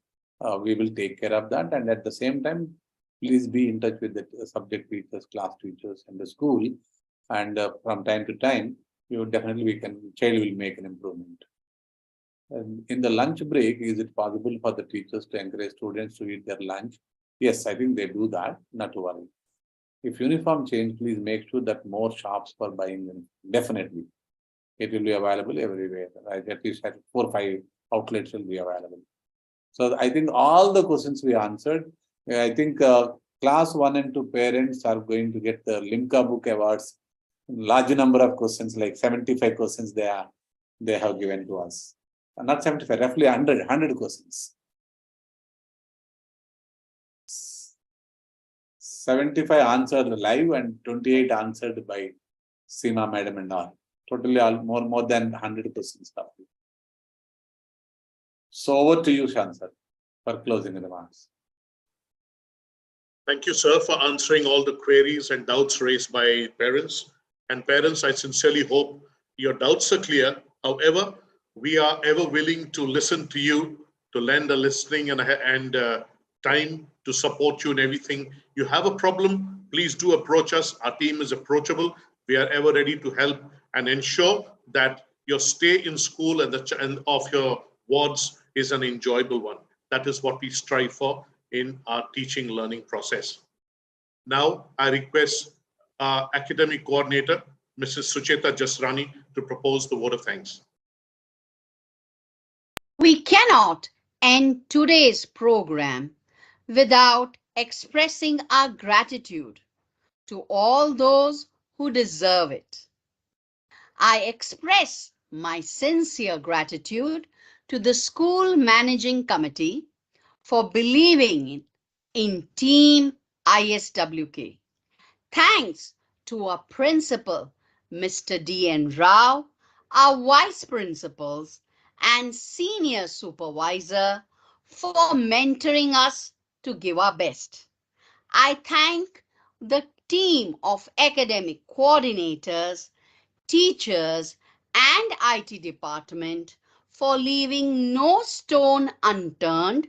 we will take care of that. And at the same time, please be in touch with the subject teachers, class teachers, and the school. And from time to time, child will make an improvement. And in the lunch break, is it possible for the teachers to encourage students to eat their lunch? Yes, I think they do that, not to worry. If uniform change, please make sure that more shops for buying them. Definitely. It will be available everywhere. Right? At least 4 or 5 outlets will be available. So I think all the questions we answered. I think class 1 and 2 parents are going to get the Limca Book Awards. Large number of questions, like 75 questions they have given to us. Not 75, roughly 100 questions. 75 answered live and 28 answered by Seema Madam and all. Totally more than 100 questions. So over to you, Shan sir, for closing remarks. Thank you, sir, for answering all the queries and doubts raised by parents. And parents, I sincerely hope your doubts are clear. However, we are ever willing to listen to you, to lend a listening and time to support you in everything. You have a problem, please do approach us. Our team is approachable. We are ever ready to help and ensure that your stay in school and of your wards is an enjoyable one. That is what we strive for in our teaching learning process. Now, I request our academic coordinator, Mrs. Sucheta Jasrani, to propose the vote of thanks. We cannot end today's program without expressing our gratitude to all those who deserve it. I express my sincere gratitude to the school managing committee for believing in Team ISWK. Thanks to our principal, Mr. D.N. Rao, our vice principals, and senior supervisor for mentoring us to give our best. I thank the team of academic coordinators, teachers, and IT department for leaving no stone unturned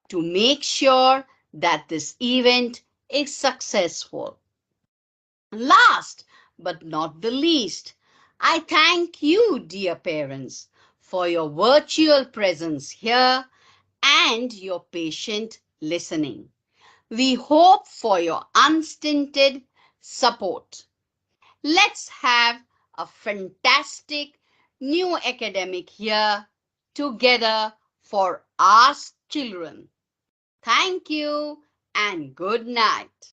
to make sure that this event is successful. Last but not the least, I thank you, dear parents, for your virtual presence here and your patient listening. We hope for your unstinted support. Let's have a fantastic new academic year together for our children. Thank you and good night.